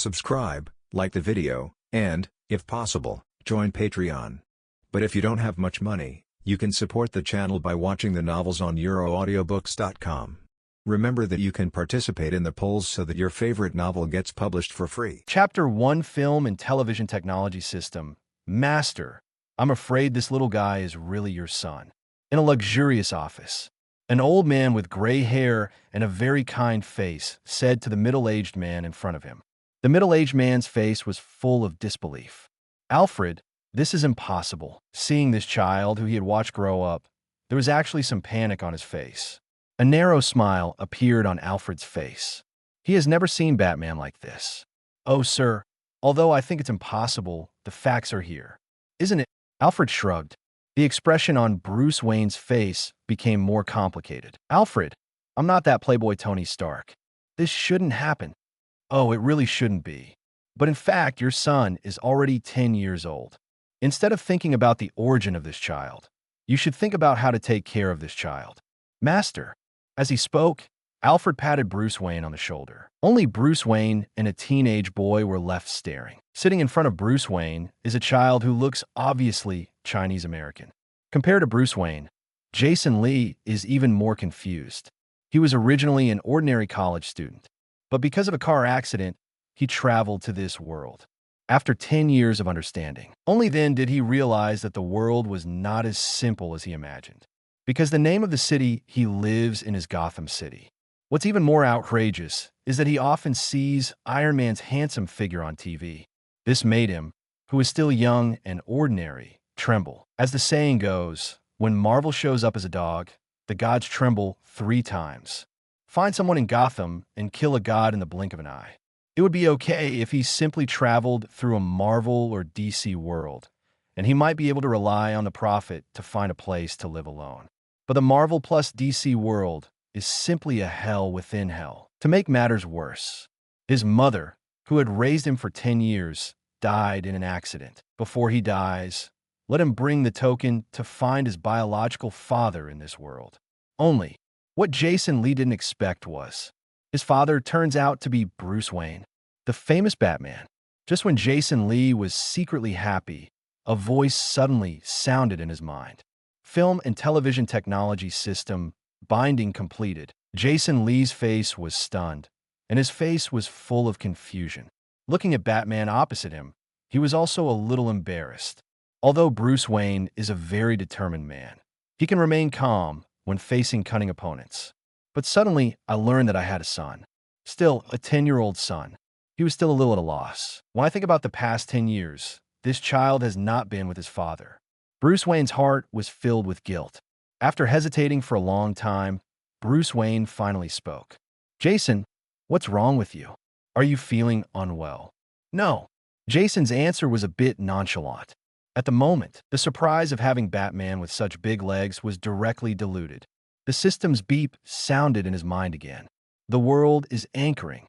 subscribe, like the video, and, if possible, join Patreon. But if you don't have much money, you can support the channel by watching the novels on euroaudiobooks.com. Remember that you can participate in the polls so that your favorite novel gets published for free. Chapter 1: Film and Television Technology System. Master, I'm afraid this little guy is really your son. In a luxurious office, an old man with gray hair and a very kind face said to the middle-aged man in front of him. The middle-aged man's face was full of disbelief. Alfred, this is impossible. Seeing this child who he had watched grow up, there was actually some panic on his face. A narrow smile appeared on Alfred's face. He has never seen Batman like this. Oh, sir, although I think it's impossible, the facts are here. Isn't it? Alfred shrugged. The expression on Bruce Wayne's face became more complicated. Alfred, I'm not that playboy Tony Stark. This shouldn't happen. Oh, it really shouldn't be. But in fact, your son is already 10 years old. Instead of thinking about the origin of this child, you should think about how to take care of this child. Master. As he spoke, Alfred patted Bruce Wayne on the shoulder. Only Bruce Wayne and a teenage boy were left staring. Sitting in front of Bruce Wayne is a child who looks obviously Chinese-American. Compared to Bruce Wayne, Jason Lee is even more confused. He was originally an ordinary college student, but because of a car accident, he traveled to this world. After 10 years of understanding, only then did he realize that the world was not as simple as he imagined. Because the name of the city he lives in is Gotham City. What's even more outrageous is that he often sees Iron Man's handsome figure on TV. This made him, who is still young and ordinary, tremble. As the saying goes, when Marvel shows up as a dog, the gods tremble 3 times. Find someone in Gotham and kill a god in the blink of an eye. It would be okay if he simply traveled through a Marvel or DC world, and he might be able to rely on the Prophet to find a place to live alone. But the Marvel plus DC world is simply a hell within hell. To make matters worse, his mother, who had raised him for 10 years, died in an accident. Before he dies, let him bring the token to find his biological father in this world. Only, what Jason Lee didn't expect was, his father turns out to be Bruce Wayne, the famous Batman. Just when Jason Lee was secretly happy, a voice suddenly sounded in his mind. Film and Television Technology System binding completed. Jason Lee's face was stunned, and his face was full of confusion. Looking at Batman opposite him, he was also a little embarrassed. Although Bruce Wayne is a very determined man, he can remain calm when facing cunning opponents. But suddenly, I learned that I had a son. Still, a 10-year-old son. He was still a little at a loss. When I think about the past 10 years, this child has not been with his father. Bruce Wayne's heart was filled with guilt. After hesitating for a long time, Bruce Wayne finally spoke. Jason, what's wrong with you? Are you feeling unwell? No. Jason's answer was a bit nonchalant. At the moment, the surprise of having Batman with such big legs was directly diluted. The system's beep sounded in his mind again. The world is anchoring.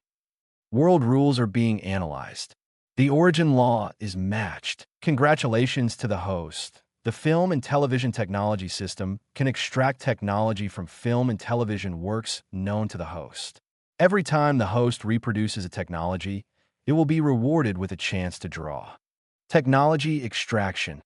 World rules are being analyzed. The origin law is matched. Congratulations to the host. The Film and Television Technology System can extract technology from film and television works known to the host. Every time the host reproduces a technology, it will be rewarded with a chance to draw. Technology extraction.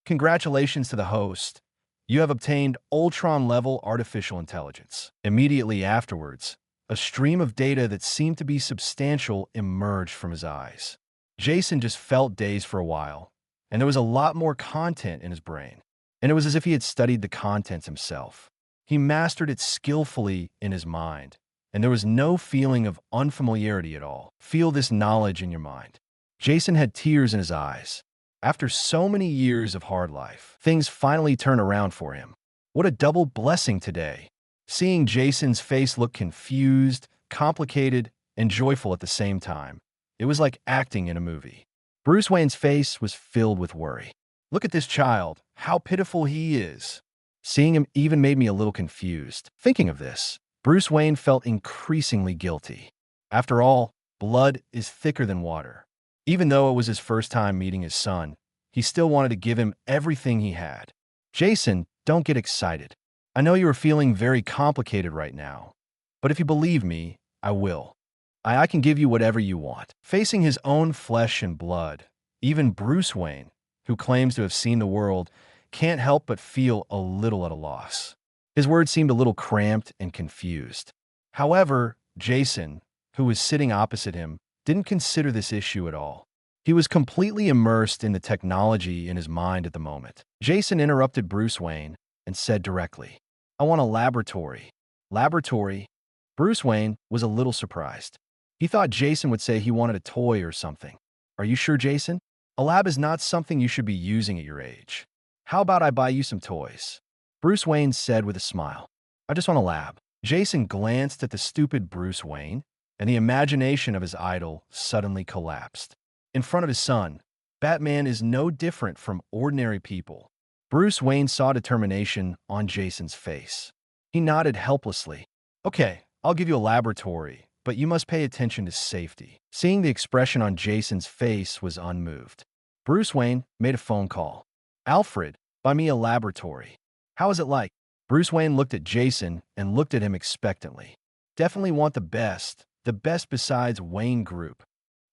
Congratulations to the host. You have obtained Ultron-level artificial intelligence. Immediately afterwards, a stream of data that seemed to be substantial emerged from his eyes. Jason just felt dazed for a while, and there was a lot more content in his brain. And it was as if he had studied the contents himself. He mastered it skillfully in his mind, and there was no feeling of unfamiliarity at all. Feel this knowledge in your mind. Jason had tears in his eyes. After so many years of hard life, things finally turned around for him. What a double blessing today. Seeing Jason's face look confused, complicated, and joyful at the same time, it was like acting in a movie. Bruce Wayne's face was filled with worry. Look at this child, how pitiful he is. Seeing him even made me a little confused. Thinking of this, Bruce Wayne felt increasingly guilty. After all, blood is thicker than water. Even though it was his first time meeting his son, he still wanted to give him everything he had. Jason, don't get excited. I know you are feeling very complicated right now, but if you believe me, I will. I can give you whatever you want. Facing his own flesh and blood, even Bruce Wayne, who claims to have seen the world, can't help but feel a little at a loss. His words seemed a little cramped and confused. However, Jason, who was sitting opposite him, didn't consider this issue at all. He was completely immersed in the technology in his mind at the moment. Jason interrupted Bruce Wayne and said directly, "I want a laboratory." Laboratory? Bruce Wayne was a little surprised. He thought Jason would say he wanted a toy or something. "Are you sure, Jason? A lab is not something you should be using at your age. How about I buy you some toys?" Bruce Wayne said with a smile, "I just want a lab." Jason glanced at the stupid Bruce Wayne, and the imagination of his idol suddenly collapsed. In front of his son, Batman is no different from ordinary people. Bruce Wayne saw determination on Jason's face. He nodded helplessly. "Okay, I'll give you a laboratory, but you must pay attention to safety." Seeing the expression on Jason's face was unmoved. Bruce Wayne made a phone call. "Alfred, buy me a laboratory." "How is it like?" Bruce Wayne looked at Jason and looked at him expectantly. "Definitely want the best besides Wayne Group,"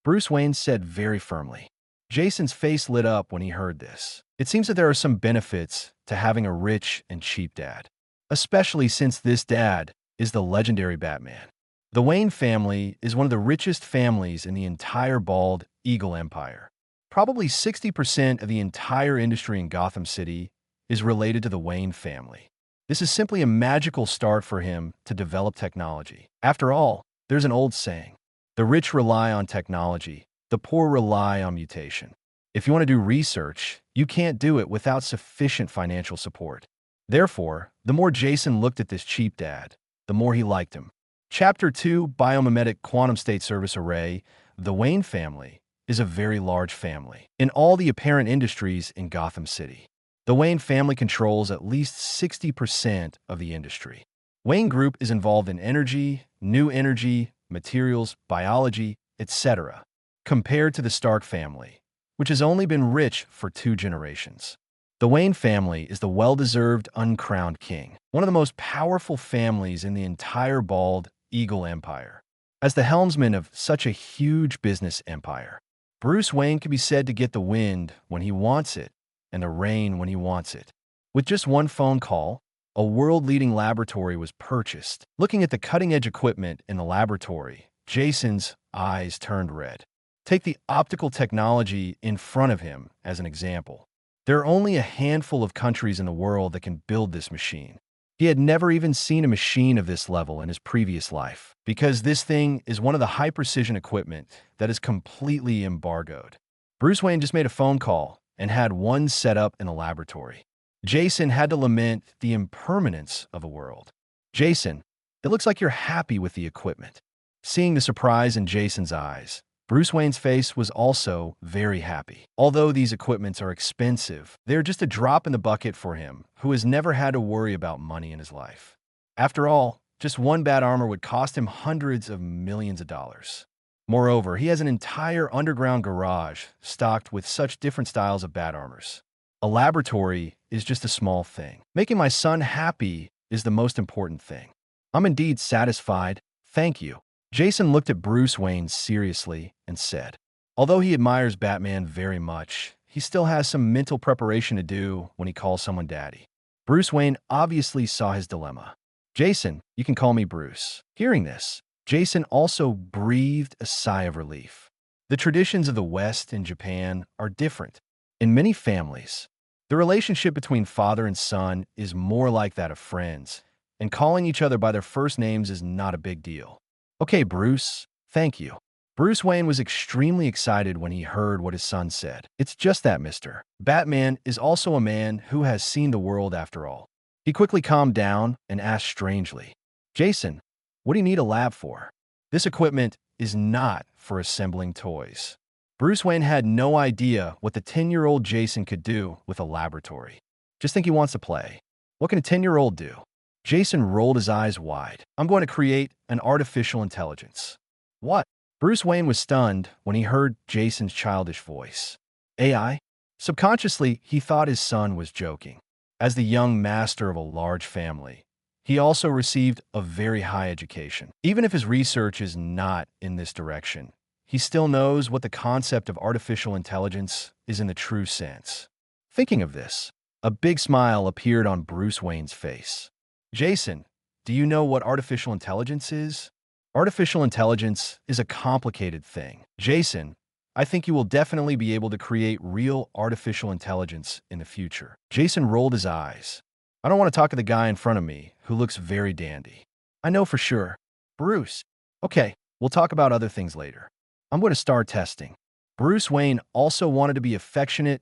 Bruce Wayne said very firmly. Jason's face lit up when he heard this. It seems that there are some benefits to having a rich and cheap dad, especially since this dad is the legendary Batman. The Wayne family is one of the richest families in the entire Bald Eagle Empire. Probably 60% of the entire industry in Gotham City is related to the Wayne family. This is simply a magical start for him to develop technology. After all, there's an old saying, "The rich rely on technology, the poor rely on mutation." If you want to do research, you can't do it without sufficient financial support. Therefore, the more Jason looked at this cheap dad, the more he liked him. Chapter 2, Biomimetic Quantum State Service Array. The Wayne family is a very large family in all the apparent industries in Gotham City. The Wayne family controls at least 60% of the industry. Wayne Group is involved in energy, new energy, materials, biology, etc., compared to the Stark family, which has only been rich for 2 generations. The Wayne family is the well-deserved uncrowned king, one of the most powerful families in the entire Bald Eagle Empire. As the helmsman of such a huge business empire, Bruce Wayne can be said to get the wind when he wants it and the rain when he wants it. With just one phone call, a world-leading laboratory was purchased. Looking at the cutting-edge equipment in the laboratory, Jason's eyes turned red. Take the optical technology in front of him as an example. There are only a handful of countries in the world that can build this machine. He had never even seen a machine of this level in his previous life, because this thing is one of the high-precision equipment that is completely embargoed. Bruce Wayne just made a phone call and had one set up in the laboratory. Jason had to lament the impermanence of a world. "Jason, it looks like you're happy with the equipment." Seeing the surprise in Jason's eyes, Bruce Wayne's face was also very happy. Although these equipments are expensive, they're just a drop in the bucket for him, who has never had to worry about money in his life. After all, just one bad armor would cost him hundreds of millions of dollars. Moreover, he has an entire underground garage stocked with such different styles of bat armors. A laboratory is just a small thing. Making my son happy is the most important thing. I'm indeed satisfied, thank you. Jason looked at Bruce Wayne seriously and said, although he admires Batman very much, he still has some mental preparation to do when he calls someone daddy. Bruce Wayne obviously saw his dilemma. "Jason, you can call me Bruce." Hearing this, Jason also breathed a sigh of relief. The traditions of the West and Japan are different. In many families, the relationship between father and son is more like that of friends, and calling each other by their first names is not a big deal. "Okay, Bruce, thank you." Bruce Wayne was extremely excited when he heard what his son said. It's just that, Mr. Batman is also a man who has seen the world after all. He quickly calmed down and asked strangely, "Jason, what do you need a lab for?" "This equipment is not for assembling toys." Bruce Wayne had no idea what the 10-year-old Jason could do with a laboratory. "Just think he wants to play. What can a 10-year-old do?" Jason rolled his eyes wide. "I'm going to create an artificial intelligence." "What?" Bruce Wayne was stunned when he heard Jason's childish voice. "AI?" Subconsciously, he thought his son was joking. As the young master of a large family, He also received a very high education. Even if his research is not in this direction, he still knows what the concept of artificial intelligence is in the true sense. Thinking of this, a big smile appeared on Bruce Wayne's face. Jason, do you know what artificial intelligence is? Artificial intelligence is a complicated thing. Jason, I think you will definitely be able to create real artificial intelligence in the future. Jason rolled his eyes. I don't want to talk to the guy in front of me who looks very dandy. I know for sure. Bruce. Okay, we'll talk about other things later. I'm going to start testing. Bruce Wayne also wanted to be affectionate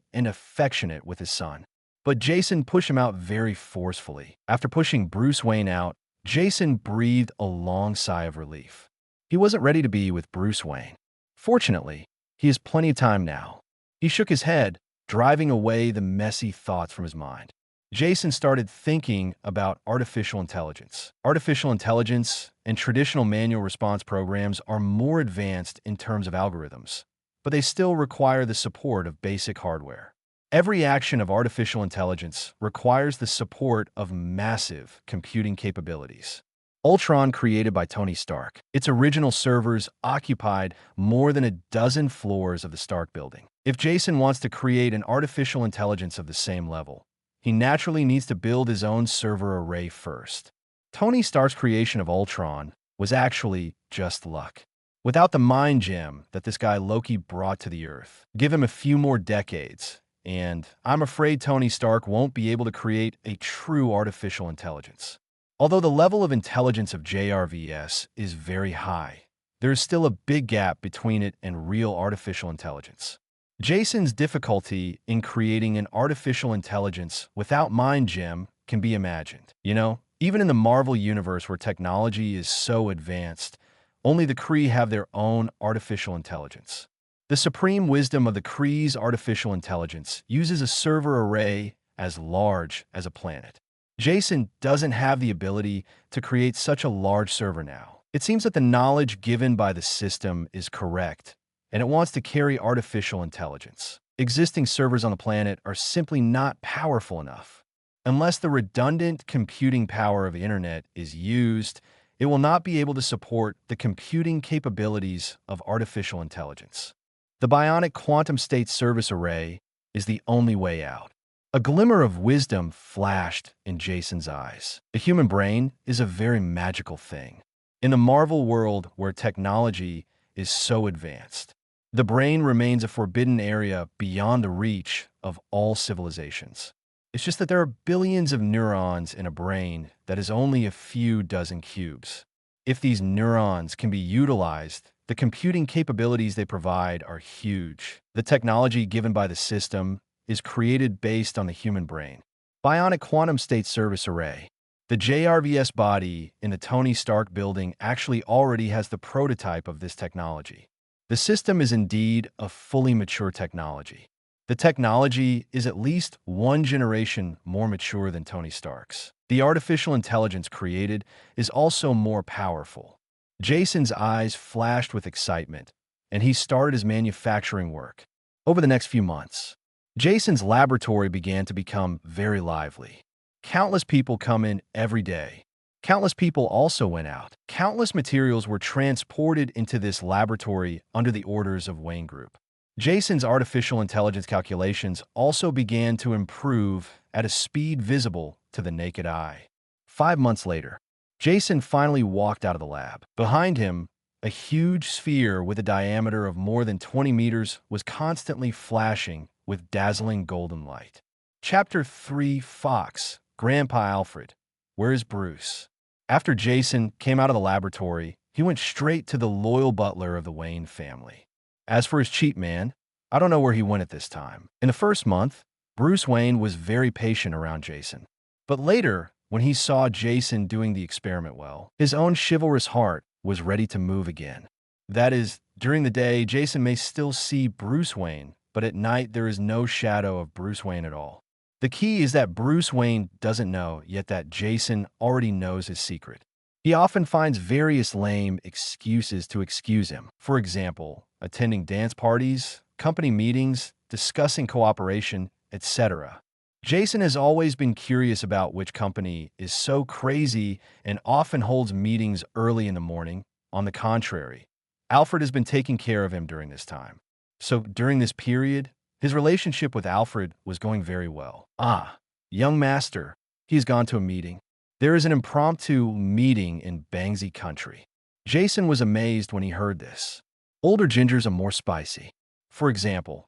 with his son. But Jason pushed him out very forcefully. After pushing Bruce Wayne out, Jason breathed a long sigh of relief. He wasn't ready to be with Bruce Wayne. Fortunately, he has plenty of time now. He shook his head, driving away the messy thoughts from his mind. Jason started thinking about artificial intelligence. Artificial intelligence and traditional manual response programs are more advanced in terms of algorithms, but they still require the support of basic hardware. Every action of artificial intelligence requires the support of massive computing capabilities. Ultron, created by Tony Stark, its original servers occupied more than a dozen floors of the Stark building. If Jason wants to create an artificial intelligence of the same level, he naturally needs to build his own server array first. Tony Stark's creation of Ultron was actually just luck. Without the mind gem that this guy Loki brought to the Earth, give him a few more decades, and I'm afraid Tony Stark won't be able to create a true artificial intelligence. Although the level of intelligence of JRVS is very high, there is still a big gap between it and real artificial intelligence. Jason's difficulty in creating an artificial intelligence without mind gem can be imagined. Even in the Marvel universe where technology is so advanced, only the Kree have their own artificial intelligence. The supreme wisdom of the Kree's artificial intelligence uses a server array as large as a planet. Jason doesn't have the ability to create such a large server now. It seems that the knowledge given by the system is correct, and it wants to carry artificial intelligence. Existing servers on the planet are simply not powerful enough. Unless the redundant computing power of the internet is used, it will not be able to support the computing capabilities of artificial intelligence. The bionic quantum state service array is the only way out. A glimmer of wisdom flashed in Jason's eyes. The human brain is a very magical thing. In the Marvel world where technology is so advanced, the brain remains a forbidden area beyond the reach of all civilizations. It's just that there are billions of neurons in a brain that is only a few dozen cubes. If these neurons can be utilized, the computing capabilities they provide are huge. The technology given by the system is created based on the human brain. Bionic Quantum State Service Array. The JRVS body in the Tony Stark building actually already has the prototype of this technology. The system is indeed a fully mature technology. The technology is at least one generation more mature than Tony Stark's. The artificial intelligence created is also more powerful. Jason's eyes flashed with excitement, and he started his manufacturing work. Over the next few months, Jason's laboratory began to become very lively. Countless people come in every day. Countless people also went out. Countless materials were transported into this laboratory under the orders of Wayne Group. Jason's artificial intelligence calculations also began to improve at a speed visible to the naked eye. 5 months later, Jason finally walked out of the lab. Behind him, a huge sphere with a diameter of more than 20 meters was constantly flashing with dazzling golden light. Chapter 3: Fox, Grandpa Alfred. Where is Bruce? After Jason came out of the laboratory, he went straight to the loyal butler of the Wayne family. As for his cheap man, I don't know where he went at this time. In the first month, Bruce Wayne was very patient around Jason. But later, when he saw Jason doing the experiment well, his own chivalrous heart was ready to move again. That is, during the day, Jason may still see Bruce Wayne, but at night there is no shadow of Bruce Wayne at all. The key is that Bruce Wayne doesn't know, yet that Jason already knows his secret. He often finds various lame excuses to excuse him. For example, attending dance parties, company meetings, discussing cooperation, etc. Jason has always been curious about which company is so crazy and often holds meetings early in the morning. On the contrary, Alfred has been taking care of him during this time. So during this period, his relationship with Alfred was going very well. Ah, young master, he's gone to a meeting. There is an impromptu meeting in Bangsy country. Jason was amazed when he heard this. Older gingers are more spicy. For example,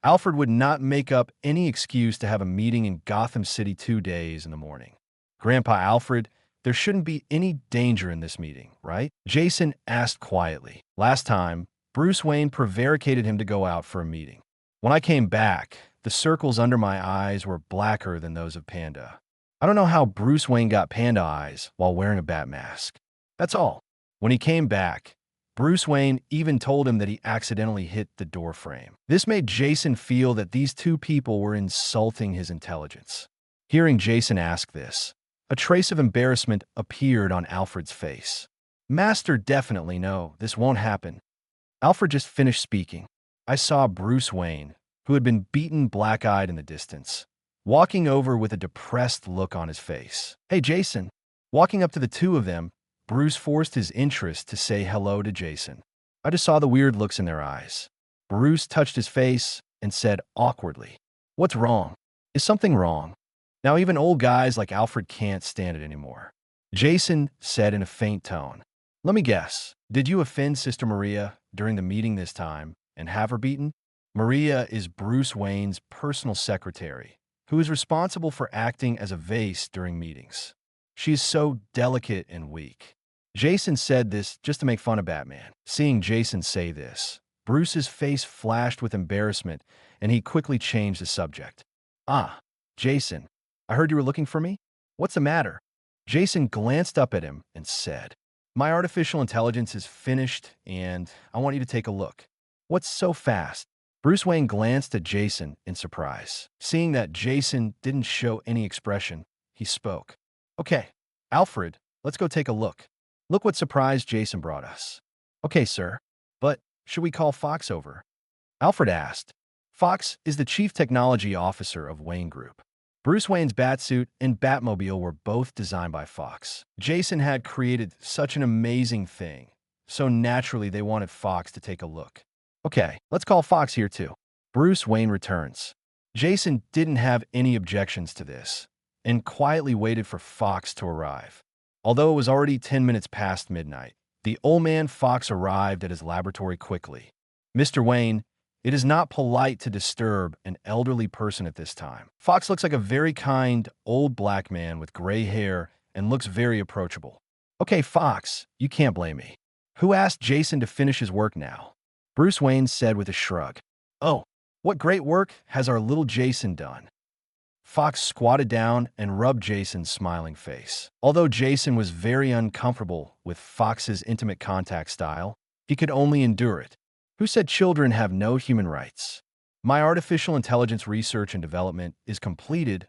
Alfred would not make up any excuse to have a meeting in Gotham City 2 days in the morning. Grandpa Alfred, there shouldn't be any danger in this meeting, right? Jason asked quietly. Last time, Bruce Wayne prevaricated him to go out for a meeting. When I came back, the circles under my eyes were blacker than those of Panda. I don't know how Bruce Wayne got panda eyes while wearing a bat mask. That's all. When he came back, Bruce Wayne even told him that he accidentally hit the door frame. This made Jason feel that these two people were insulting his intelligence. Hearing Jason ask this, a trace of embarrassment appeared on Alfred's face. Master, definitely no, this won't happen. Alfred just finished speaking. I saw Bruce Wayne, who had been beaten black-eyed in the distance, walking over with a depressed look on his face. Hey, Jason. Walking up to the two of them, Bruce forced his interest to say hello to Jason. I just saw the weird looks in their eyes. Bruce touched his face and said awkwardly, "What's wrong? Is something wrong?" Now even old guys like Alfred can't stand it anymore. Jason said in a faint tone, "Let me guess, did you offend Sister Maria during the meeting this time and have her beaten?" Maria is Bruce Wayne's personal secretary, who is responsible for acting as a vase during meetings. She is so delicate and weak. Jason said this just to make fun of Batman. Seeing Jason say this, Bruce's face flashed with embarrassment, and he quickly changed the subject. Ah, Jason, I heard you were looking for me? What's the matter? Jason glanced up at him and said, "My artificial intelligence is finished, and I want you to take a look." What's so fast? Bruce Wayne glanced at Jason in surprise. Seeing that Jason didn't show any expression, he spoke. "Okay, Alfred, let's go take a look. Look what surprise Jason brought us." "Okay, sir. But should we call Fox over?" Alfred asked. Fox is the chief technology officer of Wayne Group. Bruce Wayne's Batsuit and Batmobile were both designed by Fox. Jason had created such an amazing thing, so naturally they wanted Fox to take a look. "Okay, let's call Fox here too." Bruce Wayne returns. Jason didn't have any objections to this, and quietly waited for Fox to arrive. Although it was already 10 minutes past midnight, the old man Fox arrived at his laboratory quickly. "Mr. Wayne, it is not polite to disturb an elderly person at this time." Fox looks like a very kind, old black man with gray hair and looks very approachable. "Okay, Fox, you can't blame me. Who asked Jason to finish his work now?" Bruce Wayne said with a shrug. "Oh, what great work has our little Jason done?" Fox squatted down and rubbed Jason's smiling face. Although Jason was very uncomfortable with Fox's intimate contact style, he could only endure it. "Who said children have no human rights? My artificial intelligence research and development is completed.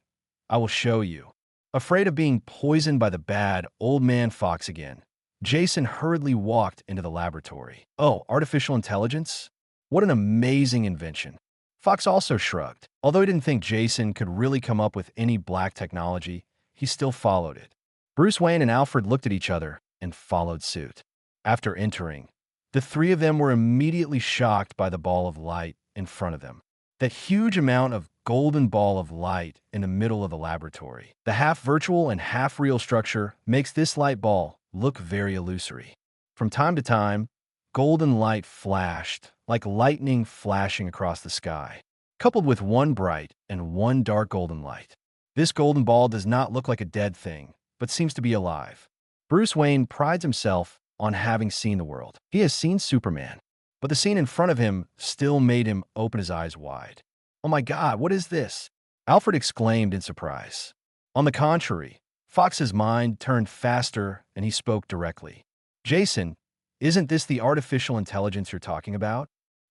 I will show you." Afraid of being poisoned by the bad old man Fox again, Jason hurriedly walked into the laboratory. "Oh, artificial intelligence? What an amazing invention." Fox also shrugged. Although he didn't think Jason could really come up with any black technology, he still followed it. Bruce Wayne and Alfred looked at each other and followed suit. After entering, the three of them were immediately shocked by the ball of light in front of them. That huge amount of golden ball of light in the middle of the laboratory. The half-virtual and half-real structure makes this light ball look very illusory. From time to time, golden light flashed, like lightning flashing across the sky, coupled with one bright and one dark golden light. This golden ball does not look like a dead thing, but seems to be alive. Bruce Wayne prides himself on having seen the world. He has seen Superman, but the scene in front of him still made him open his eyes wide. "Oh my God, what is this?" Alfred exclaimed in surprise. On the contrary, Fox's mind turned faster and he spoke directly. "Jason, isn't this the artificial intelligence you're talking about?"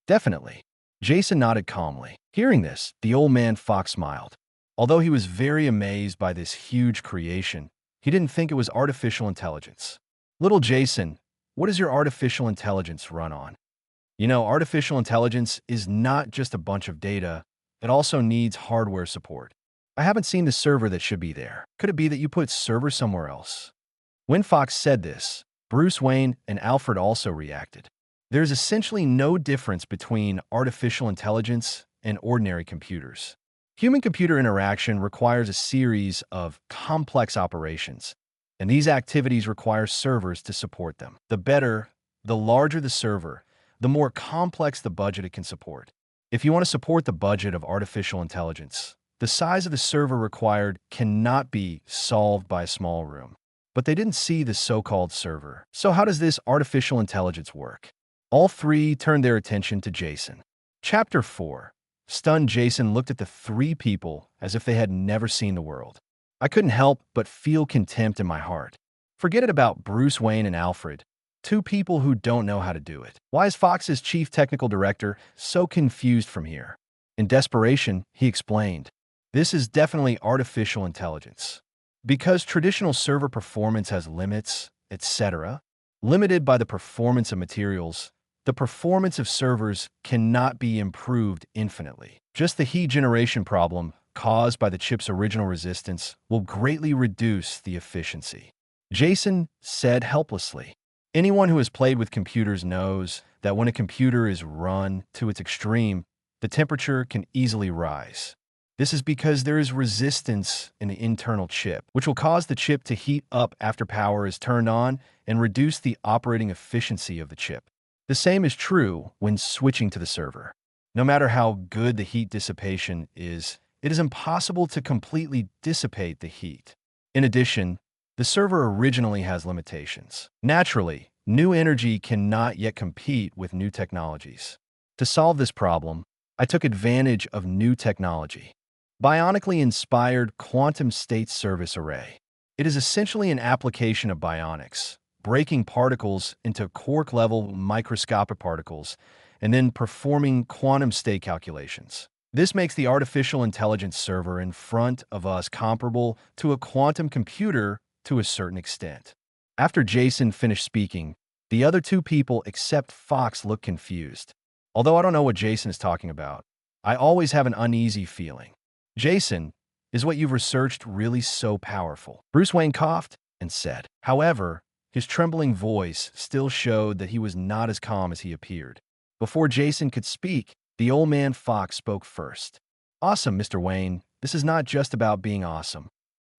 "Definitely." Jason nodded calmly. Hearing this, the old man Fox smiled. Although he was very amazed by this huge creation, he didn't think it was artificial intelligence. "Little Jason, what does your artificial intelligence run on?" You know, artificial intelligence is not just a bunch of data, it also needs hardware support. I haven't seen the server that should be there. Could it be that you put server somewhere else? When Fox said this, Bruce Wayne and Alfred also reacted. There's essentially no difference between artificial intelligence and ordinary computers. Human-computer interaction requires a series of complex operations, and these activities require servers to support them. The larger the server, the more complex the budget it can support. If you want to support the budget of artificial intelligence, the size of the server required cannot be solved by a small room. But they didn't see the so-called server. So how does this artificial intelligence work? All three turned their attention to Jason. Chapter 4. Stunned Jason looked at the three people as if they had never seen the world. I couldn't help but feel contempt in my heart. Forget it about Bruce Wayne and Alfred, two people who don't know how to do it. Why is Fox's chief technical director so confused from here? In desperation, he explained, "This is definitely artificial intelligence. Because traditional server performance has limits, etc., limited by the performance of materials, the performance of servers cannot be improved infinitely. Just the heat generation problem caused by the chip's original resistance will greatly reduce the efficiency." Jason said helplessly. Anyone who has played with computers knows that when a computer is run to its extreme, the temperature can easily rise. This is because there is resistance in the internal chip, which will cause the chip to heat up after power is turned on and reduce the operating efficiency of the chip. The same is true when switching to the server. No matter how good the heat dissipation is, it is impossible to completely dissipate the heat. In addition, the server originally has limitations. Naturally, new energy cannot yet compete with new technologies. To solve this problem, I took advantage of new technology. Bionically inspired quantum state service array. It is essentially an application of bionics, breaking particles into quark-level microscopic particles and then performing quantum state calculations. This makes the artificial intelligence server in front of us comparable to a quantum computer to a certain extent. After Jason finished speaking, the other two people except Fox looked confused. Although I don't know what Jason is talking about, I always have an uneasy feeling. Jason, is what you've researched really so powerful? Bruce Wayne coughed and said. However, his trembling voice still showed that he was not as calm as he appeared. Before Jason could speak, the old man Fox spoke first. "Awesome, Mr. Wayne. This is not just about being awesome.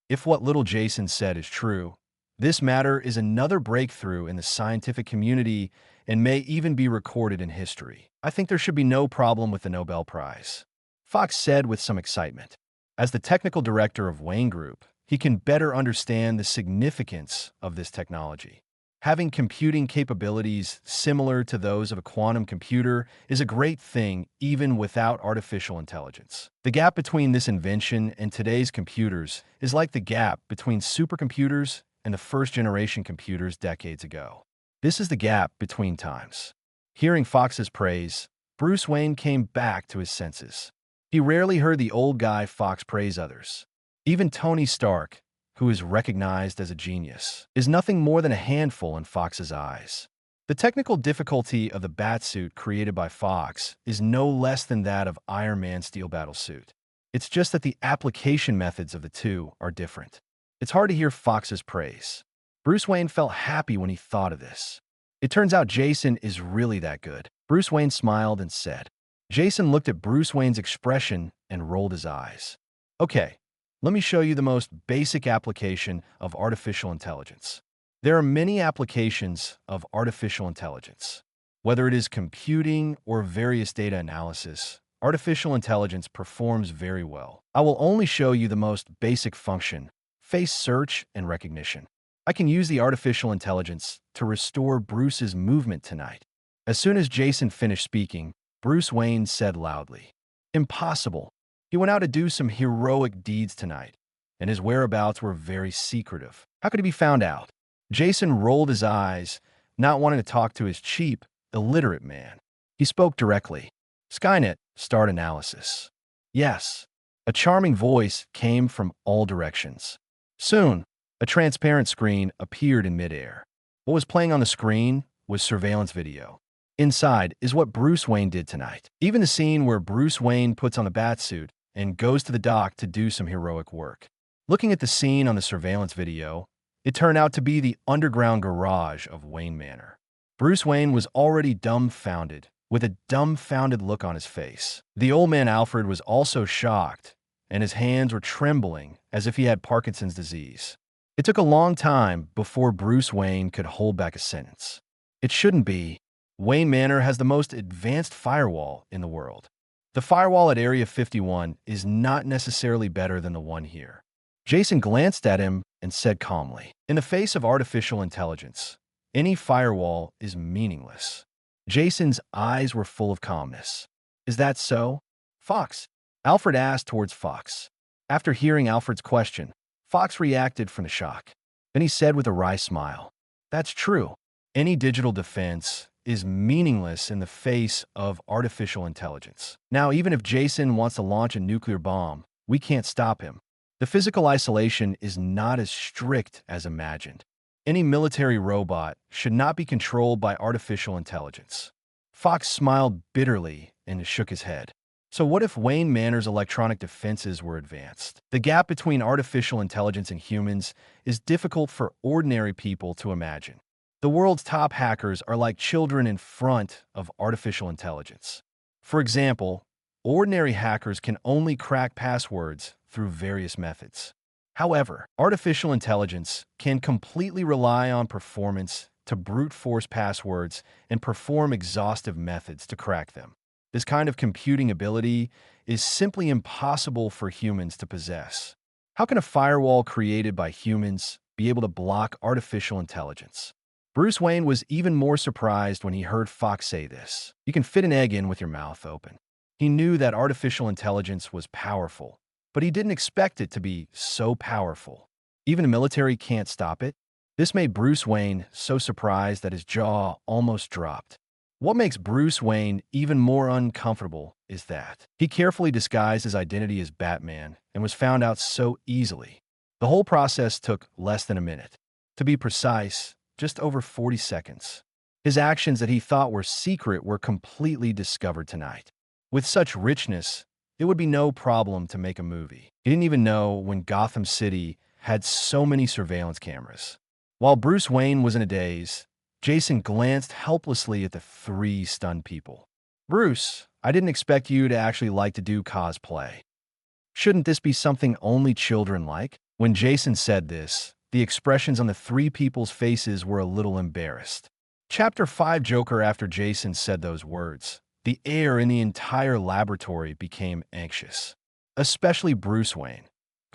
If what little Jason said is true, this matter is another breakthrough in the scientific community and may even be recorded in history. I think there should be no problem with the Nobel Prize," Fox said with some excitement. As the technical director of Wayne Group, he can better understand the significance of this technology. Having computing capabilities similar to those of a quantum computer is a great thing even without artificial intelligence. The gap between this invention and today's computers is like the gap between supercomputers and the first-generation computers decades ago. This is the gap between times. Hearing Fox's praise, Bruce Wayne came back to his senses. He rarely heard the old guy Fox praise others. Even Tony Stark, who is recognized as a genius, is nothing more than a handful in Fox's eyes. The technical difficulty of the batsuit created by Fox is no less than that of Iron Man's steel battlesuit. It's just that the application methods of the two are different. It's hard to hear Fox's praise. Bruce Wayne felt happy when he thought of this. It turns out Jason is really that good. Bruce Wayne smiled and said. Jason looked at Bruce Wayne's expression and rolled his eyes. "Okay, let me show you the most basic application of artificial intelligence. There are many applications of artificial intelligence. Whether it is computing or various data analysis, artificial intelligence performs very well. I will only show you the most basic function, face search and recognition. I can use the artificial intelligence to restore Bruce's movement tonight." As soon as Jason finished speaking, Bruce Wayne said loudly, "Impossible. He went out to do some heroic deeds tonight, and his whereabouts were very secretive. How could he be found out?" Jason rolled his eyes, not wanting to talk to his cheap, illiterate man. He spoke directly. "Skynet, start analysis." "Yes." A charming voice came from all directions. Soon, a transparent screen appeared in midair. What was playing on the screen was surveillance video. Inside is what Bruce Wayne did tonight. Even the scene where Bruce Wayne puts on the batsuit and goes to the dock to do some heroic work. Looking at the scene on the surveillance video, it turned out to be the underground garage of Wayne Manor. Bruce Wayne was already dumbfounded, with a dumbfounded look on his face. The old man Alfred was also shocked, and his hands were trembling as if he had Parkinson's disease. It took a long time before Bruce Wayne could hold back a sentence. It shouldn't be. Wayne Manor has the most advanced firewall in the world. The firewall at Area 51 is not necessarily better than the one here. Jason glanced at him and said calmly, "In the face of artificial intelligence, any firewall is meaningless." Jason's eyes were full of calmness. "Is that so, Fox?" Alfred asked towards Fox. After hearing Alfred's question, Fox reacted from the shock. Then he said with a wry smile, "That's true. Any digital defense is meaningless in the face of artificial intelligence. Now, even if Jason wants to launch a nuclear bomb, we can't stop him. The physical isolation is not as strict as imagined. Any military robot should not be controlled by artificial intelligence." Fox smiled bitterly and shook his head. "So what if Wayne Manor's electronic defenses were advanced? The gap between artificial intelligence and humans is difficult for ordinary people to imagine. The world's top hackers are like children in front of artificial intelligence. For example, ordinary hackers can only crack passwords through various methods. However, artificial intelligence can completely rely on performance to brute force passwords and perform exhaustive methods to crack them. This kind of computing ability is simply impossible for humans to possess. How can a firewall created by humans be able to block artificial intelligence?" Bruce Wayne was even more surprised when he heard Fox say this. You can fit an egg in with your mouth open. He knew that artificial intelligence was powerful, but he didn't expect it to be so powerful. Even the military can't stop it. This made Bruce Wayne so surprised that his jaw almost dropped. What makes Bruce Wayne even more uncomfortable is that he carefully disguised his identity as Batman and was found out so easily. The whole process took less than a minute. To be precise, just over 40 seconds. His actions that he thought were secret were completely discovered tonight. With such richness, it would be no problem to make a movie. He didn't even know when Gotham City had so many surveillance cameras. While Bruce Wayne was in a daze, Jason glanced helplessly at the three stunned people. "Bruce, I didn't expect you to actually like to do cosplay. Shouldn't this be something only children like?" When Jason said this, the expressions on the three people's faces were a little embarrassed. Chapter 5 Joker. After Jason said those words, the air in the entire laboratory became anxious. Especially Bruce Wayne,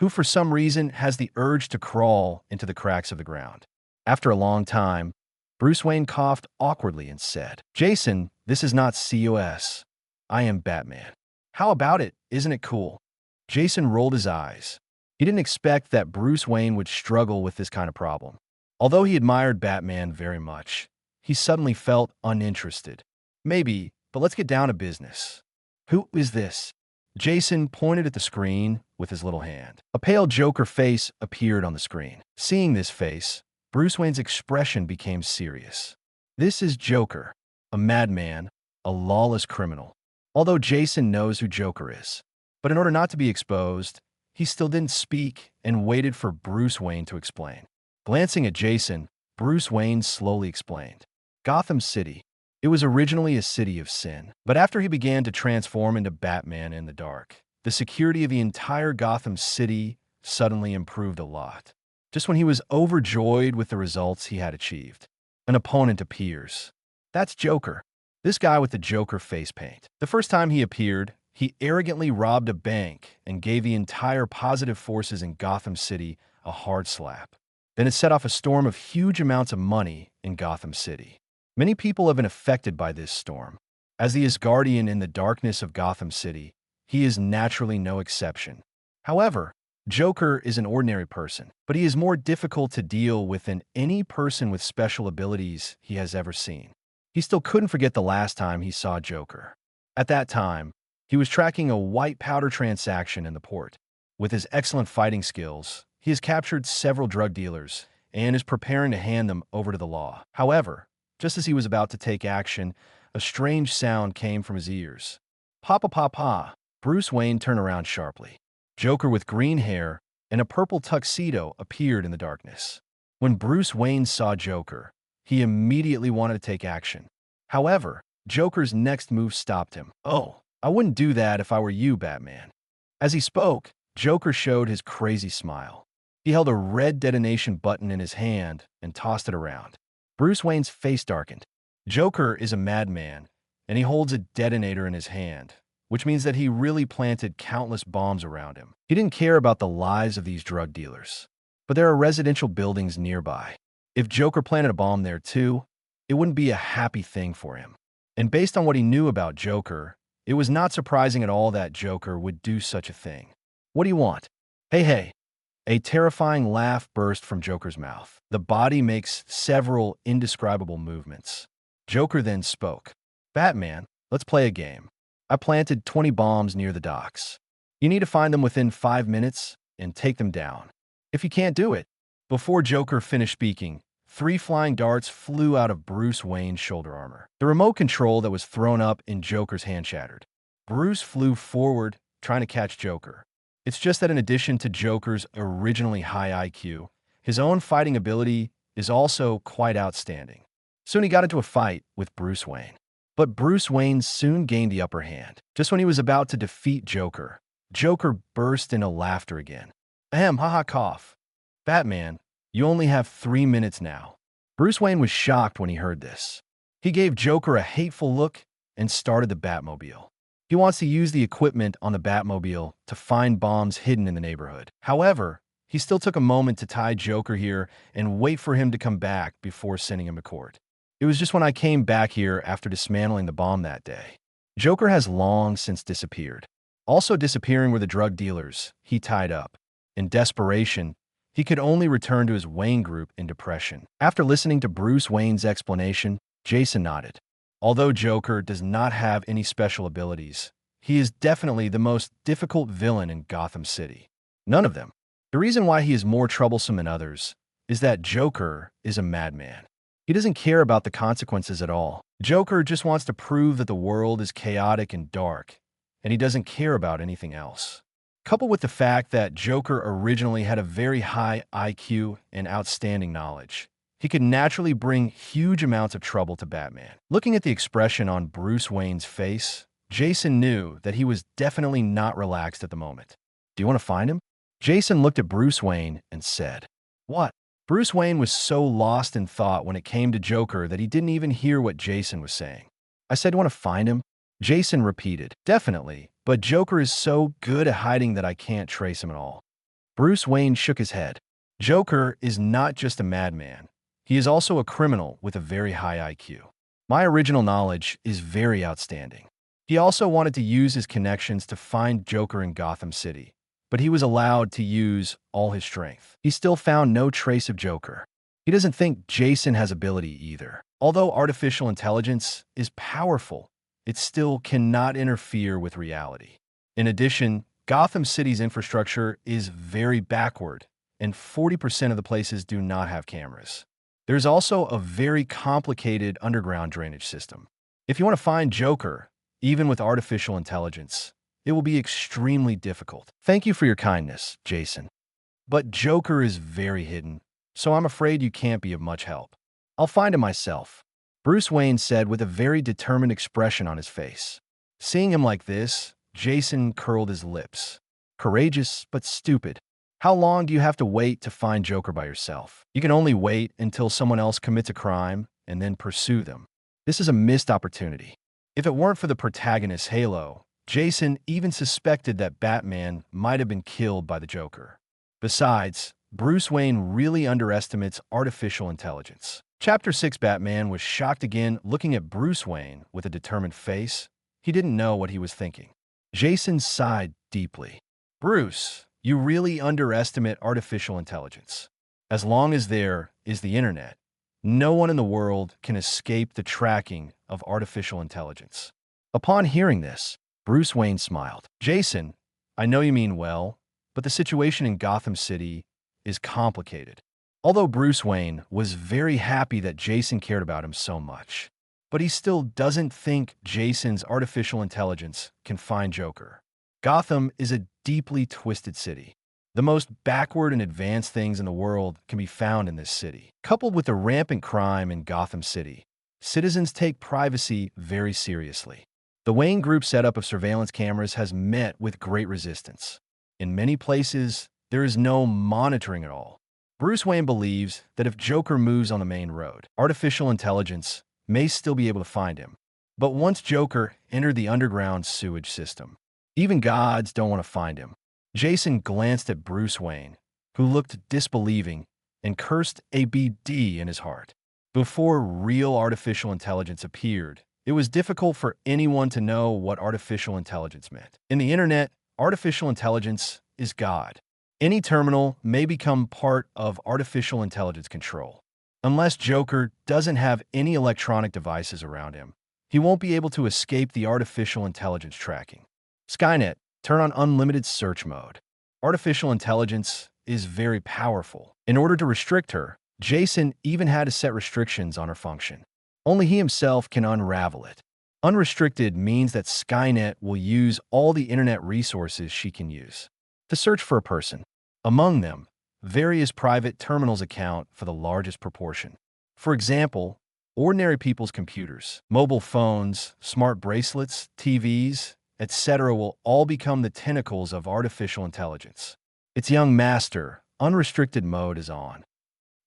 who for some reason has the urge to crawl into the cracks of the ground. After a long time, Bruce Wayne coughed awkwardly and said, "Jason, this is not COS. I am Batman. How about it? Isn't it cool?" Jason rolled his eyes. He didn't expect that Bruce Wayne would struggle with this kind of problem. Although he admired Batman very much, he suddenly felt uninterested. "Maybe, but let's get down to business. Who is this?" Jason pointed at the screen with his little hand. A pale Joker face appeared on the screen. Seeing this face, Bruce Wayne's expression became serious. This is Joker, a madman, a lawless criminal. Although Jason knows who Joker is. But in order not to be exposed, he still didn't speak and waited for Bruce Wayne to explain. Glancing at Jason, Bruce Wayne slowly explained. Gotham City. It was originally a city of sin, but after he began to transform into Batman in the dark, the security of the entire Gotham City suddenly improved a lot. Just when he was overjoyed with the results he had achieved, an opponent appears. That's Joker. This guy with the Joker face paint. The first time he appeared, he arrogantly robbed a bank and gave the entire positive forces in Gotham City a hard slap. Then it set off a storm of huge amounts of money in Gotham City. Many people have been affected by this storm. As the Asgardian in the darkness of Gotham City, he is naturally no exception. However, Joker is an ordinary person, but he is more difficult to deal with than any person with special abilities he has ever seen. He still couldn't forget the last time he saw Joker. At that time, he was tracking a white powder transaction in the port. With his excellent fighting skills, he has captured several drug dealers and is preparing to hand them over to the law. However, just as he was about to take action, a strange sound came from his ears. "Papa, papa." Bruce Wayne turned around sharply. Joker with green hair and a purple tuxedo appeared in the darkness. When Bruce Wayne saw Joker, he immediately wanted to take action. However, Joker's next move stopped him. "Oh, I wouldn't do that if I were you, Batman." As he spoke, Joker showed his crazy smile. He held a red detonation button in his hand and tossed it around. Bruce Wayne's face darkened. Joker is a madman, and he holds a detonator in his hand, which means that he really planted countless bombs around him. He didn't care about the lives of these drug dealers. But there are residential buildings nearby. If Joker planted a bomb there too, it wouldn't be a happy thing for him. And based on what he knew about Joker, it was not surprising at all that Joker would do such a thing. "What do you want?" "Hey, hey." A terrifying laugh burst from Joker's mouth. The body makes several indescribable movements. Joker then spoke. "Batman, let's play a game. I planted 20 bombs near the docks. You need to find them within 5 minutes and take them down. If you can't do it..." Before Joker finished speaking, 3 flying darts flew out of Bruce Wayne's shoulder armor. The remote control that was thrown up in Joker's hand shattered. Bruce flew forward, trying to catch Joker. It's just that in addition to Joker's originally high IQ, his own fighting ability is also quite outstanding. Soon he got into a fight with Bruce Wayne. But Bruce Wayne soon gained the upper hand. Just when he was about to defeat Joker, Joker burst into laughter again. "Ahem, haha, cough. Batman, you only have 3 minutes now." Bruce Wayne was shocked when he heard this. He gave Joker a hateful look and started the Batmobile. He wants to use the equipment on the Batmobile to find bombs hidden in the neighborhood. However, he still took a moment to tie Joker here and wait for him to come back before sending him to court. "It was just when I came back here after dismantling the bomb that day." Joker has long since disappeared. Also disappearing were the drug dealers he tied up. In desperation, he could only return to his Wayne group in depression. After listening to Bruce Wayne's explanation, Jason nodded. Although Joker does not have any special abilities, he is definitely the most difficult villain in Gotham City. None of them. The reason why he is more troublesome than others is that Joker is a madman. He doesn't care about the consequences at all. Joker just wants to prove that the world is chaotic and dark, and he doesn't care about anything else. Coupled with the fact that Joker originally had a very high IQ and outstanding knowledge, he could naturally bring huge amounts of trouble to Batman. Looking at the expression on Bruce Wayne's face, Jason knew that he was definitely not relaxed at the moment. "Do you want to find him?" Jason looked at Bruce Wayne and said, "What?" Bruce Wayne was so lost in thought when it came to Joker that he didn't even hear what Jason was saying. "I said, want to find him?" Jason repeated, "Definitely, but Joker is so good at hiding that I can't trace him at all." Bruce Wayne shook his head. Joker is not just a madman. He is also a criminal with a very high IQ. My original knowledge is very outstanding. He also wanted to use his connections to find Joker in Gotham City, but he was allowed to use all his strength. He still found no trace of Joker. He doesn't think Jason has ability either. Although artificial intelligence is powerful, it still cannot interfere with reality. In addition, Gotham City's infrastructure is very backward, and 40% of the places do not have cameras. There's also a very complicated underground drainage system. If you want to find Joker, even with artificial intelligence, it will be extremely difficult. Thank you for your kindness, Jason. But Joker is very hidden, so I'm afraid you can't be of much help. I'll find him myself, Bruce Wayne said with a very determined expression on his face. Seeing him like this, Jason curled his lips. Courageous, but stupid. How long do you have to wait to find Joker by yourself? You can only wait until someone else commits a crime and then pursue them. This is a missed opportunity. If it weren't for the protagonist's halo, Jason even suspected that Batman might have been killed by the Joker. Besides, Bruce Wayne really underestimates artificial intelligence. Chapter 6 Batman was shocked again looking at Bruce Wayne with a determined face. He didn't know what he was thinking. Jason sighed deeply. Bruce, you really underestimate artificial intelligence. As long as there is the internet, no one in the world can escape the tracking of artificial intelligence. Upon hearing this, Bruce Wayne smiled. Jason, I know you mean well, but the situation in Gotham City is complicated. Although Bruce Wayne was very happy that Jason cared about him so much, but he still doesn't think Jason's artificial intelligence can find Joker. Gotham is a deeply twisted city. The most backward and advanced things in the world can be found in this city. Coupled with the rampant crime in Gotham City, citizens take privacy very seriously. The Wayne Group's setup of surveillance cameras has met with great resistance. In many places, there is no monitoring at all. Bruce Wayne believes that if Joker moves on the main road, artificial intelligence may still be able to find him. But once Joker entered the underground sewage system, even gods don't want to find him. Jason glanced at Bruce Wayne, who looked disbelieving, and cursed a BD in his heart. Before real artificial intelligence appeared, it was difficult for anyone to know what artificial intelligence meant. In the internet, artificial intelligence is God. Any terminal may become part of artificial intelligence control. Unless Joker doesn't have any electronic devices around him, he won't be able to escape the artificial intelligence tracking. Skynet, turn on unlimited search mode. Artificial intelligence is very powerful. In order to restrict her, Jason even had to set restrictions on her function. Only he himself can unravel it. Unrestricted means that Skynet will use all the internet resources she can use to search for a person. Among them, various private terminals account for the largest proportion. For example, ordinary people's computers, mobile phones, smart bracelets, TVs, etc. will all become the tentacles of artificial intelligence. Its young master, unrestricted mode, is on.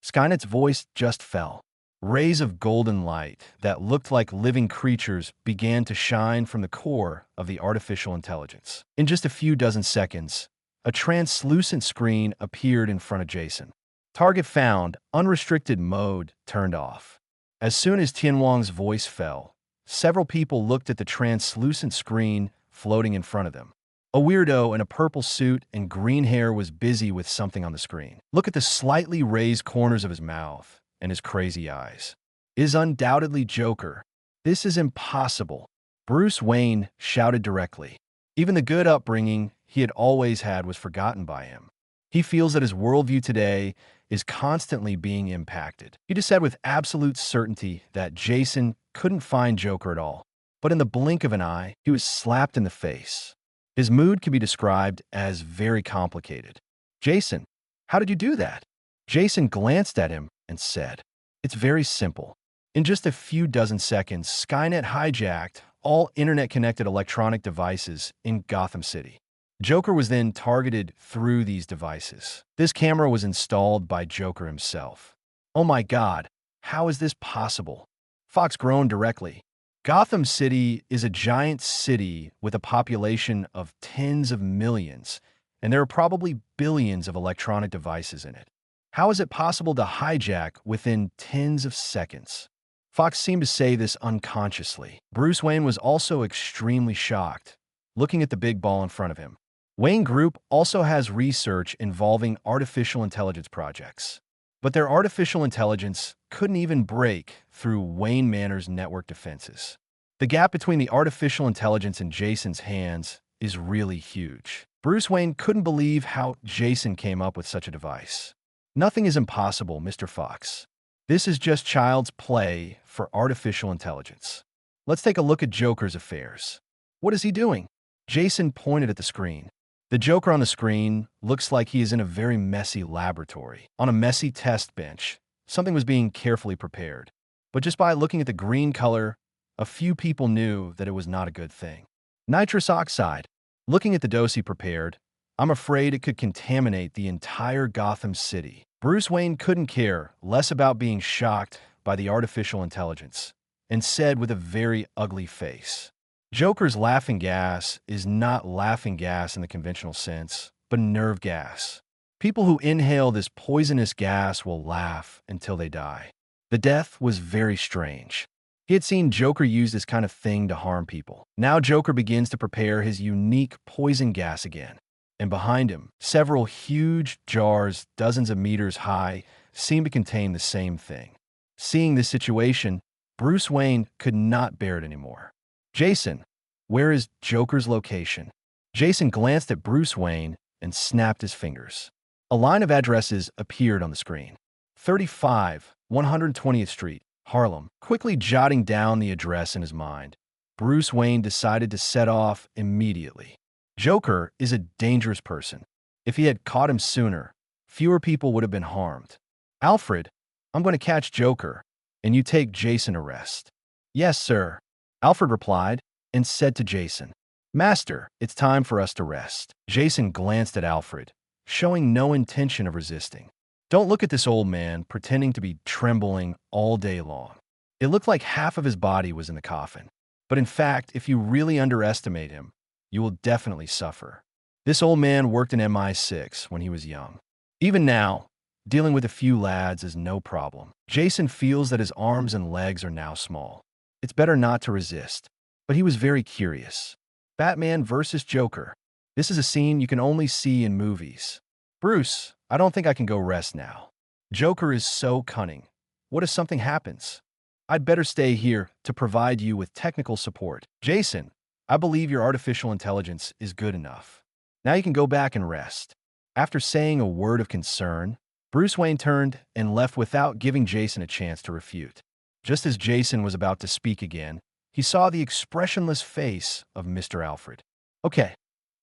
Skynet's voice just fell. Rays of golden light that looked like living creatures began to shine from the core of the artificial intelligence. In just a few dozen seconds, a translucent screen appeared in front of Jason. Target found, unrestricted mode turned off. As soon as Tianwang's voice fell, several people looked at the translucent screen floating in front of them. A weirdo in a purple suit and green hair was busy with something on the screen. Look at the slightly raised corners of his mouth and his crazy eyes. It is undoubtedly Joker. This is impossible. Bruce Wayne shouted directly. Even the good upbringing he had always had was forgotten by him. He feels that his worldview today is constantly being impacted. He just said with absolute certainty that Jason couldn't find Joker at all. But in the blink of an eye, he was slapped in the face. His mood can be described as very complicated. Jason, how did you do that? Jason glanced at him and said, "It's very simple. In just a few dozen seconds, Skynet hijacked all internet-connected electronic devices in Gotham City. Joker was then targeted through these devices. This camera was installed by Joker himself." "Oh my God, how is this possible?" Fox groaned directly. Gotham City is a giant city with a population of tens of millions, and there are probably billions of electronic devices in it. How is it possible to hijack within tens of seconds? Fox seemed to say this unconsciously. Bruce Wayne was also extremely shocked, looking at the big ball in front of him. Wayne Group also has research involving artificial intelligence projects, but their artificial intelligence couldn't even break through Wayne Manor's network defenses. The gap between the artificial intelligence in Jason's hands is really huge. Bruce Wayne couldn't believe how Jason came up with such a device. "Nothing is impossible, Mr. Fox. This is just child's play for artificial intelligence. Let's take a look at Joker's affairs." "What is he doing?" Jason pointed at the screen. The Joker on the screen looks like he is in a very messy laboratory. On a messy test bench, something was being carefully prepared. But just by looking at the green color, a few people knew that it was not a good thing. Nitrous oxide. Looking at the dose he prepared, I'm afraid it could contaminate the entire Gotham City. Bruce Wayne couldn't care less about being shocked by the artificial intelligence, and said with a very ugly face, "Joker's laughing gas is not laughing gas in the conventional sense, but nerve gas. People who inhale this poisonous gas will laugh until they die." The death was very strange. He had seen Joker use this kind of thing to harm people. Now Joker begins to prepare his unique poison gas again. And behind him, several huge jars, dozens of meters high, seem to contain the same thing. Seeing this situation, Bruce Wayne could not bear it anymore. "Jason, where is Joker's location?" Jason glanced at Bruce Wayne and snapped his fingers. A line of addresses appeared on the screen. 35, 120th Street, Harlem. Quickly jotting down the address in his mind, Bruce Wayne decided to set off immediately. Joker is a dangerous person. If he had caught him sooner, fewer people would have been harmed. Alfred, I'm going to catch Joker, and you take Jason to rest. Yes, sir, Alfred replied and said to Jason, Master, it's time for us to rest. Jason glanced at Alfred, showing no intention of resisting. Don't look at this old man pretending to be trembling all day long. It looked like half of his body was in the coffin. But in fact, if you really underestimate him, you will definitely suffer. This old man worked in MI6 when he was young. Even now, dealing with a few lads is no problem. Jason feels that his arms and legs are now small. It's better not to resist, but he was very curious. Batman versus Joker. This is a scene you can only see in movies. Bruce, I don't think I can go rest now. Joker is so cunning. What if something happens? I'd better stay here to provide you with technical support. Jason, I believe your artificial intelligence is good enough. Now you can go back and rest. After saying a word of concern, Bruce Wayne turned and left without giving Jason a chance to refute. Just as Jason was about to speak again, he saw the expressionless face of Mr. Alfred. Okay,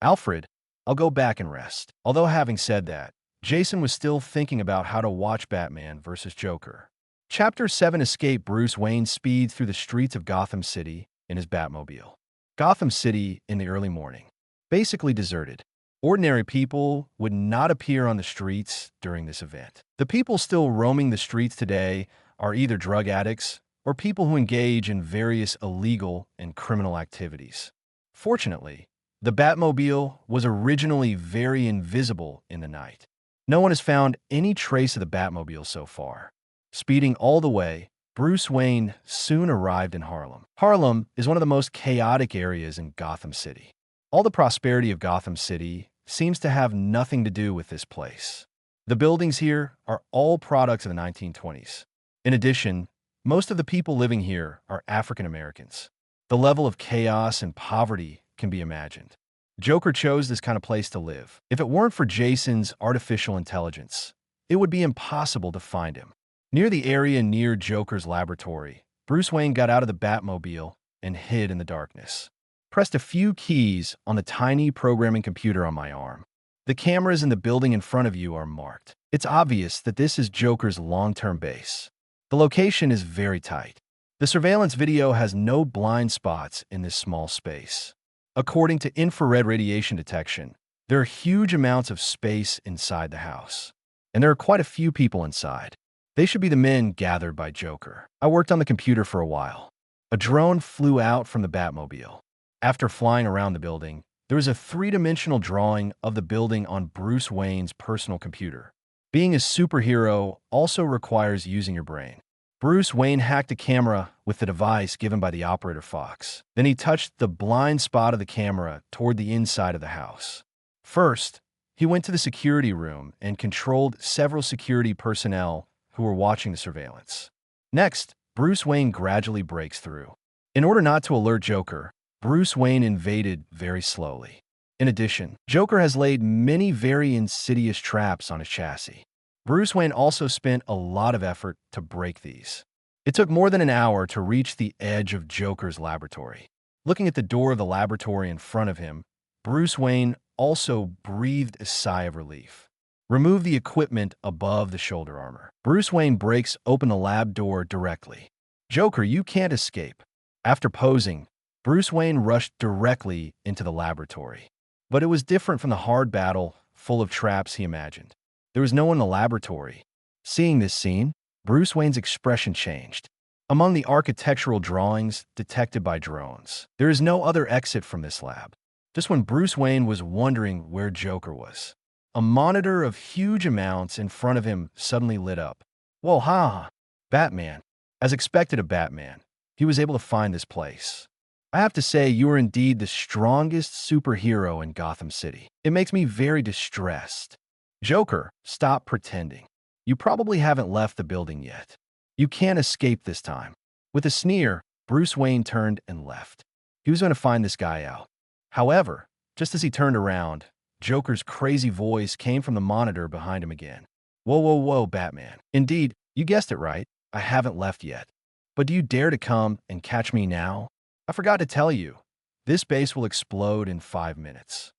Alfred, I'll go back and rest. Although having said that, Jason was still thinking about how to watch Batman versus Joker. Chapter 7 Escape. Bruce Wayne speeds through the streets of Gotham City in his Batmobile. Gotham City in the early morning. Basically deserted. Ordinary people would not appear on the streets during this event. The people still roaming the streets today are either drug addicts or people who engage in various illegal and criminal activities. Fortunately, the Batmobile was originally very invisible in the night. No one has found any trace of the Batmobile so far. Speeding all the way, Bruce Wayne soon arrived in Harlem. Harlem is one of the most chaotic areas in Gotham City. All the prosperity of Gotham City seems to have nothing to do with this place. The buildings here are all products of the 1920s. In addition, most of the people living here are African Americans. The level of chaos and poverty can be imagined. Joker chose this kind of place to live. If it weren't for Jason's artificial intelligence, it would be impossible to find him. Near the area near Joker's laboratory, Bruce Wayne got out of the Batmobile and hid in the darkness. Pressed a few keys on the tiny programming computer on my arm. The cameras in the building in front of you are marked. It's obvious that this is Joker's long-term base. The location is very tight. The surveillance video has no blind spots in this small space. According to infrared radiation detection, there are huge amounts of space inside the house. And there are quite a few people inside. They should be the men gathered by Joker. I worked on the computer for a while. A drone flew out from the Batmobile. After flying around the building, there was a three-dimensional drawing of the building on Bruce Wayne's personal computer. Being a superhero also requires using your brain. Bruce Wayne hacked a camera with the device given by the operator Fox. Then he touched the blind spot of the camera toward the inside of the house. First, he went to the security room and controlled several security personnel who were watching the surveillance. Next, Bruce Wayne gradually breaks through. In order not to alert Joker, Bruce Wayne invaded very slowly. In addition, Joker has laid many very insidious traps on his chassis. Bruce Wayne also spent a lot of effort to break these. It took more than an hour to reach the edge of Joker's laboratory. Looking at the door of the laboratory in front of him, Bruce Wayne also breathed a sigh of relief. Remove the equipment above the shoulder armor. Bruce Wayne breaks open the lab door directly. Joker, you can't escape. After posing, Bruce Wayne rushed directly into the laboratory. But it was different from the hard battle full of traps he imagined. There was no one in the laboratory. Seeing this scene, Bruce Wayne's expression changed. Among the architectural drawings detected by drones, there is no other exit from this lab. Just when Bruce Wayne was wondering where Joker was, a monitor of huge amounts in front of him suddenly lit up. Whoa, ha! Batman. As expected of Batman, he was able to find this place. I have to say, you are indeed the strongest superhero in Gotham City. It makes me very distressed. Joker, stop pretending. You probably haven't left the building yet. You can't escape this time. With a sneer, Bruce Wayne turned and left. He was going to find this guy out. However, just as he turned around, Joker's crazy voice came from the monitor behind him again. Whoa, whoa, whoa, Batman. Indeed, you guessed it right. I haven't left yet. But do you dare to come and catch me now? I forgot to tell you, this base will explode in 5 minutes.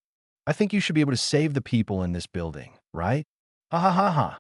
I think you should be able to save the people in this building, right? Ha ha ha ha.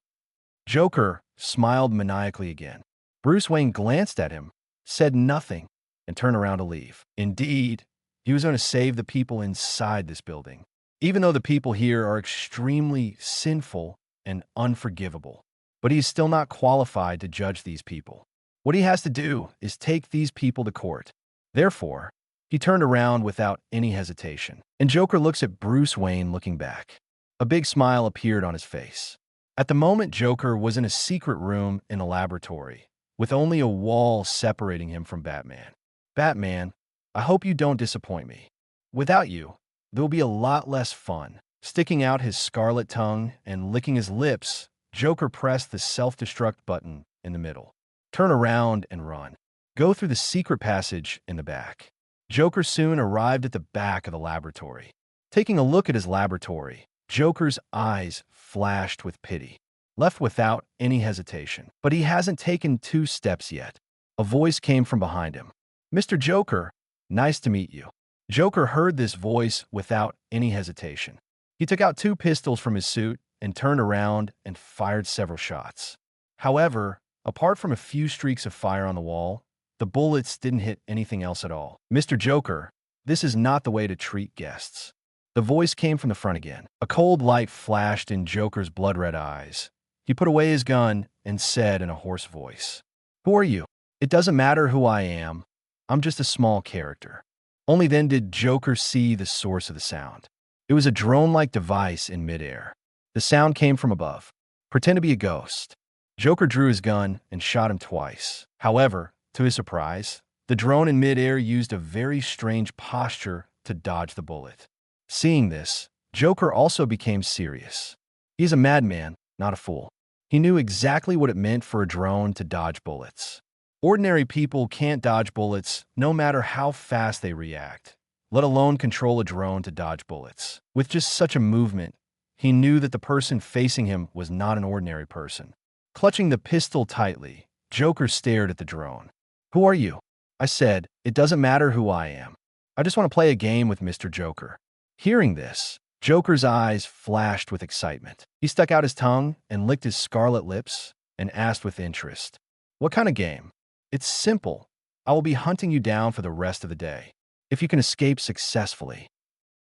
Joker smiled maniacally again. Bruce Wayne glanced at him, said nothing, and turned around to leave. Indeed, he was going to save the people inside this building, even though the people here are extremely sinful and unforgivable. But he's still not qualified to judge these people. What he has to do is take these people to court. Therefore, he turned around without any hesitation, and Joker looks at Bruce Wayne looking back. A big smile appeared on his face. At the moment, Joker was in a secret room in a laboratory, with only a wall separating him from Batman. Batman, I hope you don't disappoint me. Without you, there will be a lot less fun. Sticking out his scarlet tongue and licking his lips, Joker pressed the self-destruct button in the middle. Turn around and run. Go through the secret passage in the back. Joker soon arrived at the back of the laboratory. Taking a look at his laboratory, Joker's eyes flashed with pity, left without any hesitation. But he hasn't taken 2 steps yet. A voice came from behind him. Mr. Joker, nice to meet you. Joker heard this voice without any hesitation. He took out 2 pistols from his suit and turned around and fired several shots. However, apart from a few streaks of fire on the wall, the bullets didn't hit anything else at all. Mr. Joker, this is not the way to treat guests. The voice came from the front again. A cold light flashed in Joker's blood-red eyes. He put away his gun and said in a hoarse voice, "Who are you? It doesn't matter who I am. I'm just a small character." Only then did Joker see the source of the sound. It was a drone-like device in midair. The sound came from above. Pretend to be a ghost. Joker drew his gun and shot him twice. However, to his surprise, the drone in midair used a very strange posture to dodge the bullet. Seeing this, Joker also became serious. He is a madman, not a fool. He knew exactly what it meant for a drone to dodge bullets. Ordinary people can't dodge bullets no matter how fast they react, let alone control a drone to dodge bullets. With just such a movement, he knew that the person facing him was not an ordinary person. Clutching the pistol tightly, Joker stared at the drone. "Who are you?" I said, "It doesn't matter who I am. I just want to play a game with Mr. Joker." Hearing this, Joker's eyes flashed with excitement. He stuck out his tongue and licked his scarlet lips and asked with interest, "What kind of game?" "It's simple. I will be hunting you down for the rest of the day. If you can escape successfully,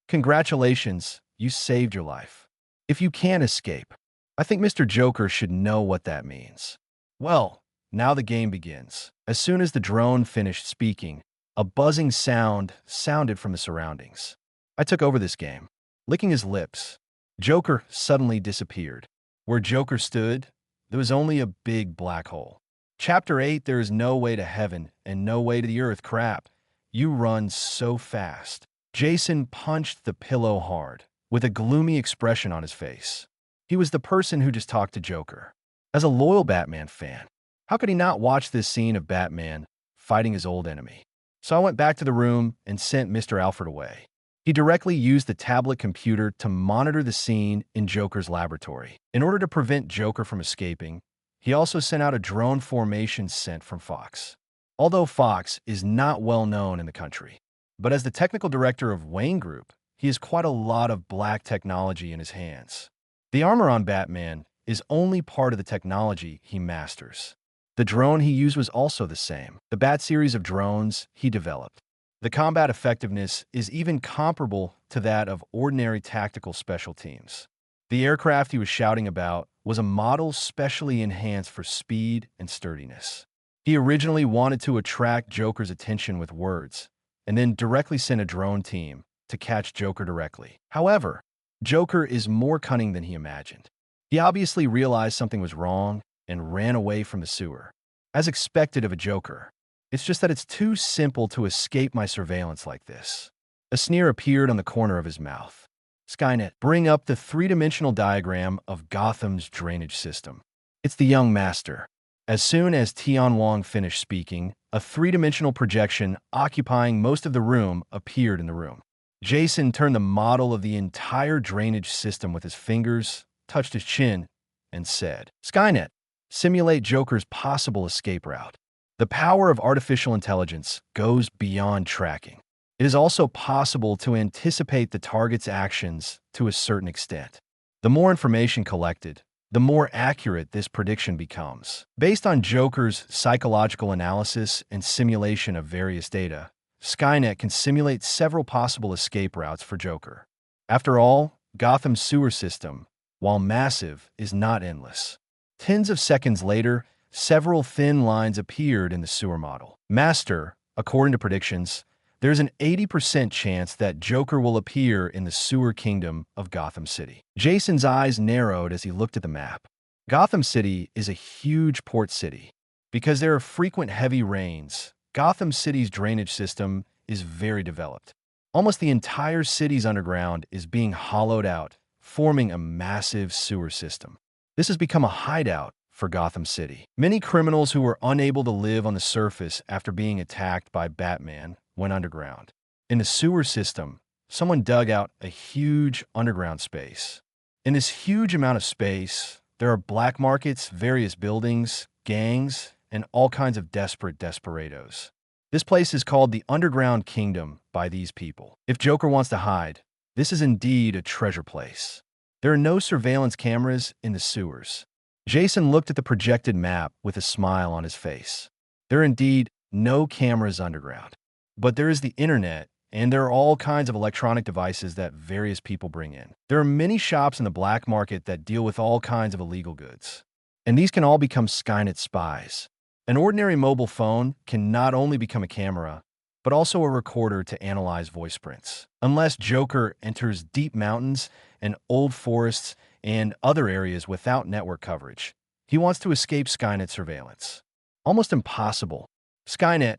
congratulations, you saved your life. If you can't escape, I think Mr. Joker should know what that means." Well, now the game begins. As soon as the drone finished speaking, a buzzing sound sounded from the surroundings. I took over this game. Licking his lips, Joker suddenly disappeared. Where Joker stood, there was only a big black hole. Chapter 8, there is no way to heaven and no way to the earth. Crap, you run so fast. Jason punched the pillow hard, with a gloomy expression on his face. He was the person who just talked to Joker. As a loyal Batman fan, how could he not watch this scene of Batman fighting his old enemy? So I went back to the room and sent Mr. Alfred away. He directly used the tablet computer to monitor the scene in Joker's laboratory. In order to prevent Joker from escaping, he also sent out a drone formation sent from Fox. Although Fox is not well known in the country, but as the technical director of Wayne Group, he has quite a lot of black technology in his hands. The armor on Batman is only part of the technology he masters. The drone he used was also the same. The Bat series of drones he developed. The combat effectiveness is even comparable to that of ordinary tactical special teams. The aircraft he was shouting about was a model specially enhanced for speed and sturdiness. He originally wanted to attract Joker's attention with words, and then directly sent a drone team to catch Joker directly. However, Joker is more cunning than he imagined. He obviously realized something was wrong and ran away from the sewer. As expected of a Joker, it's just that it's too simple to escape my surveillance like this. A sneer appeared on the corner of his mouth. Skynet, bring up the 3-dimensional diagram of Gotham's drainage system. It's the young master. As soon as Tian Wong finished speaking, a 3-dimensional projection occupying most of the room appeared in the room. Jason turned the model of the entire drainage system with his fingers, touched his chin, and said, "Skynet, simulate Joker's possible escape route." The power of artificial intelligence goes beyond tracking. It is also possible to anticipate the target's actions to a certain extent. The more information collected, the more accurate this prediction becomes. Based on Joker's psychological analysis and simulation of various data, Skynet can simulate several possible escape routes for Joker. After all, Gotham's sewer system, while massive, is not endless. Tens of seconds later, several thin lines appeared in the sewer model. Master, according to predictions, there's an 80% chance that Joker will appear in the sewer kingdom of Gotham City. Jason's eyes narrowed as he looked at the map. Gotham City is a huge port city. Because there are frequent heavy rains, Gotham City's drainage system is very developed. Almost the entire city's underground is being hollowed out, forming a massive sewer system. This has become a hideout for Gotham City. Many criminals who were unable to live on the surface after being attacked by Batman went underground. In the sewer system, someone dug out a huge underground space. In this huge amount of space, there are black markets, various buildings, gangs, and all kinds of desperate desperados. This place is called the Underground Kingdom by these people. If Joker wants to hide, this is indeed a treasure place. There are no surveillance cameras in the sewers. Jason looked at the projected map with a smile on his face. There are indeed no cameras underground. But there is the internet, and there are all kinds of electronic devices that various people bring in. There are many shops in the black market that deal with all kinds of illegal goods. And these can all become Skynet spies. An ordinary mobile phone can not only become a camera, but also a recorder to analyze voice prints. Unless Joker enters deep mountains and old forests and other areas without network coverage, he wants to escape Skynet surveillance. Almost impossible. Skynet,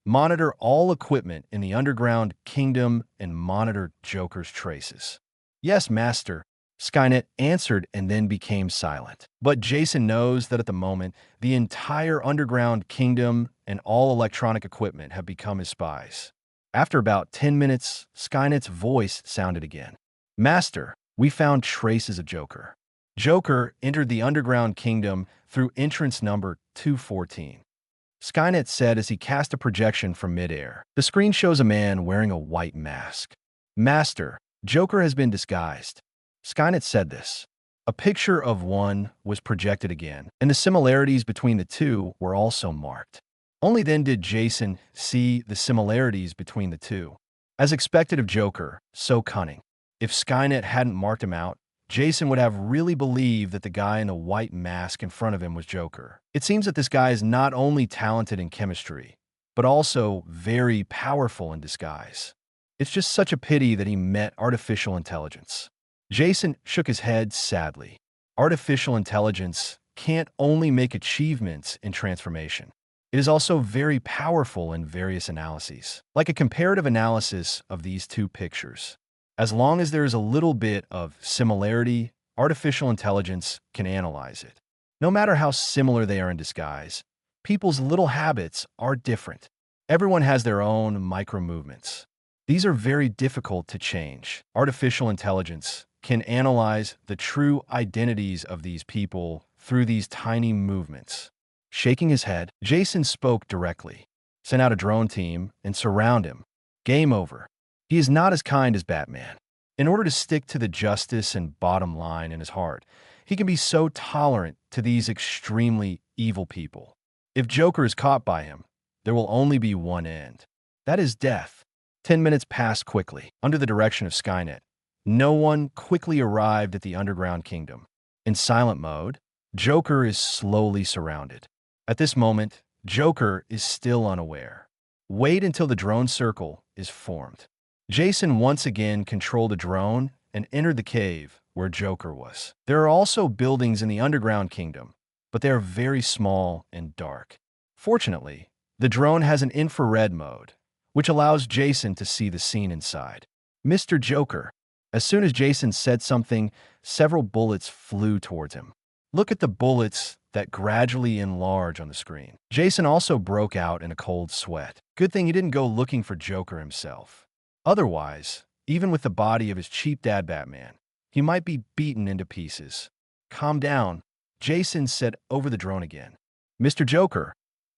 monitor all equipment in the underground kingdom and monitor Joker's traces. Yes, Master, Skynet answered and then became silent. But Jason knows that at the moment, the entire underground kingdom and all electronic equipment have become his spies. After about 10 minutes, Skynet's voice sounded again. Master, we found traces of Joker. Joker entered the underground kingdom through entrance number 214. Skynet said as he cast a projection from midair. The screen shows a man wearing a white mask. Master, Joker has been disguised. Skynet said this. A picture of one was projected again, and the similarities between the two were also marked. Only then did Jason see the similarities between the two. As expected of Joker, so cunning. If Skynet hadn't marked him out, Jason would have really believed that the guy in the white mask in front of him was Joker. It seems that this guy is not only talented in chemistry, but also very powerful in disguise. It's just such a pity that he met artificial intelligence. Jason shook his head sadly. Artificial intelligence can't only make achievements in transformation. It is also very powerful in various analyses, like a comparative analysis of these two pictures. As long as there is a little bit of similarity, artificial intelligence can analyze it. No matter how similar they are in disguise, people's little habits are different. Everyone has their own micro-movements. These are very difficult to change. Artificial intelligence can analyze the true identities of these people through these tiny movements. Shaking his head, Jason spoke directly. Send out a drone team and surround him. Game over. He is not as kind as Batman. In order to stick to the justice and bottom line in his heart, he can be so tolerant to these extremely evil people. If Joker is caught by him, there will only be one end. That is death. 10 minutes passed quickly. Under the direction of Skynet, no one quickly arrived at the underground kingdom. In silent mode, Joker is slowly surrounded. At this moment, Joker is still unaware. Wait until the drone circle is formed. Jason once again controlled a drone and entered the cave where Joker was. There are also buildings in the underground kingdom, but they are very small and dark. Fortunately, the drone has an infrared mode, which allows Jason to see the scene inside. Mr. Joker. As soon as Jason said something, several bullets flew towards him. Look at the bullets that gradually enlarge on the screen. Jason also broke out in a cold sweat. Good thing he didn't go looking for Joker himself. Otherwise, even with the body of his cheap dad Batman, he might be beaten into pieces. Calm down, Jason said over the drone again. Mr. Joker,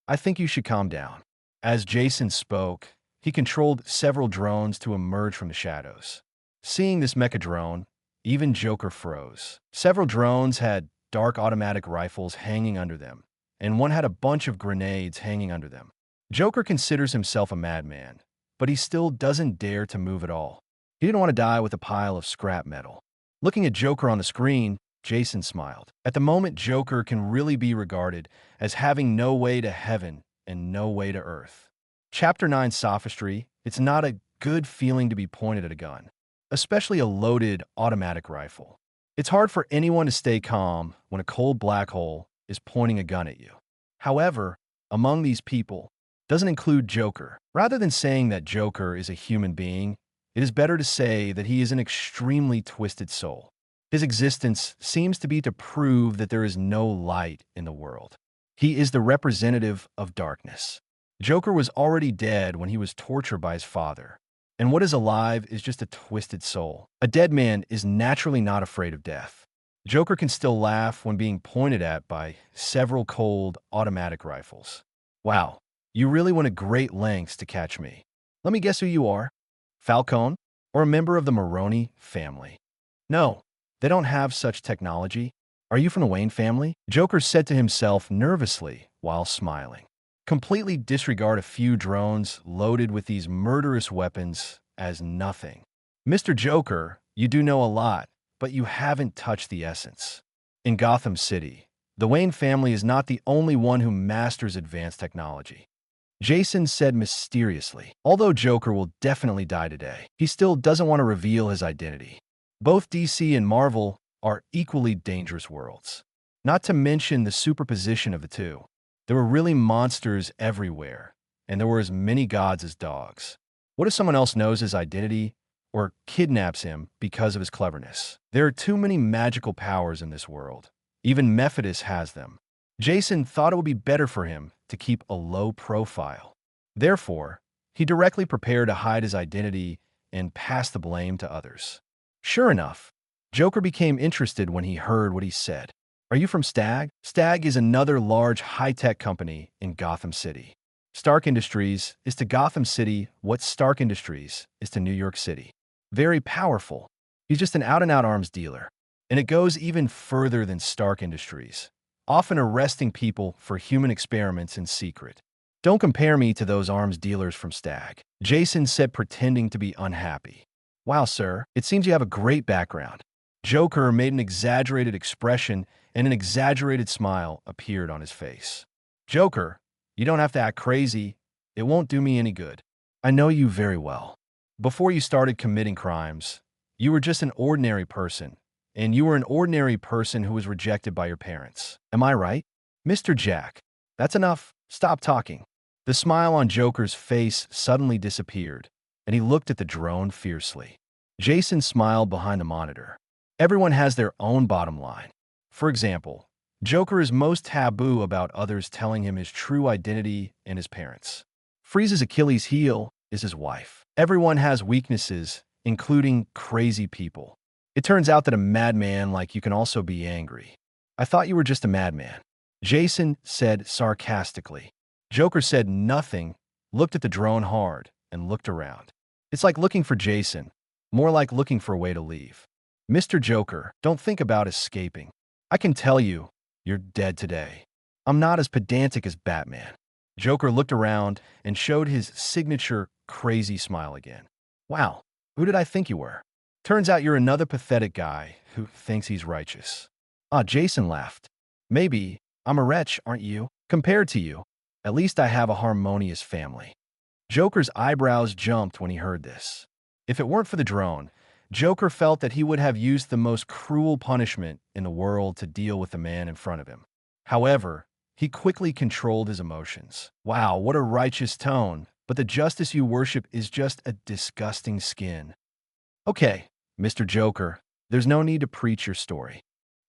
I think you should calm down. As Jason spoke, He controlled several drones to emerge from the shadows. Seeing this mecha drone, even Joker froze. Several drones had dark automatic rifles hanging under them, and one had a bunch of grenades hanging under them. Joker considers himself a madman, but he still doesn't dare to move at all. He didn't want to die with a pile of scrap metal. Looking at Joker on the screen, Jason smiled. At the moment, Joker can really be regarded as having no way to heaven and no way to earth. Chapter 9 Sophistry. It's not a good feeling to be pointed at a gun, especially a loaded automatic rifle. It's hard for anyone to stay calm when a cold black hole is pointing a gun at you. However, among these people, doesn't include Joker. Rather than saying that Joker is a human being, it is better to say that he is an extremely twisted soul. His existence seems to be to prove that there is no light in the world. He is the representative of darkness. Joker was already dead when he was tortured by his father, and what is alive is just a twisted soul. A dead man is naturally not afraid of death. Joker can still laugh when being pointed at by several cold automatic rifles. Wow, you really went to great lengths to catch me. Let me guess who you are? Falcone? Or a member of the Maroni family? No, they don't have such technology. Are you from the Wayne family? Joker said to himself nervously while smiling. Completely disregard a few drones loaded with these murderous weapons as nothing. Mr. Joker, you do know a lot, but you haven't touched the essence. In Gotham City, the Wayne family is not the only one who masters advanced technology. Jason said mysteriously. Although Joker will definitely die today, he still doesn't want to reveal his identity. Both DC and Marvel are equally dangerous worlds. Not to mention the superposition of the two. There were really monsters everywhere, and there were as many gods as dogs. What if someone else knows his identity or kidnaps him because of his cleverness? There are too many magical powers in this world. Even Mephitis has them. Jason thought it would be better for him to keep a low profile. Therefore, he directly prepared to hide his identity and pass the blame to others. Sure enough, Joker became interested when he heard what he said. Are you from Stag? Stag is another large high-tech company in Gotham City. Stark Industries is to Gotham City what Stark Industries is to New York City. Very powerful. He's just an out-and-out arms dealer. And it goes even further than Stark Industries, often arresting people for human experiments in secret. Don't compare me to those arms dealers from Stag, Jason said, pretending to be unhappy. Wow, sir, it seems you have a great background. Joker made an exaggerated expression and an exaggerated smile appeared on his face. Joker, you don't have to act crazy. It won't do me any good. I know you very well. Before you started committing crimes, you were just an ordinary person, and you were an ordinary person who was rejected by your parents. Am I right? Mr. Jack, that's enough. Stop talking. The smile on Joker's face suddenly disappeared, and he looked at the drone fiercely. Jason smiled behind the monitor. Everyone has their own bottom line. For example, Joker is most taboo about others telling him his true identity and his parents. Freeze's Achilles' heel is his wife. Everyone has weaknesses, including crazy people. It turns out that a madman like you can also be angry. I thought you were just a madman, Jason said sarcastically. Joker said nothing, looked at the drone hard, and looked around. It's like looking for Jason, more like looking for a way to leave. Mr. Joker, don't think about escaping. I can tell you, you're dead today. I'm not as pedantic as Batman. Joker looked around and showed his signature crazy smile again. Wow, who did I think you were? Turns out you're another pathetic guy who thinks he's righteous. Jason laughed. Maybe I'm a wretch, aren't you? Compared to you, at least I have a harmonious family. Joker's eyebrows jumped when he heard this. If it weren't for the drone, Joker felt that he would have used the most cruel punishment in the world to deal with the man in front of him. However, he quickly controlled his emotions. Wow, what a righteous tone, but the justice you worship is just a disgusting skin. Okay, Mr. Joker, there's no need to preach your story.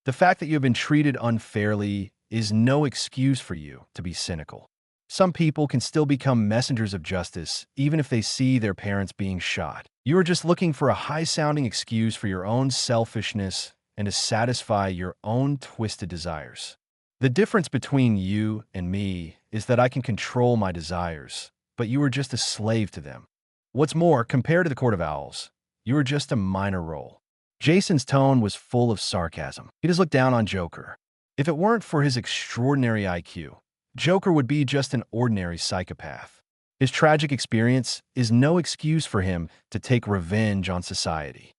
The fact that you have been treated unfairly is no excuse for you to be cynical. Some people can still become messengers of justice even if they see their parents being shot. You are just looking for a high-sounding excuse for your own selfishness and to satisfy your own twisted desires. The difference between you and me is that I can control my desires, but you were just a slave to them. What's more, compared to the Court of Owls, you were just a minor role. Jason's tone was full of sarcasm. He just looked down on Joker. If it weren't for his extraordinary IQ, Joker would be just an ordinary psychopath. His tragic experience is no excuse for him to take revenge on society.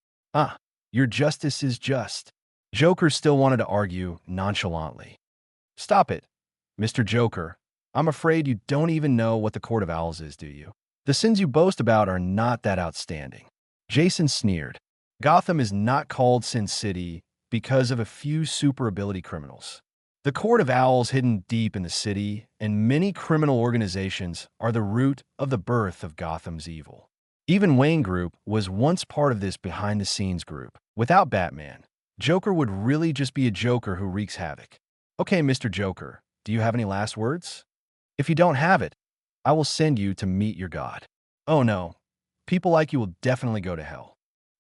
Your justice is just. Joker still wanted to argue nonchalantly. Stop it, Mr. Joker. I'm afraid you don't even know what the Court of Owls is, do you? The sins you boast about are not that outstanding. Jason sneered. Gotham is not called Sin City because of a few super ability criminals. The Court of Owls hidden deep in the city, and many criminal organizations are the root of the birth of Gotham's evil. Even Wayne Group was once part of this behind-the-scenes group. Without Batman, Joker would really just be a Joker who wreaks havoc. Okay, Mr. Joker, do you have any last words? If you don't have it, I will send you to meet your God. Oh no, people like you will definitely go to hell.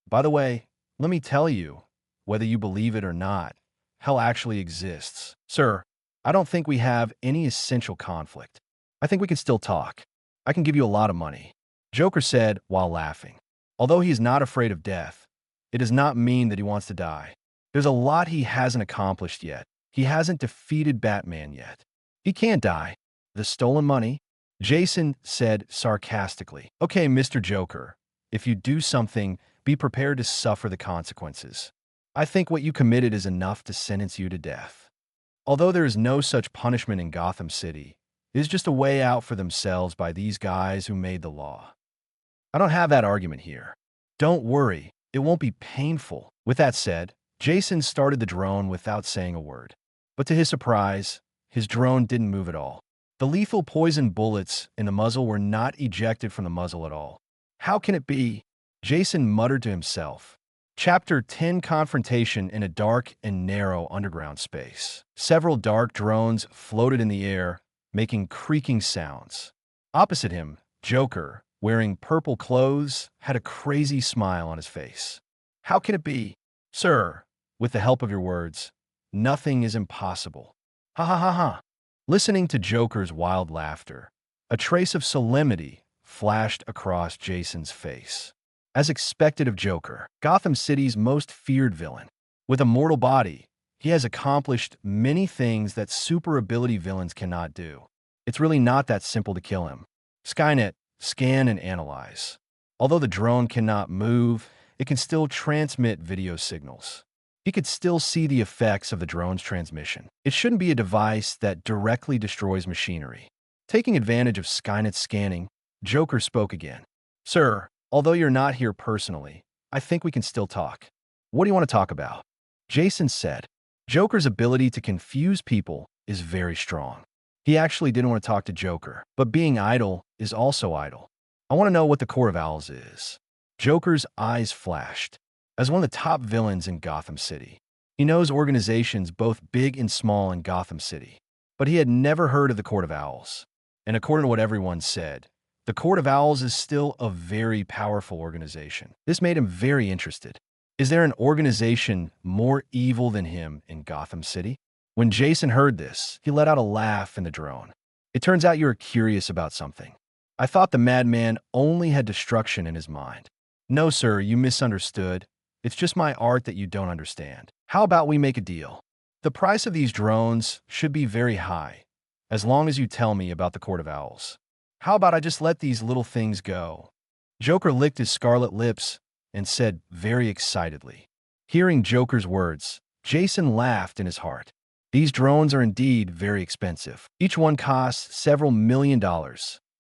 By the way, let me tell you, whether you believe it or not, hell actually exists. Sir, I don't think we have any essential conflict. I think we can still talk. I can give you a lot of money. Joker said while laughing. Although he is not afraid of death, it does not mean that he wants to die. There's a lot he hasn't accomplished yet. He hasn't defeated Batman yet. He can't die. The stolen money? Jason said sarcastically. Okay, Mr. Joker, if you do something, be prepared to suffer the consequences. I think what you committed is enough to sentence you to death. Although there is no such punishment in Gotham City, it is just a way out for themselves by these guys who made the law. I don't have that argument here. Don't worry, it won't be painful. With that said, Jason started the drone without saying a word. But to his surprise, his drone didn't move at all. The lethal poison bullets in the muzzle were not ejected from the muzzle at all. How can it be? Jason muttered to himself. Chapter 10: Confrontation in a dark and narrow underground space. Several dark drones floated in the air, making creaking sounds. Opposite him, Joker, wearing purple clothes, had a crazy smile on his face. How can it be? Sir, with the help of your words, nothing is impossible. Ha ha ha ha. Listening to Joker's wild laughter, a trace of solemnity flashed across Jason's face. As expected of Joker, Gotham City's most feared villain. With a mortal body, he has accomplished many things that super ability villains cannot do. It's really not that simple to kill him. Skynet, scan and analyze. Although the drone cannot move, it can still transmit video signals. He could still see the effects of the drone's transmission. It shouldn't be a device that directly destroys machinery. Taking advantage of Skynet's scanning, Joker spoke again. Sir, although you're not here personally, I think we can still talk. What do you want to talk about? Jason said. Joker's ability to confuse people is very strong. He actually didn't want to talk to Joker, but being idle is also idle. I want to know what the Court of Owls is. Joker's eyes flashed. As one of the top villains in Gotham City, he knows organizations both big and small in Gotham City, but he had never heard of the Court of Owls. And according to what everyone said, the Court of Owls is still a very powerful organization. This made him very interested. Is there an organization more evil than him in Gotham City? When Jason heard this, he let out a laugh in the drone. It turns out you are curious about something. I thought the madman only had destruction in his mind. No, sir, you misunderstood. It's just my art that you don't understand. How about we make a deal? The price of these drones should be very high, as long as you tell me about the Court of Owls. How about I just let these little things go? Joker licked his scarlet lips and said very excitedly. Hearing Joker's words, Jason laughed in his heart. These drones are indeed very expensive. Each one costs several $1 million,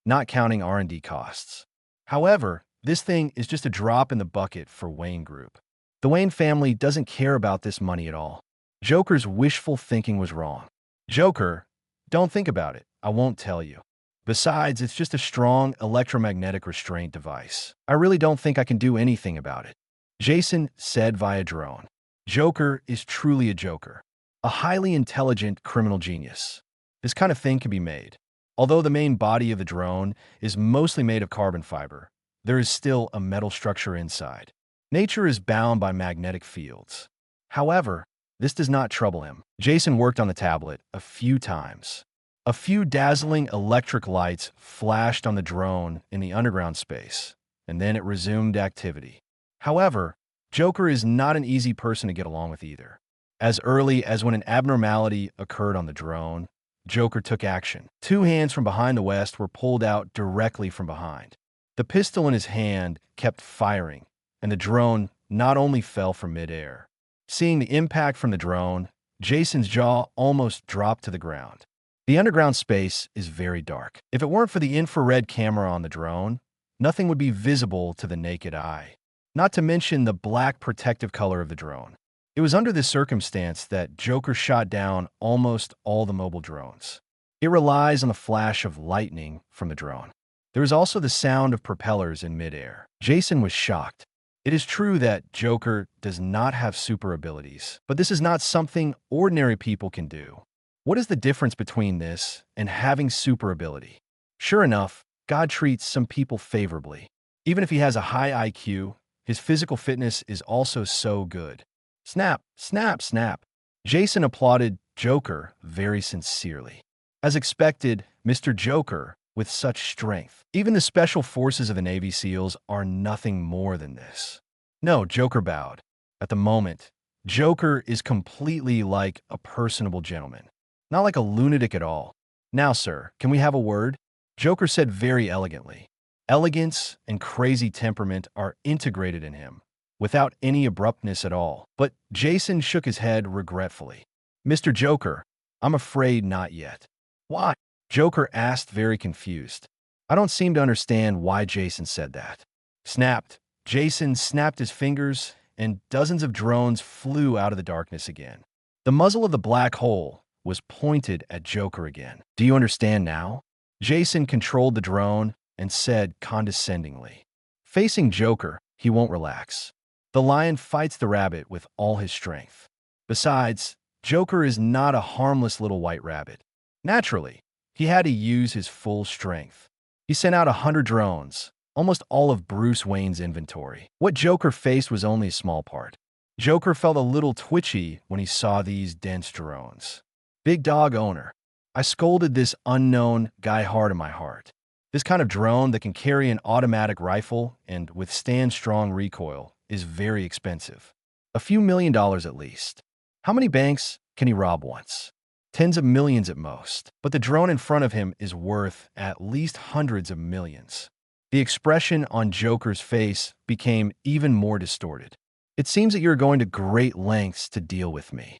not counting R&D costs. However, this thing is just a drop in the bucket for Wayne Group. The Wayne family doesn't care about this money at all. Joker's wishful thinking was wrong. Joker, don't think about it. I won't tell you. Besides, it's just a strong electromagnetic restraint device. I really don't think I can do anything about it. Jason said via drone. Joker is truly a joker. A highly intelligent criminal genius. This kind of thing can be made. Although the main body of the drone is mostly made of carbon fiber, there is still a metal structure inside. Nature is bound by magnetic fields. However, this does not trouble him. Jason worked on the tablet a few times. A few dazzling electric lights flashed on the drone in the underground space, and then it resumed activity. However, Joker is not an easy person to get along with either. As early as when an abnormality occurred on the drone, Joker took action. Two hands from behind the vest were pulled out directly from behind. The pistol in his hand kept firing, and the drone not only fell from midair. Seeing the impact from the drone, Jason's jaw almost dropped to the ground. The underground space is very dark. If it weren't for the infrared camera on the drone, nothing would be visible to the naked eye. Not to mention the black protective color of the drone. It was under this circumstance that Joker shot down almost all the mobile drones. It relies on the flash of lightning from the drone. There is also the sound of propellers in midair. Jason was shocked. It is true that Joker does not have super abilities, but this is not something ordinary people can do. What is the difference between this and having super ability? Sure enough, God treats some people favorably. Even if he has a high IQ, his physical fitness is also so good. Snap, snap, snap. Jason applauded Joker very sincerely. As expected, Mr. Joker, with such strength. Even the special forces of the Navy SEALs are nothing more than this. No, Joker bowed. At the moment, Joker is completely like a personable gentleman. Not like a lunatic at all. Now, sir, can we have a word? Joker said very elegantly. Elegance and crazy temperament are integrated in him, without any abruptness at all. But Jason shook his head regretfully. Mr. Joker, I'm afraid not yet. Why? Joker asked, very confused. I don't seem to understand why Jason said that. Snapped. Jason snapped his fingers, and dozens of drones flew out of the darkness again. The muzzle of the black hole was pointed at Joker again. Do you understand now? Jason controlled the drone and said condescendingly. Facing Joker, he won't relax. The lion fights the rabbit with all his strength. Besides, Joker is not a harmless little white rabbit. Naturally, he had to use his full strength. He sent out 100 drones, almost all of Bruce Wayne's inventory. What Joker faced was only a small part. Joker felt a little twitchy when he saw these dense drones. Big dog owner. I scolded this unknown guy hard in my heart. This kind of drone that can carry an automatic rifle and withstand strong recoil is very expensive. A few $1,000,000 at least. How many banks can he rob once? Tens of millions at most. But the drone in front of him is worth at least hundreds of millions. The expression on Joker's face became even more distorted. It seems that you're going to great lengths to deal with me.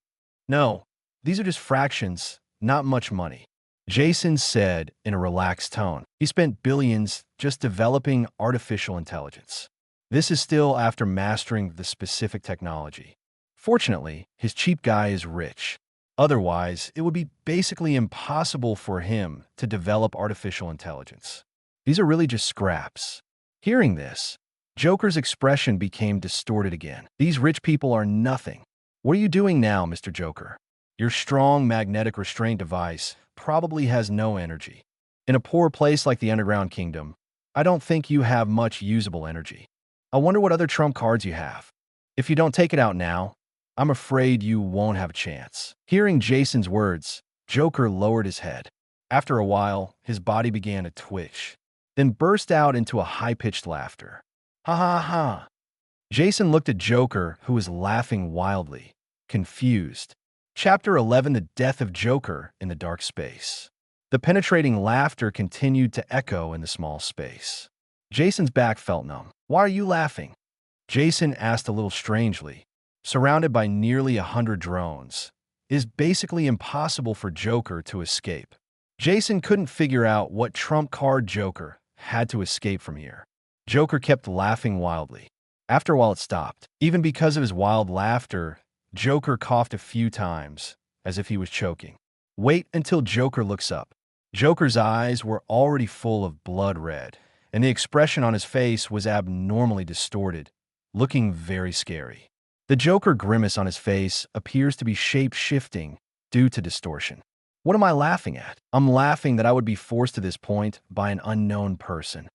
No, these are just fractions, not much money. Jason said in a relaxed tone. He spent billions just developing artificial intelligence. This is still after mastering the specific technology. Fortunately, his cheap guy is rich. Otherwise, it would be basically impossible for him to develop artificial intelligence. These are really just scraps. Hearing this, Joker's expression became distorted again. These rich people are nothing. What are you doing now, Mr. Joker? Your strong magnetic restraint device probably has no energy. In a poor place like the Underground Kingdom, I don't think you have much usable energy. I wonder what other trump cards you have. If you don't take it out now, I'm afraid you won't have a chance. Hearing Jason's words, Joker lowered his head. After a while, his body began to twitch, then burst out into a high-pitched laughter. Ha ha ha. Jason looked at Joker, who was laughing wildly, confused. Chapter 11: The Death of Joker in the Dark Space. The penetrating laughter continued to echo in the small space. Jason's back felt numb. Why are you laughing? Jason asked a little strangely. Surrounded by nearly 100 drones, it is basically impossible for Joker to escape. Jason couldn't figure out what trump card Joker had to escape from here. Joker kept laughing wildly. After a while it stopped. Even because of his wild laughter, Joker coughed a few times, as if he was choking. Wait until Joker looks up. Joker's eyes were already full of blood red, and the expression on his face was abnormally distorted, looking very scary. The Joker grimace on his face appears to be shape-shifting due to distortion. What am I laughing at? I'm laughing that I would be forced to this point by an unknown person.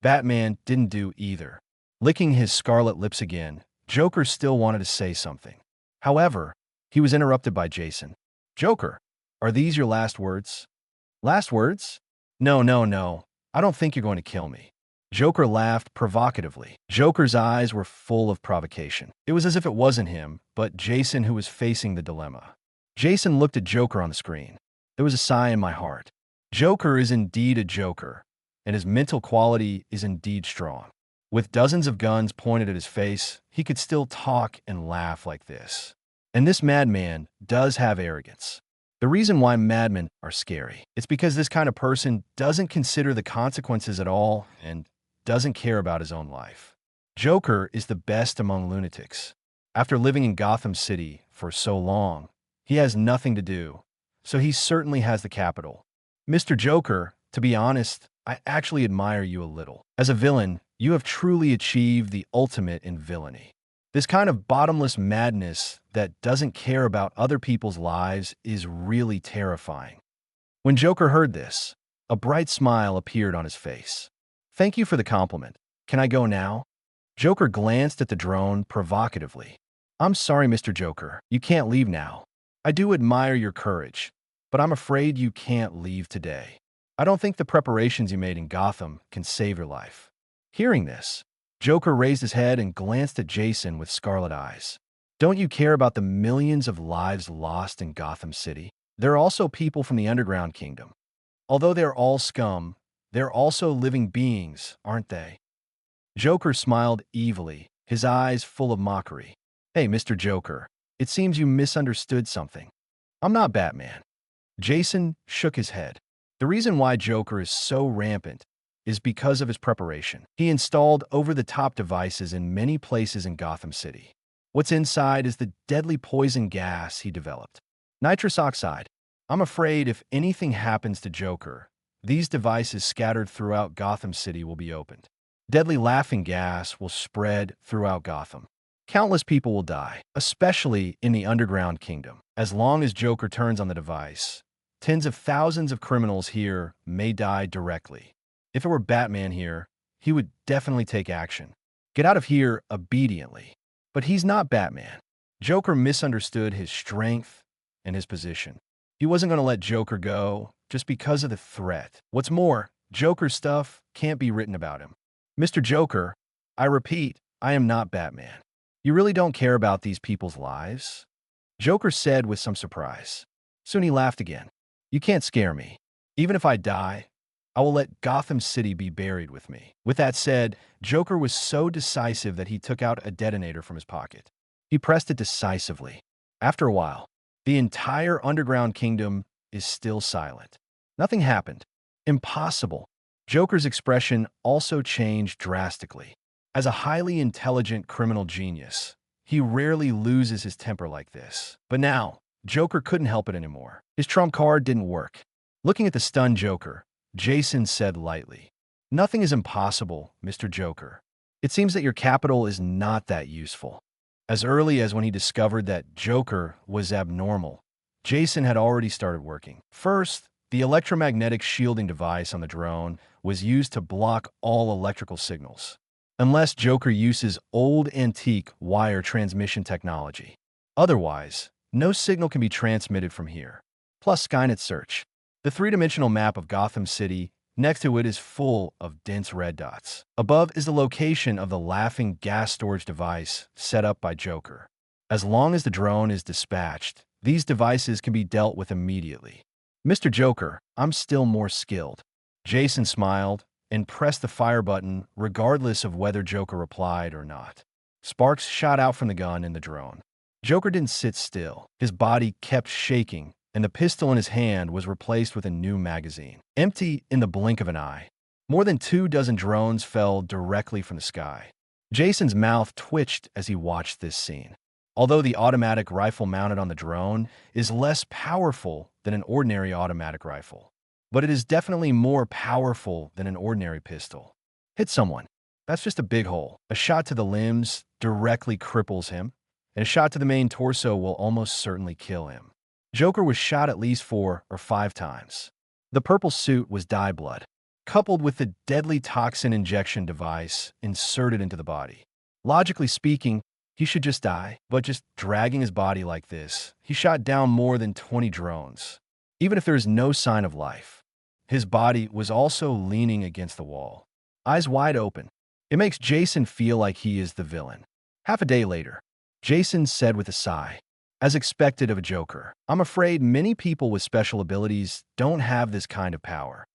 Batman didn't do either. Licking his scarlet lips again, Joker still wanted to say something. However, he was interrupted by Jason. Joker, are these your last words? Last words? No, no, no. I don't think you're going to kill me. Joker laughed provocatively. Joker's eyes were full of provocation. It was as if it wasn't him, but Jason who was facing the dilemma. Jason looked at Joker on the screen. There was a sigh in my heart. Joker is indeed a Joker, and his mental quality is indeed strong. With dozens of guns pointed at his face, he could still talk and laugh like this. And this madman does have arrogance. The reason why madmen are scary, it's because this kind of person doesn't consider the consequences at all and doesn't care about his own life. Joker is the best among lunatics. After living in Gotham City for so long, he has nothing to do, so he certainly has the capital. Mr. Joker, to be honest, I actually admire you a little. As a villain, you have truly achieved the ultimate in villainy. This kind of bottomless madness that doesn't care about other people's lives is really terrifying. When Joker heard this, a bright smile appeared on his face. Thank you for the compliment. Can I go now? Joker glanced at the drone provocatively. I'm sorry, Mr. Joker. You can't leave now. I do admire your courage, but I'm afraid you can't leave today. I don't think the preparations you made in Gotham can save your life. Hearing this, Joker raised his head and glanced at Jason with scarlet eyes. Don't you care about the millions of lives lost in Gotham City? There are also people from the underground kingdom. Although they're all scum, they're also living beings, aren't they? Joker smiled evilly, his eyes full of mockery. Hey, Mr. Joker, it seems you misunderstood something. I'm not Batman. Jason shook his head. The reason why Joker is so rampant is because of his preparation. He installed over-the-top devices in many places in Gotham City. What's inside is the deadly poison gas he developed. Nitrous oxide. I'm afraid if anything happens to Joker, these devices scattered throughout Gotham City will be opened. Deadly laughing gas will spread throughout Gotham. Countless people will die, especially in the underground kingdom. As long as Joker turns on the device, tens of thousands of criminals here may die directly. If it were Batman here, he would definitely take action. Get out of here obediently. But he's not Batman. Joker misunderstood his strength and his position. He wasn't going to let Joker go just because of the threat. What's more, Joker's stuff can't be written about him. Mr. Joker, I repeat, I am not Batman. You really don't care about these people's lives? Joker said with some surprise. Soon he laughed again. You can't scare me. Even if I die, I will let Gotham City be buried with me. With that said, Joker was so decisive that he took out a detonator from his pocket. He pressed it decisively. After a while, the entire underground kingdom is still silent. Nothing happened. Impossible. Joker's expression also changed drastically. As a highly intelligent criminal genius, he rarely loses his temper like this. But now, Joker couldn't help it anymore. His trump card didn't work. Looking at the stunned Joker, Jason said lightly, Nothing is impossible, Mr. Joker. It seems that your capital is not that useful. As early as when he discovered that Joker was abnormal, Jason had already started working. First, the electromagnetic shielding device on the drone was used to block all electrical signals, unless Joker uses old antique wire transmission technology. Otherwise, no signal can be transmitted from here. Plus Skynet search. The three-dimensional map of Gotham City next to it is full of dense red dots. Above is the location of the laughing gas storage device set up by Joker. As long as the drone is dispatched, these devices can be dealt with immediately. Mr. Joker, I'm still more skilled. Jason smiled and pressed the fire button regardless of whether Joker replied or not. Sparks shot out from the gun in the drone. Joker didn't sit still. His body kept shaking, and the pistol in his hand was replaced with a new magazine. Empty in the blink of an eye. More than 24 drones fell directly from the sky. Jason's mouth twitched as he watched this scene. Although the automatic rifle mounted on the drone is less powerful than an ordinary automatic rifle, but it is definitely more powerful than an ordinary pistol. Hit someone. That's just a big hole. A shot to the limbs directly cripples him, and a shot to the main torso will almost certainly kill him. Joker was shot at least 4 or 5 times. The purple suit was dye blood, coupled with the deadly toxin injection device inserted into the body. Logically speaking, he should just die, but just dragging his body like this, he shot down more than 20 drones. Even if there is no sign of life, His body was also leaning against the wall, eyes wide open. It makes Jason feel like he is the villain. Half a day later, Jason said with a sigh, as expected of a Joker, "I'm afraid many people with special abilities don't have this kind of power."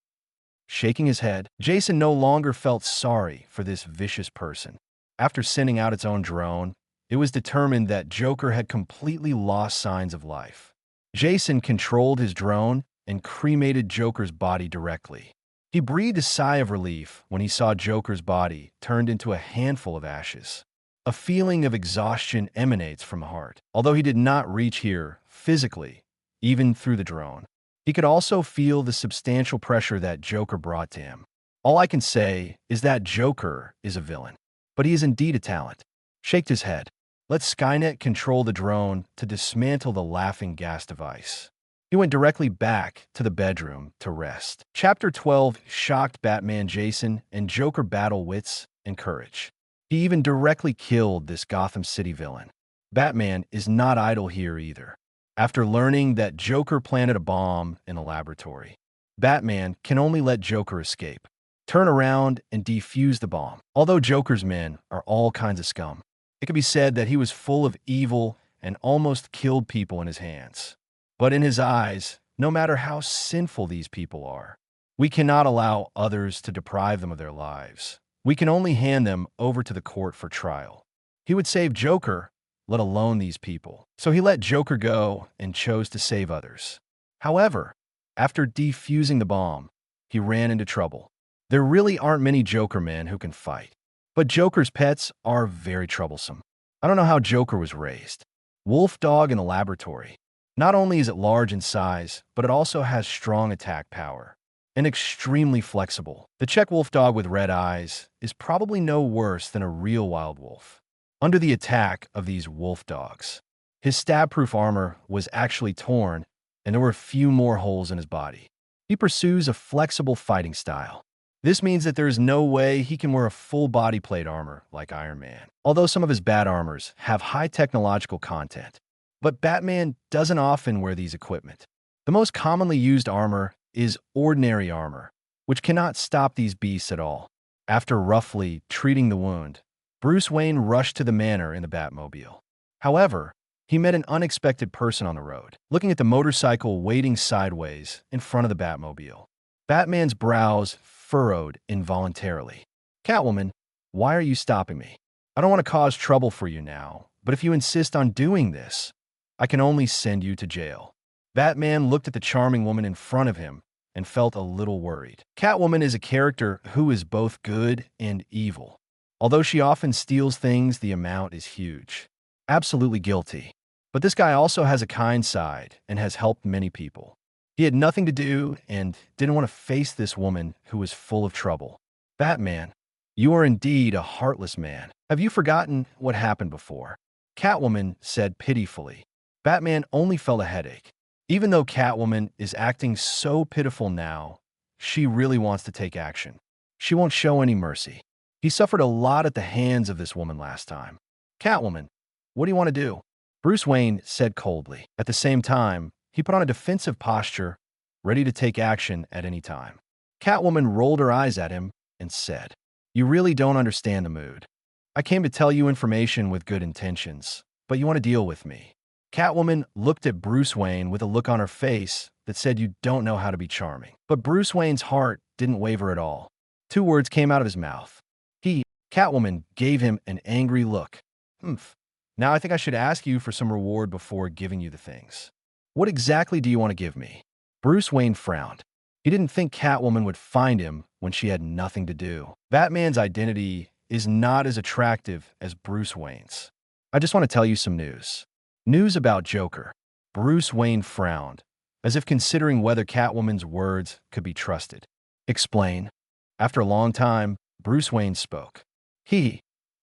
Shaking his head, Jason no longer felt sorry for this vicious person. After sending out its own drone, it was determined that Joker had completely lost signs of life. Jason controlled his drone and cremated Joker's body directly. He breathed a sigh of relief when he saw Joker's body turned into a handful of ashes. A feeling of exhaustion emanates from the heart. Although he did not reach here physically, even through the drone, he could also feel the substantial pressure that Joker brought to him. All I can say is that Joker is a villain, but he is indeed a talent. Shaked his head. Let Skynet control the drone to dismantle the laughing gas device. He went directly back to the bedroom to rest. Chapter 12 shocked Batman Jason and Joker battle wits and courage. He even directly killed this Gotham City villain. Batman is not idle here either. After learning that Joker planted a bomb in a laboratory, Batman can only let Joker escape, turn around and defuse the bomb. Although Joker's men are all kinds of scum, it could be said that he was full of evil and almost killed people in his hands. But in his eyes, no matter how sinful these people are, we cannot allow others to deprive them of their lives. We can only hand them over to the court for trial. He would save Joker, let alone these people. So he let Joker go and chose to save others. However, after defusing the bomb, he ran into trouble. There really aren't many Joker men who can fight. But Joker's pets are very troublesome. I don't know how Joker was raised. Wolf dog in the laboratory. Not only is it large in size, but it also has strong attack power and extremely flexible. The Czech wolf dog with red eyes is probably no worse than a real wild wolf. Under the attack of these wolf dogs, his stab-proof armor was actually torn, and there were a few more holes in his body. He pursues a flexible fighting style. This means that there is no way he can wear a full body plate armor like Iron Man, although some of his bat armors have high technological content. But Batman doesn't often wear these equipment. The most commonly used armor is ordinary armor, which cannot stop these beasts at all. After roughly treating the wound, Bruce Wayne rushed to the manor in the Batmobile. However, he met an unexpected person on the road, looking at the motorcycle waiting sideways in front of the Batmobile. Batman's brows furrowed involuntarily. "Catwoman, why are you stopping me? I don't want to cause trouble for you now, but if you insist on doing this, I can only send you to jail." Batman looked at the charming woman in front of him and felt a little worried. Catwoman is a character who is both good and evil. Although she often steals things, the amount is huge. Absolutely guilty. But this guy also has a kind side and has helped many people. He had nothing to do and didn't want to face this woman who was full of trouble. "Batman, you are indeed a heartless man. Have you forgotten what happened before?" Catwoman said pitifully. Batman only felt a headache. Even though Catwoman is acting so pitiful now, she really wants to take action. She won't show any mercy. He suffered a lot at the hands of this woman last time. "Catwoman, what do you want to do?" Bruce Wayne said coldly. At the same time, he put on a defensive posture, ready to take action at any time. Catwoman rolled her eyes at him and said, "You really don't understand the mood. I came to tell you information with good intentions, but you want to deal with me." Catwoman looked at Bruce Wayne with a look on her face that said you don't know how to be charming. But Bruce Wayne's heart didn't waver at all. Two words came out of his mouth. Catwoman gave him an angry look. "Humph. Now I think I should ask you for some reward before giving you the things. What exactly do you want to give me?" Bruce Wayne frowned. He didn't think Catwoman would find him when she had nothing to do. Batman's identity is not as attractive as Bruce Wayne's. "I just want to tell you some news. News about Joker." Bruce Wayne frowned, as if considering whether Catwoman's words could be trusted. "Explain." After a long time, Bruce Wayne spoke.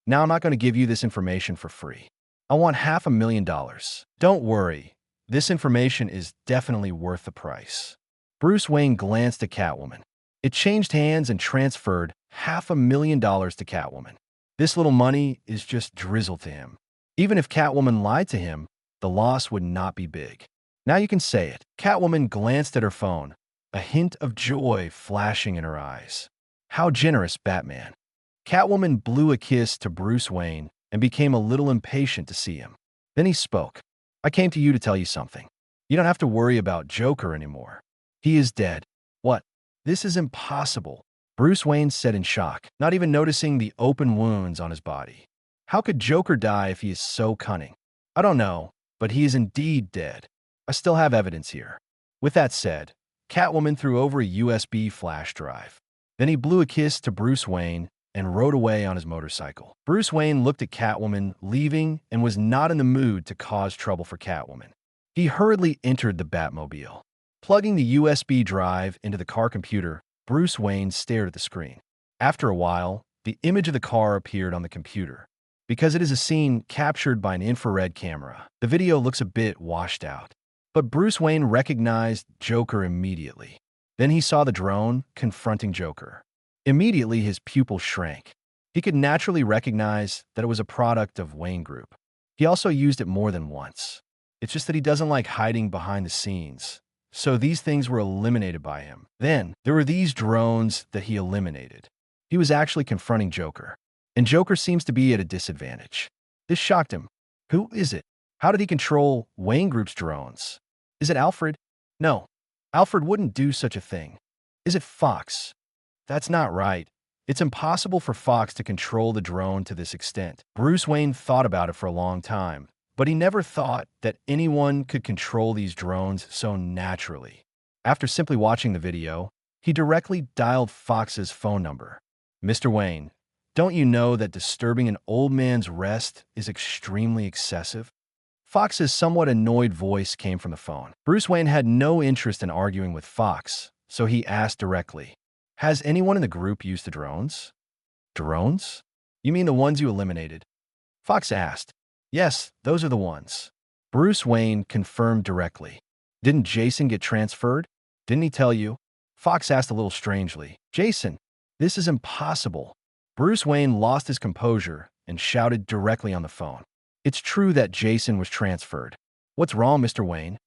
Now I'm not going to give you this information for free. I want $500,000. Don't worry, this information is definitely worth the price." Bruce Wayne glanced at Catwoman. It changed hands and transferred $500,000 to Catwoman. This little money is just drizzle to him. Even if Catwoman lied to him, the loss would not be big. "Now you can say it." Catwoman glanced at her phone. a hint of joy flashing in her eyes. How generous, Batman. Catwoman blew a kiss to Bruce Wayne and became a little impatient to see him. Then he spoke. I came to you to tell you something. You don't have to worry about Joker anymore. He is dead. What? This is impossible, Bruce Wayne said in shock, not even noticing the open wounds on his body. How could Joker die if he is so cunning? I don't know, but he is indeed dead. I still have evidence here. With that said, Catwoman threw over a USB flash drive. Then he blew a kiss to Bruce Wayne and rode away on his motorcycle. Bruce Wayne looked at Catwoman leaving and was not in the mood to cause trouble for Catwoman. He hurriedly entered the Batmobile. Plugging the USB drive into the car computer, Bruce Wayne stared at the screen. After a while, the image of the car appeared on the computer. Because it is a scene captured by an infrared camera, the video looks a bit washed out. But Bruce Wayne recognized Joker immediately. Then he saw the drone confronting Joker. Immediately, his pupil shrank. He could naturally recognize that it was a product of Wayne Group. He also used it more than once. It's just that he doesn't like hiding behind the scenes. So these things were eliminated by him. Then, there were these drones that he eliminated. He was actually confronting Joker. And Joker seems to be at a disadvantage. This shocked him. Who is it? How did he control Wayne Group's drones? Is it Alfred? No. Alfred wouldn't do such a thing. Is it Fox? That's not right. It's impossible for Fox to control the drone to this extent. Bruce Wayne thought about it for a long time, but he never thought that anyone could control these drones so naturally. After simply watching the video, he directly dialed Fox's phone number. Mr. Wayne, don't you know that disturbing an old man's rest is extremely excessive? Fox's somewhat annoyed voice came from the phone. Bruce Wayne had no interest in arguing with Fox, so he asked directly, has anyone in the group used the drones? Drones? You mean the ones you eliminated? Fox asked. Yes, those are the ones. Bruce Wayne confirmed directly. Didn't Jason get transferred? Didn't he tell you? Fox asked a little strangely. Jason, this is impossible. Bruce Wayne lost his composure and shouted directly on the phone. It's true that Jason was transferred. What's wrong, Mr. Wayne?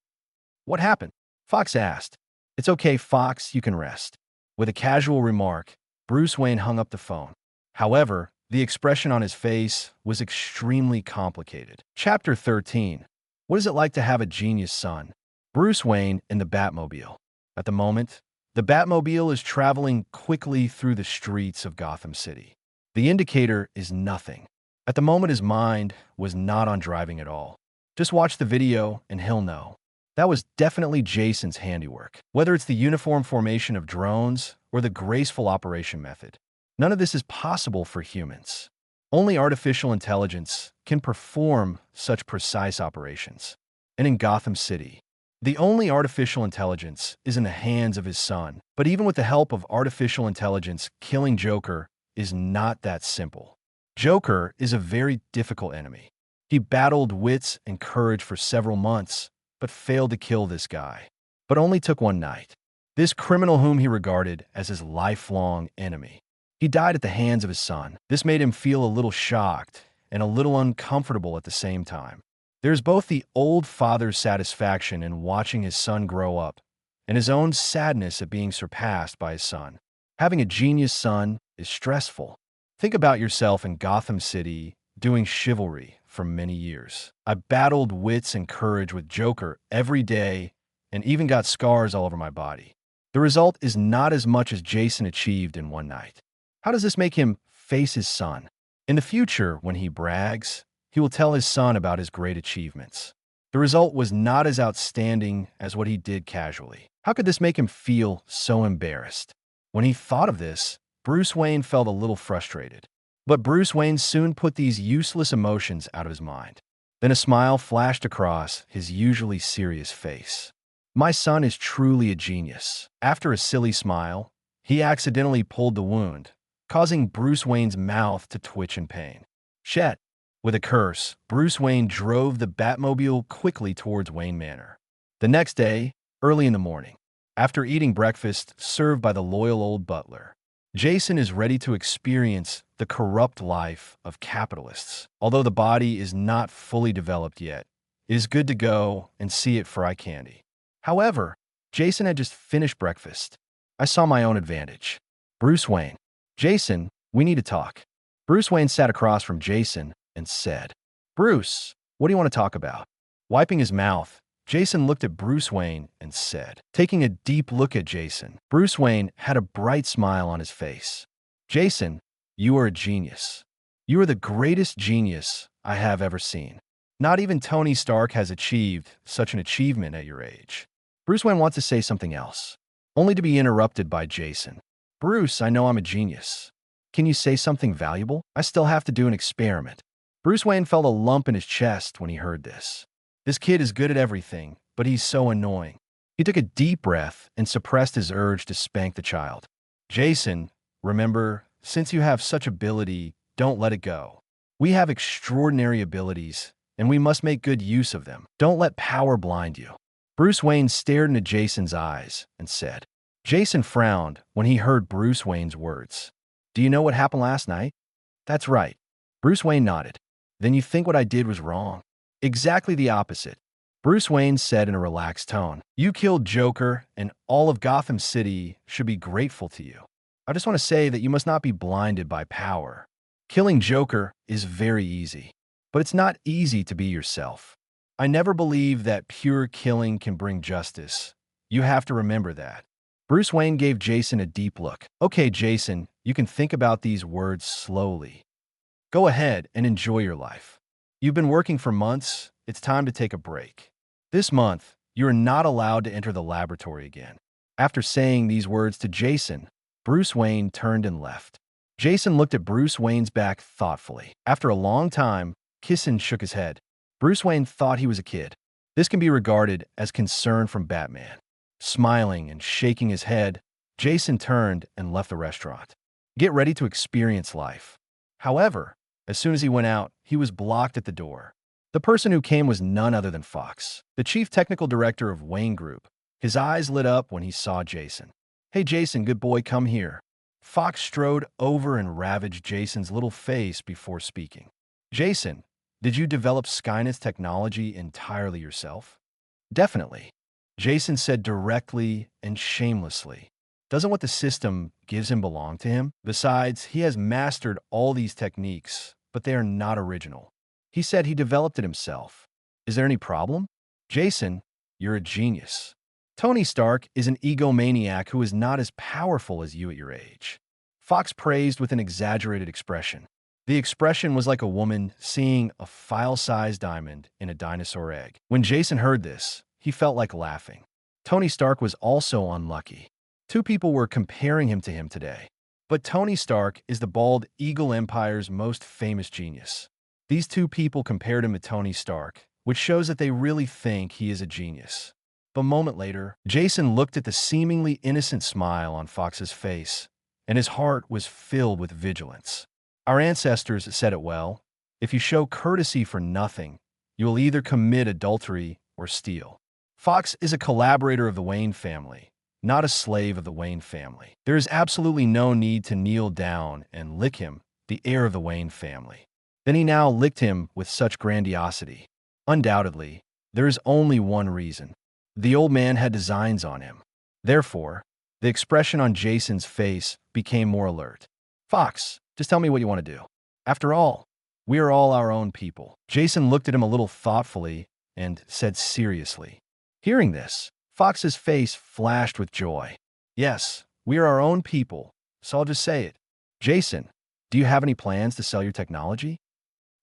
What happened? Fox asked. It's okay, Fox, you can rest. With a casual remark, Bruce Wayne hung up the phone. However, the expression on his face was extremely complicated. Chapter 13. What is it like to have a genius son? Bruce Wayne in the Batmobile. At the moment, the Batmobile is traveling quickly through the streets of Gotham City. The indicator is nothing. At the moment, his mind was not on driving at all. Just watch the video and he'll know. That was definitely Jason's handiwork. Whether it's the uniform formation of drones or the graceful operation method, none of this is possible for humans. Only artificial intelligence can perform such precise operations. And in Gotham City, the only artificial intelligence is in the hands of his son. But even with the help of artificial intelligence, killing Joker is not that simple. Joker is a very difficult enemy. He battled wits and courage for several months, but failed to kill this guy. But only took one night. This criminal whom he regarded as his lifelong enemy. He died at the hands of his son. This made him feel a little shocked and a little uncomfortable at the same time. There's both the old father's satisfaction in watching his son grow up and his own sadness at being surpassed by his son. Having a genius son is stressful. Think about yourself in Gotham City doing chivalry for many years. I battled wits and courage with Joker every day and even got scars all over my body. The result is not as much as Jason achieved in one night. How does this make him face his son? In the future, when he brags, he will tell his son about his great achievements. The result was not as outstanding as what he did casually. How could this make him feel so embarrassed? When he thought of this, Bruce Wayne felt a little frustrated. But Bruce Wayne soon put these useless emotions out of his mind. Then a smile flashed across his usually serious face. My son is truly a genius. After a silly smile, he accidentally pulled the wound, causing Bruce Wayne's mouth to twitch in pain. Chet. With a curse, Bruce Wayne drove the Batmobile quickly towards Wayne Manor. The next day, early in the morning, after eating breakfast served by the loyal old butler, Jason is ready to experience the corrupt life of capitalists. Although the body is not fully developed yet, it is good to go and see it for eye candy. However, Jason had just finished breakfast. I saw my own advantage. Bruce Wayne. Jason, we need to talk. Bruce Wayne sat across from Jason and said, Bruce, what do you want to talk about? Wiping his mouth, Jason looked at Bruce Wayne and said, taking a deep look at Jason, Bruce Wayne had a bright smile on his face. Jason, you are a genius. You are the greatest genius I have ever seen. Not even Tony Stark has achieved such an achievement at your age. Bruce Wayne wants to say something else, only to be interrupted by Jason. Bruce, I know I'm a genius. Can you say something valuable? I still have to do an experiment. Bruce Wayne felt a lump in his chest when he heard this. This kid is good at everything, but he's so annoying. He took a deep breath and suppressed his urge to spank the child. Jason, remember, since you have such ability, don't let it go. We have extraordinary abilities, and we must make good use of them. Don't let power blind you. Bruce Wayne stared into Jason's eyes and said. Jason frowned when he heard Bruce Wayne's words. Do you know what happened last night? That's right. Bruce Wayne nodded. Then you think what I did was wrong? Exactly the opposite. Bruce Wayne said in a relaxed tone. You killed Joker, and all of Gotham City should be grateful to you. I just want to say that you must not be blinded by power. Killing Joker is very easy, but it's not easy to be yourself. I never believed that pure killing can bring justice. You have to remember that. Bruce Wayne gave Jason a deep look. Okay, Jason, you can think about these words slowly. Go ahead and enjoy your life. You've been working for months. It's time to take a break. This month, you are not allowed to enter the laboratory again. After saying these words to Jason, Bruce Wayne turned and left. Jason looked at Bruce Wayne's back thoughtfully. After a long time, Jason shook his head. Bruce Wayne thought he was a kid. This can be regarded as concern from Batman. Smiling and shaking his head, Jason turned and left the restaurant. Get ready to experience life. However, as soon as he went out, he was blocked at the door. The person who came was none other than Fox, the chief technical director of Wayne Group. His eyes lit up when he saw Jason. Hey Jason, good boy, come here. Fox strode over and ravaged Jason's little face before speaking. Jason, did you develop Skynet's technology entirely yourself? Definitely. Jason said directly and shamelessly. Doesn't what the system gives him belong to him? Besides, he has mastered all these techniques, but they are not original. He said he developed it himself. Is there any problem? Jason, you're a genius. Tony Stark is an egomaniac who is not as powerful as you at your age. Fox praised with an exaggerated expression. The expression was like a woman seeing a file-sized diamond in a dinosaur egg. When Jason heard this, he felt like laughing. Tony Stark was also unlucky. Two people were comparing him to him today. But Tony Stark is the bald Eagle Empire's most famous genius. These two people compared him to Tony Stark, which shows that they really think he is a genius. A moment later, Jason looked at the seemingly innocent smile on Fox's face, and his heart was filled with vigilance. Our ancestors said it well. If you show courtesy for nothing, you will either commit adultery or steal. Fox is a collaborator of the Wayne family, not a slave of the Wayne family. There is absolutely no need to kneel down and lick him, the heir of the Wayne family. Then he now licked him with such grandiosity. Undoubtedly, there is only one reason. The old man had designs on him. Therefore, the expression on Jason's face became more alert. Fox, just tell me what you want to do. After all, we are all our own people. Jason looked at him a little thoughtfully and said seriously. Hearing this, Fox's face flashed with joy. Yes, we are our own people, so I'll just say it. Jason, do you have any plans to sell your technology?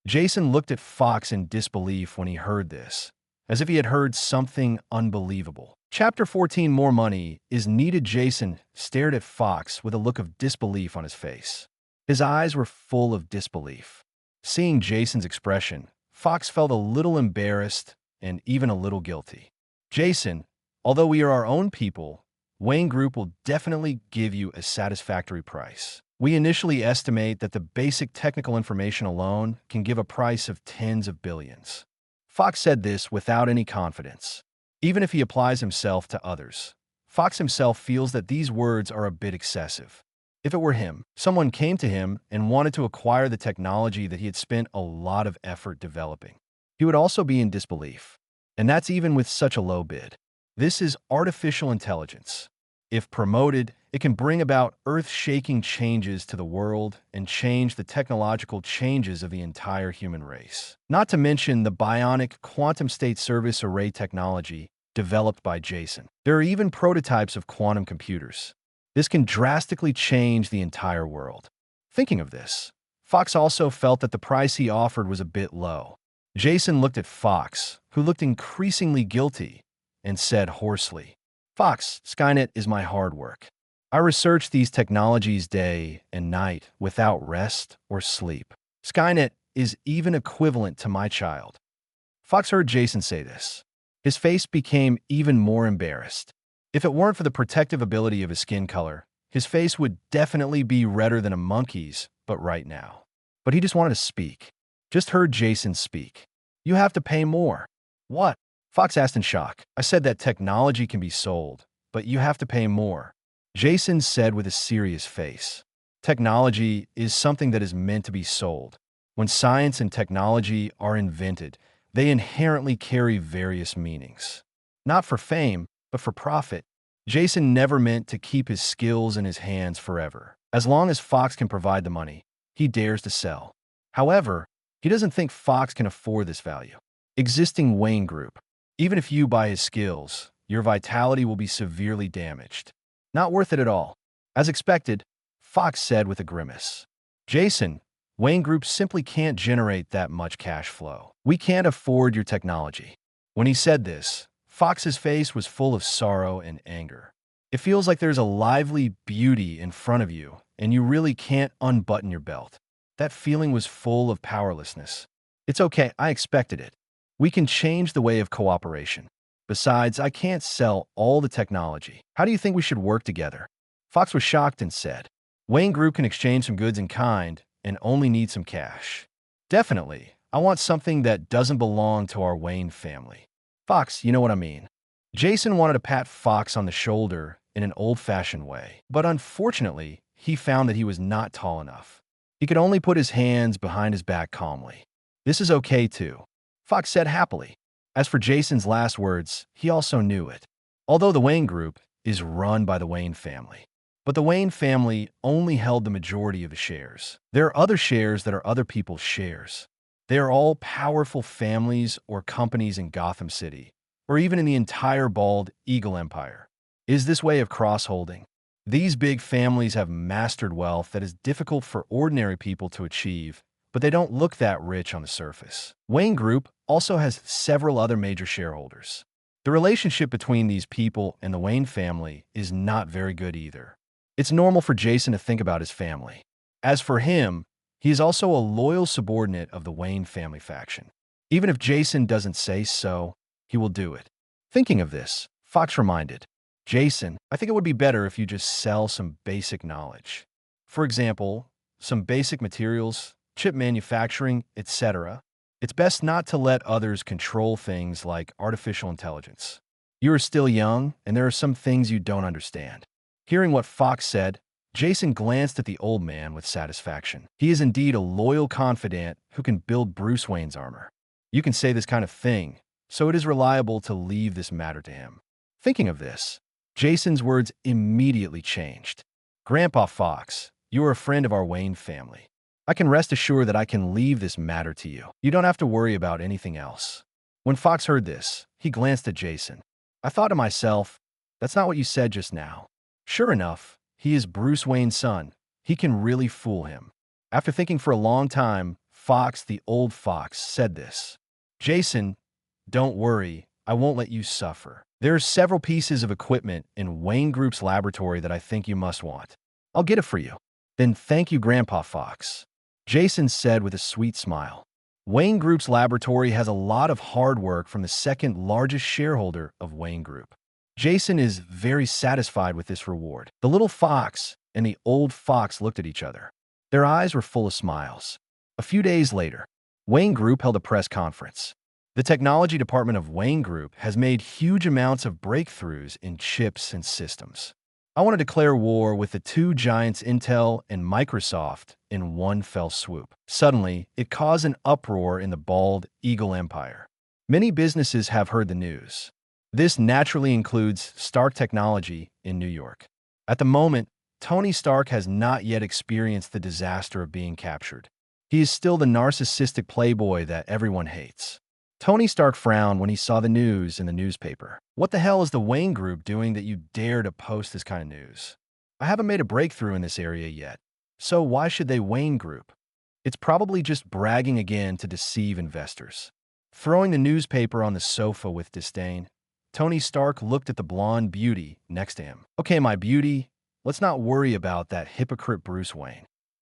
Jason looked at Fox in disbelief when he heard this, as if he had heard something unbelievable. Chapter 14, More Money is Needed. Jason stared at Fox with a look of disbelief on his face. His eyes were full of disbelief. Seeing Jason's expression, Fox felt a little embarrassed and even a little guilty. Jason, although we are our own people, Wayne Group will definitely give you a satisfactory price. We initially estimate that the basic technical information alone can give a price of tens of billions. Fox said this without any confidence. Even if he applies himself to others, Fox himself feels that these words are a bit excessive. If it were him, someone came to him and wanted to acquire the technology that he had spent a lot of effort developing, he would also be in disbelief. And that's even with such a low bid. This is artificial intelligence. If promoted, it can bring about earth-shaking changes to the world and change the technological changes of the entire human race. Not to mention the bionic quantum state service array technology developed by Jason. There are even prototypes of quantum computers. This can drastically change the entire world. Thinking of this, Fox also felt that the price he offered was a bit low. Jason looked at Fox, who looked increasingly guilty, and said hoarsely, "Fox, Skynet is my hard work. I research these technologies day and night without rest or sleep. Skynet is even equivalent to my child." Fox heard Jason say this. His face became even more embarrassed. If it weren't for the protective ability of his skin color, his face would definitely be redder than a monkey's, but right now. But he just wanted to speak. Just heard Jason speak. "You have to pay more." "What?" Fox asked in shock. "I said that technology can be sold, but you have to pay more," Jason said with a serious face. Technology is something that is meant to be sold. When science and technology are invented, they inherently carry various meanings. Not for fame, but for profit. Jason never meant to keep his skills in his hands forever. As long as Fox can provide the money, he dares to sell. However, he doesn't think Fox can afford this value. Existing Wayne Group. Even if you buy his skills, your vitality will be severely damaged. Not worth it at all. As expected, Fox said with a grimace. "Jason, Wayne Group simply can't generate that much cash flow. We can't afford your technology." When he said this, Fox's face was full of sorrow and anger. It feels like there's a lively beauty in front of you, and you really can't unbutton your belt. That feeling was full of powerlessness. "It's okay, I expected it. We can change the way of cooperation. Besides, I can't sell all the technology. How do you think we should work together?" Fox was shocked and said, "Wayne Group can exchange some goods in kind and only need some cash." "Definitely. I want something that doesn't belong to our Wayne family." "Fox, you know what I mean." Jason wanted to pat Fox on the shoulder in an old-fashioned way, but unfortunately, he found that he was not tall enough. He could only put his hands behind his back calmly. "This is okay, too," Fox said happily. As for Jason's last words, he also knew it. Although the Wayne Group is run by the Wayne family, but the Wayne family only held the majority of the shares. There are other shares that are other people's shares. They are all powerful families or companies in Gotham City, or even in the entire Bald Eagle Empire. Is this way of cross-holding? These big families have mastered wealth that is difficult for ordinary people to achieve, but they don't look that rich on the surface. Wayne Group also has several other major shareholders. The relationship between these people and the Wayne family is not very good either. It's normal for Jason to think about his family. As for him, he is also a loyal subordinate of the Wayne family faction. Even if Jason doesn't say so, he will do it. Thinking of this, Fox reminded, "Jason, I think it would be better if you just sell some basic knowledge. For example, some basic materials, chip manufacturing, etc. It's best not to let others control things like artificial intelligence. You are still young, and there are some things you don't understand." Hearing what Fox said, Jason glanced at the old man with satisfaction. He is indeed a loyal confidant who can build Bruce Wayne's armor. You can say this kind of thing, so it is reliable to leave this matter to him. Thinking of this, Jason's words immediately changed. "Grandpa Fox, you are a friend of our Wayne family. I can rest assured that I can leave this matter to you. You don't have to worry about anything else." When Fox heard this, he glanced at Jason. "I thought to myself, that's not what you said just now." Sure enough, he is Bruce Wayne's son. He can really fool him. After thinking for a long time, Fox, the old Fox, said this. "Jason, don't worry, I won't let you suffer. There are several pieces of equipment in Wayne Group's laboratory that I think you must want. I'll get it for you." "Then thank you, Grandpa Fox," Jason said with a sweet smile. Wayne Group's laboratory has a lot of hard work from the second largest shareholder of Wayne Group. Jason is very satisfied with this reward. The little fox and the old fox looked at each other. Their eyes were full of smiles. A few days later, Wayne Group held a press conference. The technology department of Wayne Group has made huge amounts of breakthroughs in chips and systems. I want to declare war with the two giants Intel and Microsoft in one fell swoop. Suddenly, it caused an uproar in the Bald Eagle Empire. Many businesses have heard the news. This naturally includes Stark Technology in New York. At the moment, Tony Stark has not yet experienced the disaster of being captured. He is still the narcissistic playboy that everyone hates. Tony Stark frowned when he saw the news in the newspaper. What the hell is the Wayne Group doing that you dare to post this kind of news? I haven't made a breakthrough in this area yet, so why should they Wayne Group? It's probably just bragging again to deceive investors. Throwing the newspaper on the sofa with disdain, Tony Stark looked at the blonde beauty next to him. Okay, my beauty, let's not worry about that hypocrite Bruce Wayne.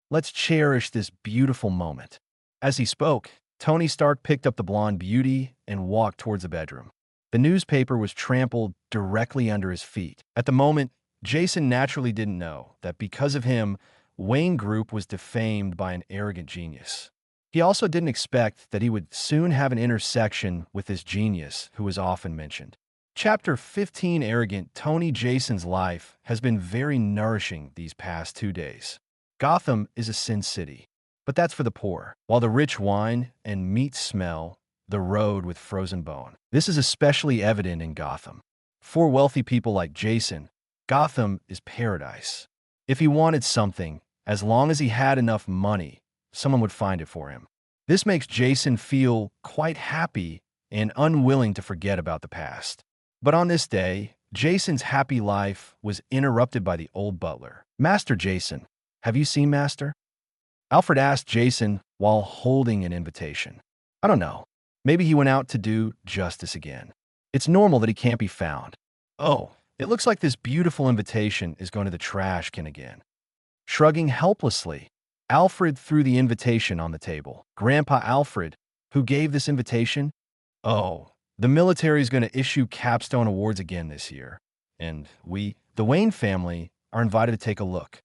Let's cherish this beautiful moment. As he spoke, Tony Stark picked up the blonde beauty and walked towards the bedroom. The newspaper was trampled directly under his feet. At the moment, Jason naturally didn't know that because of him, Wayne Group was defamed by an arrogant genius. He also didn't expect that he would soon have an intersection with this genius who was often mentioned. Chapter 15 Arrogant Tony Jason's life has been very nourishing these past 2 days. Gotham is a sin city, but that's for the poor, while the rich wine and meat smell the road with frozen bone. This is especially evident in Gotham. For wealthy people like Jason, Gotham is paradise. If he wanted something, as long as he had enough money, someone would find it for him. This makes Jason feel quite happy and unwilling to forget about the past. But on this day, Jason's happy life was interrupted by the old butler. Master Jason, have you seen Master? Alfred asked Jason while holding an invitation. I don't know. Maybe he went out to do justice again. It's normal that he can't be found. Oh, it looks like this beautiful invitation is going to the trash can again. Shrugging helplessly, Alfred threw the invitation on the table. Grandpa Alfred, who gave this invitation? Oh, the military is going to issue capstone awards again this year. And we, the Wayne family, are invited to take a look.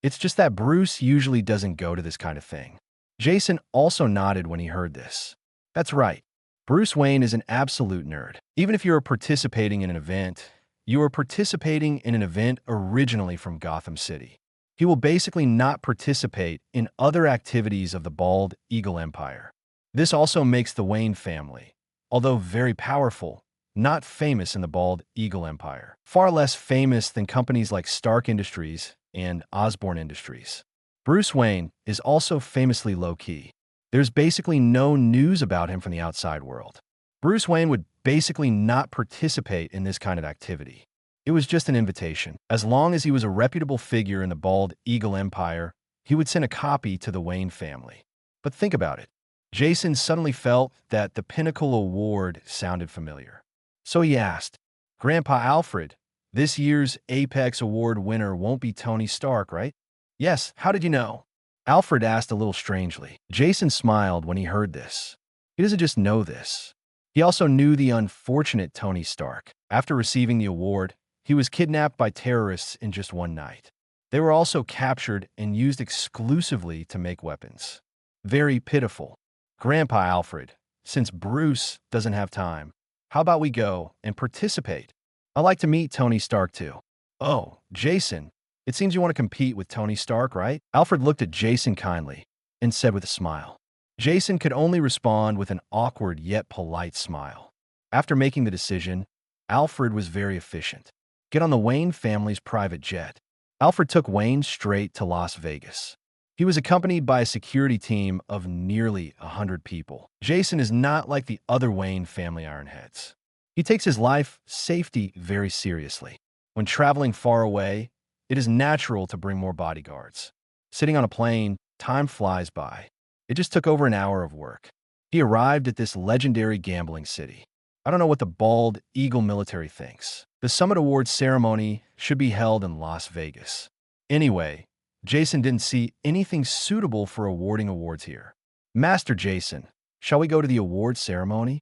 It's just that Bruce usually doesn't go to this kind of thing. Jason also nodded when he heard this. That's right. Bruce Wayne is an absolute nerd. Even if you are participating in an event, you are participating in an event originally from Gotham City. He will basically not participate in other activities of the Bald Eagle Empire. This also makes the Wayne family, although very powerful, not famous in the Bald Eagle Empire. Far less famous than companies like Stark Industries and Osborn Industries. Bruce Wayne is also famously low-key. There's basically no news about him from the outside world. Bruce Wayne would basically not participate in this kind of activity. It was just an invitation. As long as he was a reputable figure in the Bald Eagle Empire, he would send a copy to the Wayne family. But think about it. Jason suddenly felt that the Pinnacle Award sounded familiar. So he asked, Grandpa Alfred, this year's Apex Award winner won't be Tony Stark, right? Yes, how did you know? Alfred asked a little strangely. Jason smiled when he heard this. He doesn't just know this. He also knew the unfortunate Tony Stark. After receiving the award, he was kidnapped by terrorists in just one night. They were also captured and used exclusively to make weapons. Very pitiful. Grandpa Alfred, since Bruce doesn't have time, how about we go and participate? I'd like to meet Tony Stark too. Oh, Jason, it seems you want to compete with Tony Stark, right? Alfred looked at Jason kindly and said with a smile. Jason could only respond with an awkward yet polite smile. After making the decision, Alfred was very efficient. Get on the Wayne family's private jet. Alfred took Wayne straight to Las Vegas. He was accompanied by a security team of nearly 100 people. Jason is not like the other Wayne family ironheads. He takes his life safety very seriously. When traveling far away, it is natural to bring more bodyguards. Sitting on a plane, time flies by. It just took over an hour of work. He arrived at this legendary gambling city. I don't know what the Bald Eagle military thinks. The Summit Awards ceremony should be held in Las Vegas. Anyway, Jason didn't see anything suitable for awarding awards here. Master Jason, shall we go to the awards ceremony?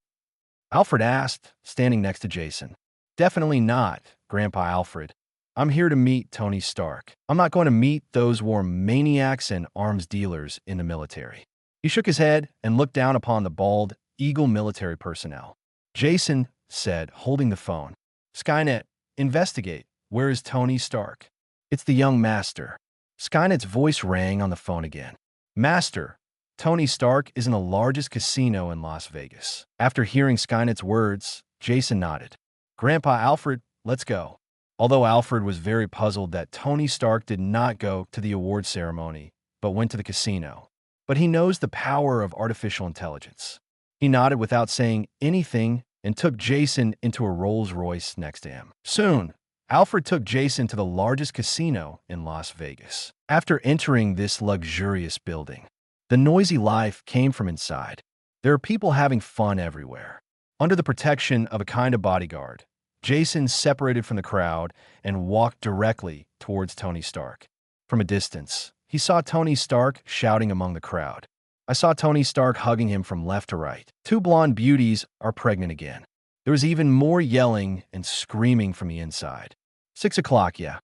Alfred asked, standing next to Jason. Definitely not, Grandpa Alfred. I'm here to meet Tony Stark. I'm not going to meet those war maniacs and arms dealers in the military. He shook his head and looked down upon the Bald Eagle military personnel. Jason said, holding the phone, Skynet, investigate. Where is Tony Stark? It's the young master. Skynet's voice rang on the phone again. Master, Tony Stark is in the largest casino in Las Vegas. After hearing Skynet's words, Jason nodded. Grandpa Alfred, let's go. Although Alfred was very puzzled that Tony Stark did not go to the award ceremony, but went to the casino. But he knows the power of artificial intelligence. He nodded without saying anything and took Jason into a Rolls-Royce next to him. Soon, Alfred took Jason to the largest casino in Las Vegas. After entering this luxurious building, the noisy life came from inside. There are people having fun everywhere. Under the protection of a kind of bodyguard, Jason separated from the crowd and walked directly towards Tony Stark. From a distance, he saw Tony Stark shouting among the crowd. I saw Tony Stark hugging him from left to right. Two blonde beauties are pregnant again. There was even more yelling and screaming from the inside. 6 o'clock, yeah.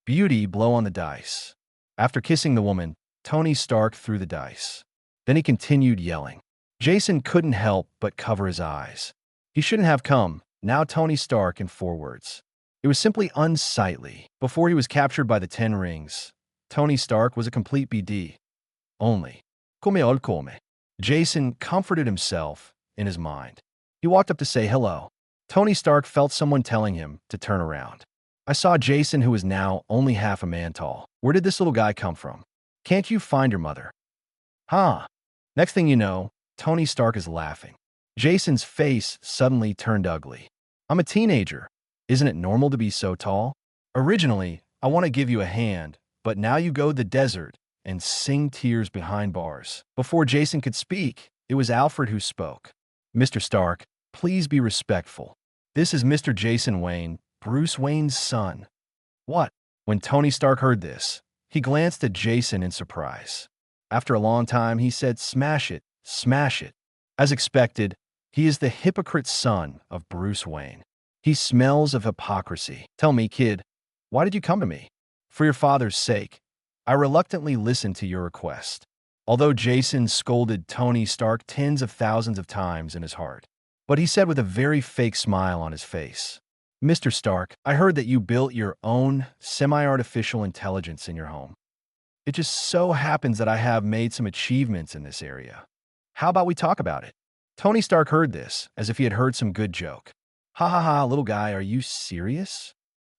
Beauty, blow on the dice. After kissing the woman, Tony Stark threw the dice. Then he continued yelling. Jason couldn't help but cover his eyes. He shouldn't have come. Now Tony Stark in 4 words. It was simply unsightly. Before he was captured by the 10 rings, Tony Stark was a complete BD. Only. Come. Jason comforted himself in his mind. He walked up to say hello. Tony Stark felt someone telling him to turn around. I saw Jason, who was now only half a man tall. Where did this little guy come from? Can't you find your mother? Huh. Next thing you know, Tony Stark is laughing. Jason's face suddenly turned ugly. I'm a teenager. Isn't it normal to be so tall? Originally, I want to give you a hand, but now you go to the desert and sing tears behind bars. Before Jason could speak, it was Alfred who spoke. Mr. Stark, please be respectful. This is Mr. Jason Wayne, Bruce Wayne's son. What? When Tony Stark heard this, he glanced at Jason in surprise. After a long time, he said, smash it, smash it. As expected, he is the hypocrite son of Bruce Wayne. He smells of hypocrisy. Tell me, kid, why did you come to me? For your father's sake. I reluctantly listened to your request. Although Jason scolded Tony Stark tens of thousands of times in his heart. But he said with a very fake smile on his face, Mr. Stark, I heard that you built your own semi-artificial intelligence in your home. It just so happens that I have made some achievements in this area. How about we talk about it? Tony Stark heard this as if he had heard some good joke. Ha ha ha, little guy, are you serious?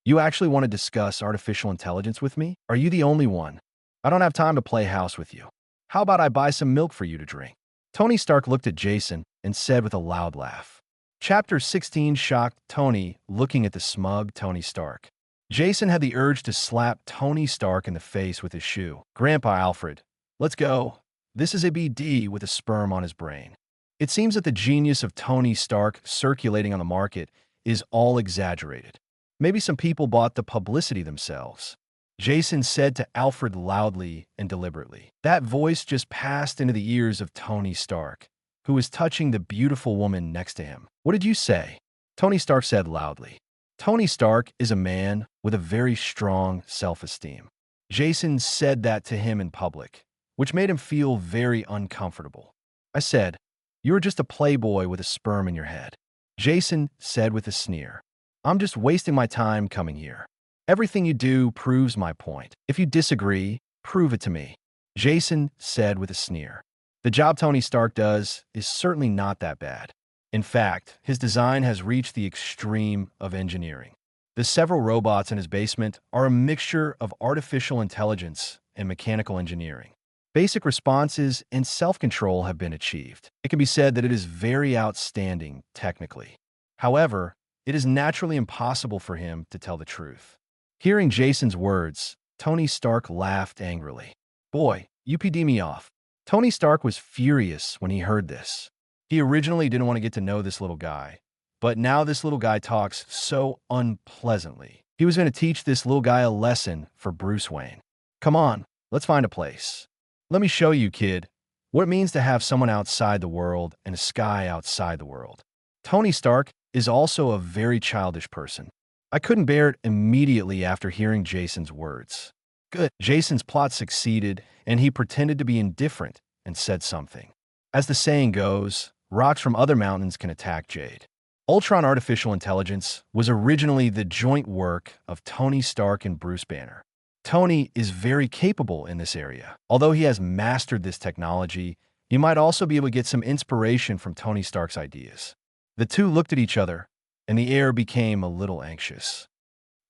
You actually want to discuss artificial intelligence with me? Are you the only one? I don't have time to play house with you. How about I buy some milk for you to drink? Tony Stark looked at Jason and said with a loud laugh. Chapter 16 shocked Tony looking at the smug Tony Stark. Jason had the urge to slap Tony Stark in the face with his shoe. Grandpa Alfred, let's go. This is a BD with a sperm on his brain. It seems that the genius of Tony Stark circulating on the market is all exaggerated. Maybe some people bought the publicity themselves. Jason said to Alfred loudly and deliberately. That voice just passed into the ears of Tony Stark, who was touching the beautiful woman next to him. What did you say? Tony Stark said loudly. Tony Stark is a man with a very strong self-esteem. Jason said that to him in public, which made him feel very uncomfortable. I said, you're just a playboy with a sperm in your head. Jason said with a sneer. I'm just wasting my time coming here. Everything you do proves my point. If you disagree, prove it to me. Jason said with a sneer. The job Tony Stark does is certainly not that bad. In fact, his design has reached the extreme of engineering. The several robots in his basement are a mixture of artificial intelligence and mechanical engineering. Basic responses and self-control have been achieved. It can be said that it is very outstanding technically. However, it is naturally impossible for him to tell the truth. Hearing Jason's words, Tony Stark laughed angrily. Boy, you PD me off. Tony Stark was furious when he heard this. He originally didn't want to get to know this little guy, but now this little guy talks so unpleasantly. He was going to teach this little guy a lesson for Bruce Wayne. Come on, let's find a place. Let me show you, kid, what it means to have someone outside the world and a sky outside the world. Tony Stark is also a very childish person. I couldn't bear it immediately after hearing Jason's words. Good. Jason's plot succeeded, and he pretended to be indifferent and said something. As the saying goes, rocks from other mountains can attack Jade. Ultron artificial intelligence was originally the joint work of Tony Stark and Bruce Banner. Tony is very capable in this area. Although he has mastered this technology, you might also be able to get some inspiration from Tony Stark's ideas. The two looked at each other, and the air became a little anxious.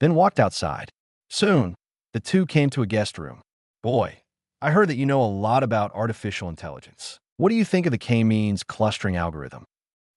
Then walked outside. Soon, the two came to a guest room. Boy, I heard that you know a lot about artificial intelligence. What do you think of the k-means clustering algorithm?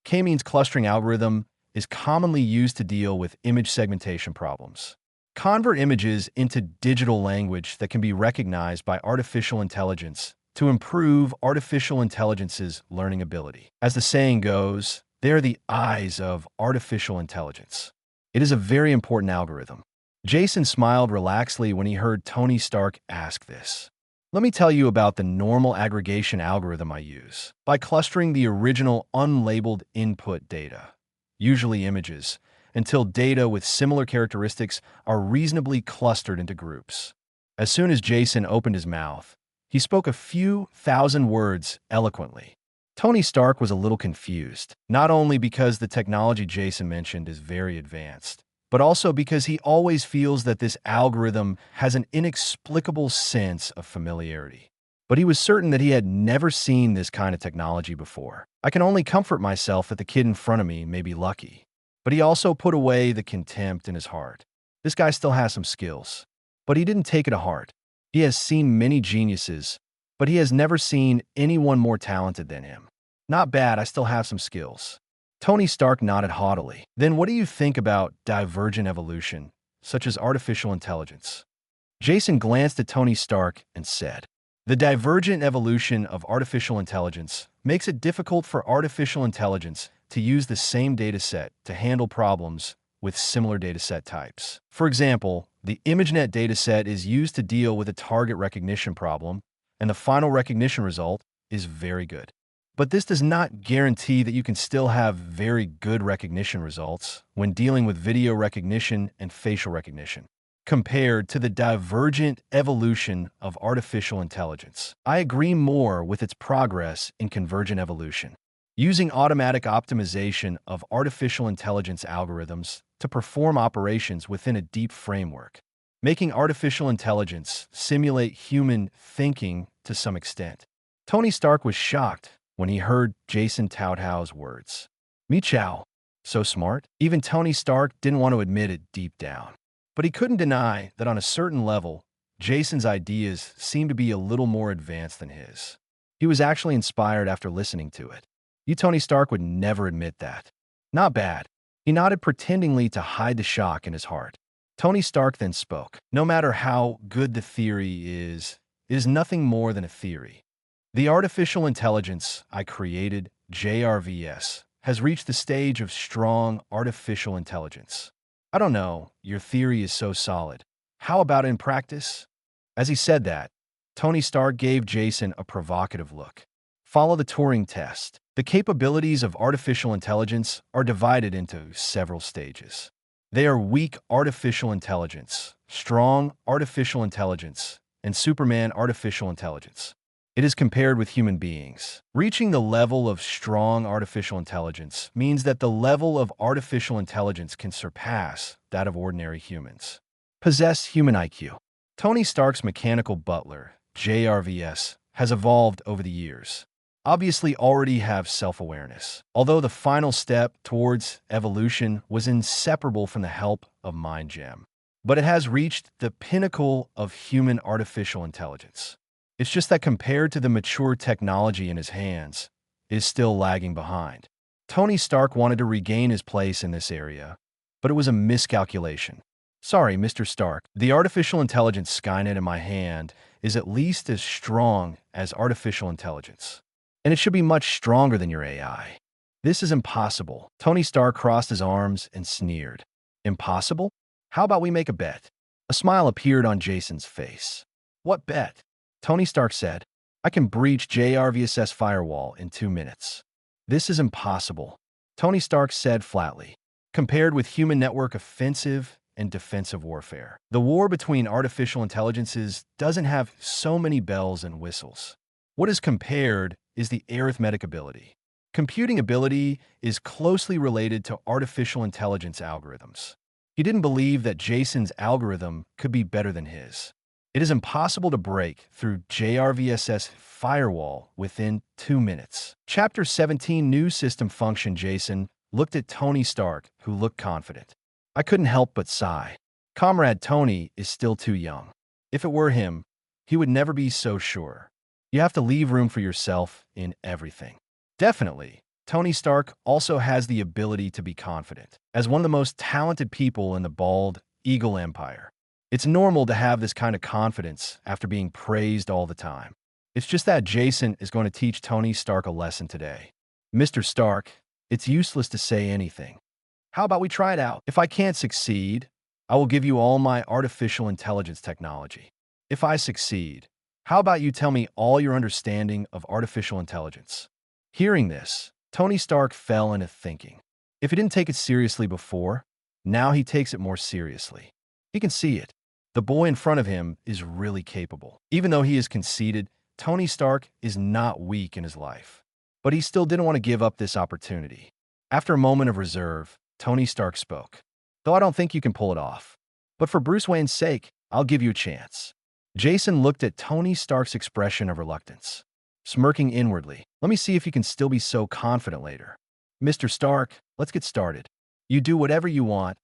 K-means clustering algorithm is commonly used to deal with image segmentation problems. Convert images into digital language that can be recognized by artificial intelligence to improve artificial intelligence's learning ability. As the saying goes, they are the eyes of artificial intelligence. It is a very important algorithm. Jason smiled relaxedly when he heard Tony Stark ask this. Let me tell you about the normal aggregation algorithm I use. By clustering the original unlabeled input data, usually images, until data with similar characteristics are reasonably clustered into groups. As soon as Jason opened his mouth, he spoke a few thousand words eloquently. Tony Stark was a little confused, not only because the technology Jason mentioned is very advanced, but also because he always feels that this algorithm has an inexplicable sense of familiarity. But he was certain that he had never seen this kind of technology before. I can only comfort myself that the kid in front of me may be lucky. But he also put away the contempt in his heart. This guy still has some skills. But he didn't take it to heart. He has seen many geniuses, but he has never seen anyone more talented than him. Not bad, I still have some skills. Tony Stark nodded haughtily. Then what do you think about divergent evolution, such as artificial intelligence? Jason glanced at Tony Stark and said, the divergent evolution of artificial intelligence makes it difficult for artificial intelligence to use the same dataset to handle problems with similar dataset types. For example, the ImageNet dataset is used to deal with a target recognition problem, and the final recognition result is very good. But this does not guarantee that you can still have very good recognition results when dealing with video recognition and facial recognition. Compared to the divergent evolution of artificial intelligence, I agree more with its progress in convergent evolution. Using automatic optimization of artificial intelligence algorithms to perform operations within a deep framework, making artificial intelligence simulate human thinking to some extent. Tony Stark was shocked when he heard Jason Touthao's words. Me chow. So smart? Even Tony Stark didn't want to admit it deep down. But he couldn't deny that on a certain level, Jason's ideas seemed to be a little more advanced than his. He was actually inspired after listening to it. You Tony Stark would never admit that. Not bad. He nodded pretendingly to hide the shock in his heart. Tony Stark then spoke. No matter how good the theory is, it is nothing more than a theory. The artificial intelligence I created, JRVS, has reached the stage of strong artificial intelligence. I don't know, your theory is so solid. How about in practice? As he said that, Tony Stark gave Jason a provocative look. Follow the Turing test. The capabilities of artificial intelligence are divided into several stages. They are weak artificial intelligence, strong artificial intelligence, and Superman artificial intelligence. It is compared with human beings. Reaching the level of strong artificial intelligence means that the level of artificial intelligence can surpass that of ordinary humans. Possess human IQ. Tony Stark's mechanical butler, JRVS, has evolved over the years. Obviously already have self-awareness, although the final step towards evolution was inseparable from the help of Mind Gem. But it has reached the pinnacle of human artificial intelligence. It's just that compared to the mature technology in his hands, it is still lagging behind. Tony Stark wanted to regain his place in this area, but it was a miscalculation. Sorry, Mr. Stark, the artificial intelligence Skynet in my hand is at least as strong as artificial intelligence. And it should be much stronger than your AI. This is impossible. Tony Stark crossed his arms and sneered. Impossible? How about we make a bet? A smile appeared on Jason's face. What bet? Tony Stark said, I can breach JRVSS firewall in 2 minutes. This is impossible, Tony Stark said flatly. Compared with human network offensive and defensive warfare, the war between artificial intelligences doesn't have so many bells and whistles. What is compared is the arithmetic ability. Computing ability is closely related to artificial intelligence algorithms. He didn't believe that Jason's algorithm could be better than his. It is impossible to break through JRVSS firewall within 2 minutes. Chapter 17 New System Function. Jason looked at Tony Stark, who looked confident. I couldn't help but sigh. Comrade Tony is still too young. If it were him, he would never be so sure. You have to leave room for yourself in everything. Definitely, Tony Stark also has the ability to be confident. As one of the most talented people in the bald eagle empire, it's normal to have this kind of confidence after being praised all the time. It's just that Jason is going to teach Tony Stark a lesson today. Mr. Stark, it's useless to say anything. How about we try it out? If I can't succeed, I will give you all my artificial intelligence technology. If I succeed, how about you tell me all your understanding of artificial intelligence? Hearing this, Tony Stark fell into thinking. If he didn't take it seriously before, now he takes it more seriously. He can see it. The boy in front of him is really capable. Even though he is conceited, Tony Stark is not weak in his life. But he still didn't want to give up this opportunity. After a moment of reserve, Tony Stark spoke. Though I don't think you can pull it off. But for Bruce Wayne's sake, I'll give you a chance. Jason looked at Tony Stark's expression of reluctance, smirking inwardly. Let me see if you can still be so confident later. Mr. Stark, let's get started. You do whatever you want.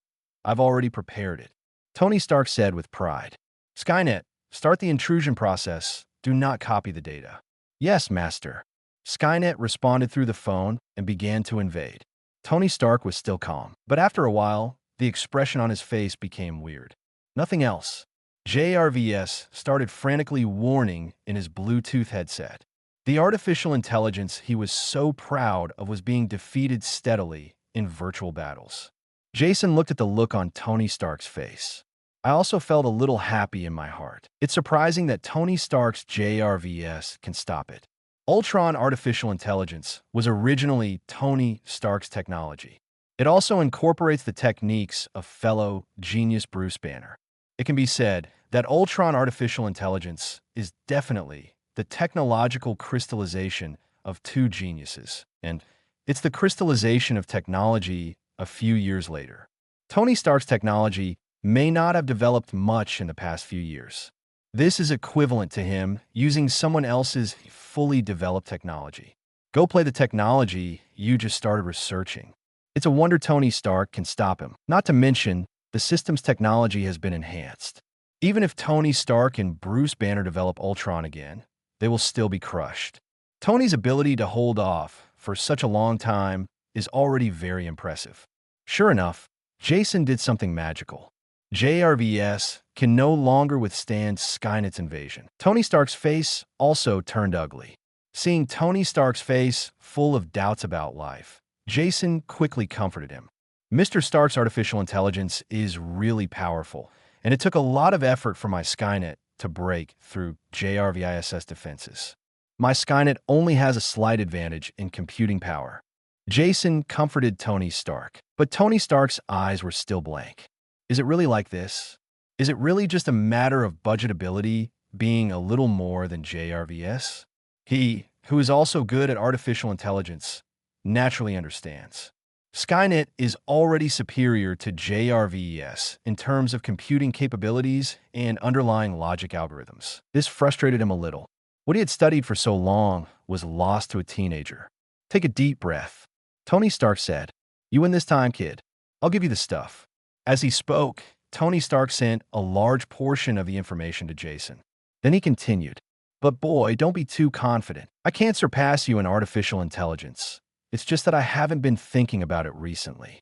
I've already prepared it. Tony Stark said with pride. Skynet, start the intrusion process. Do not copy the data. Yes, Master. Skynet responded through the phone and began to invade. Tony Stark was still calm, but after a while, the expression on his face became weird. Nothing else. JRVS started frantically warning in his Bluetooth headset. The artificial intelligence he was so proud of was being defeated steadily in virtual battles. Jason looked at the look on Tony Stark's face. I also felt a little happy in my heart. It's surprising that Tony Stark's JRVS can stop it. Ultron artificial intelligence was originally Tony Stark's technology. It also incorporates the techniques of fellow genius Bruce Banner. It can be said that Ultron artificial intelligence is definitely the technological crystallization of two geniuses, and it's the crystallization of technology a few years later. Tony Stark's technology may not have developed much in the past few years. This is equivalent to him using someone else's fully developed technology. Go play the technology you just started researching. It's a wonder Tony Stark can stop him. Not to mention, the system's technology has been enhanced. Even if Tony Stark and Bruce Banner develop Ultron again, they will still be crushed. Tony's ability to hold off for such a long time is already very impressive. Sure enough, Jason did something magical. JRVS can no longer withstand Skynet's invasion. Tony Stark's face also turned ugly. Seeing Tony Stark's face full of doubts about life, Jason quickly comforted him. Mr. Stark's artificial intelligence is really powerful, and it took a lot of effort for my Skynet to break through JRVIS's defenses. My Skynet only has a slight advantage in computing power. Jason comforted Tony Stark, but Tony Stark's eyes were still blank. Is it really like this? Is it really just a matter of budgetability being a little more than JRVS? He, who is also good at artificial intelligence, naturally understands. Skynet is already superior to JRVS in terms of computing capabilities and underlying logic algorithms. This frustrated him a little. What he had studied for so long was lost to a teenager. Take a deep breath. Tony Stark said, "You win this time, kid. I'll give you the stuff." As he spoke, Tony Stark sent a large portion of the information to Jason. Then he continued, "But boy, don't be too confident. I can't surpass you in artificial intelligence. It's just that I haven't been thinking about it recently.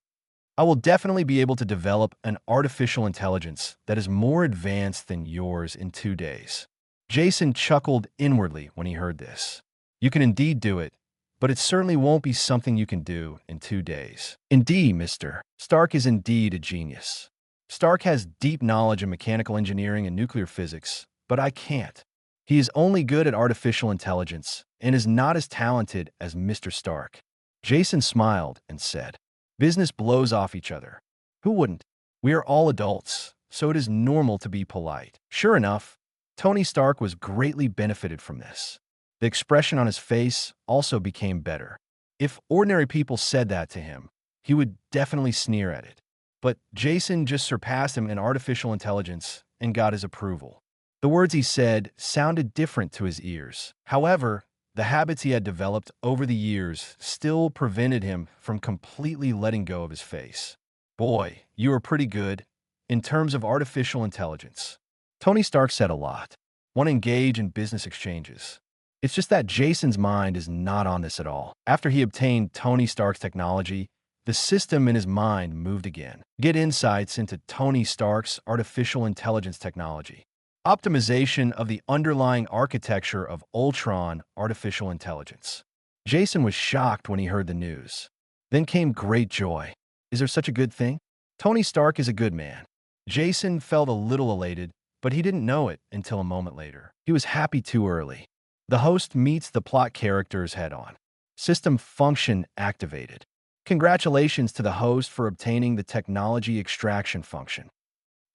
I will definitely be able to develop an artificial intelligence that is more advanced than yours in 2 days." Jason chuckled inwardly when he heard this. You can indeed do it, but it certainly won't be something you can do in 2 days. Indeed, Mr. Stark is indeed a genius. Stark has deep knowledge in mechanical engineering and nuclear physics, but I can't. He is only good at artificial intelligence and is not as talented as Mr. Stark. Jason smiled and said, "Business blows off each other. Who wouldn't? We are all adults, so it is normal to be polite." Sure enough, Tony Stark was greatly benefited from this. The expression on his face also became better. If ordinary people said that to him, he would definitely sneer at it. But Jason just surpassed him in artificial intelligence and got his approval. The words he said sounded different to his ears. However, The habits he had developed over the years still prevented him from completely letting go of his face. Boy, you are pretty good in terms of artificial intelligence. Tony Stark said a lot. Want to engage in business exchanges. It's just that Jason's mind is not on this at all. After he obtained Tony Stark's technology, the system in his mind moved again. Get insights into Tony Stark's artificial intelligence technology. Optimization of the underlying architecture of Ultron artificial intelligence. Jason was shocked when he heard the news. Then came great joy. Is there such a good thing? Tony Stark is a good man. Jason felt a little elated, but he didn't know it until a moment later. He was happy too early. The host meets the plot characters head-on. System function activated. Congratulations to the host for obtaining the technology extraction function.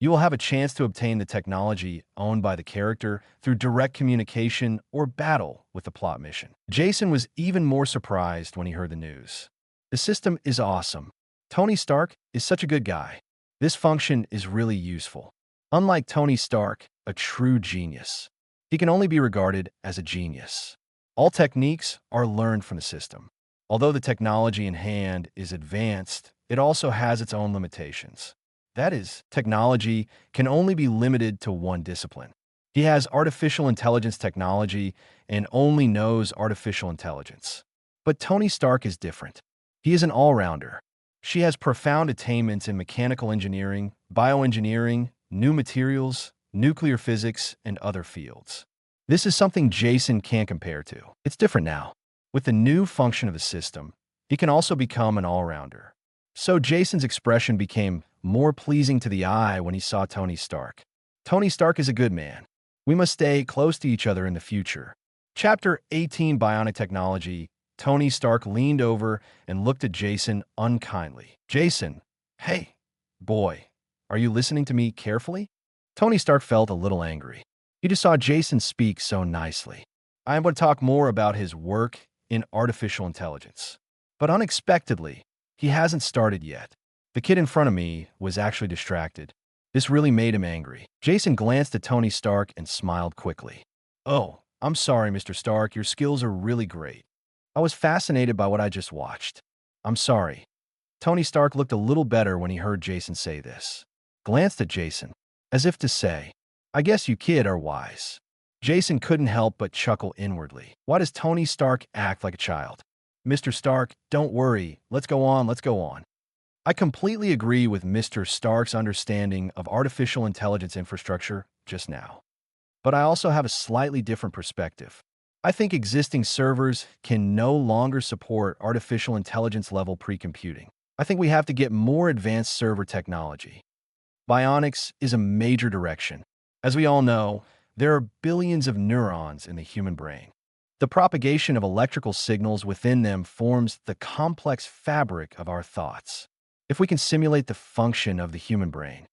You will have a chance to obtain the technology owned by the character through direct communication or battle with the plot mission. Jason was even more surprised when he heard the news. The system is awesome. Tony Stark is such a good guy. This function is really useful. Unlike Tony Stark, a true genius, he can only be regarded as a genius. All techniques are learned from the system. Although the technology in hand is advanced, it also has its own limitations. That is, technology can only be limited to one discipline. He has artificial intelligence technology and only knows artificial intelligence. But Tony Stark is different. He is an all-rounder. She has profound attainments in mechanical engineering, bioengineering, new materials, nuclear physics, and other fields. This is something Jason can't compare to. It's different now. With the new function of the system, he can also become an all-rounder. So Jason's expression became more pleasing to the eye when he saw Tony Stark. Tony Stark is a good man. We must stay close to each other in the future. Chapter 18, Bionic Technology. Tony Stark leaned over and looked at Jason unkindly. Jason, hey, boy, are you listening to me carefully? Tony Stark felt a little angry. He just saw Jason speak so nicely. I am going to talk more about his work in artificial intelligence. But unexpectedly, he hasn't started yet. The kid in front of me was actually distracted. This really made him angry. Jason glanced at Tony Stark and smiled quickly. Oh, I'm sorry, Mr. Stark. Your skills are really great. I was fascinated by what I just watched. I'm sorry. Tony Stark looked a little better when he heard Jason say this. Glanced at Jason, as if to say, I guess you kid are wise. Jason couldn't help but chuckle inwardly. Why does Tony Stark act like a child? Mr. Stark, don't worry. Let's go on. I completely agree with Mr. Stark's understanding of artificial intelligence infrastructure just now. But I also have a slightly different perspective. I think existing servers can no longer support artificial intelligence level pre-computing. I think we have to get more advanced server technology. Bionics is a major direction. As we all know, there are billions of neurons in the human brain. The propagation of electrical signals within them forms the complex fabric of our thoughts. If we can simulate the function of the human brain,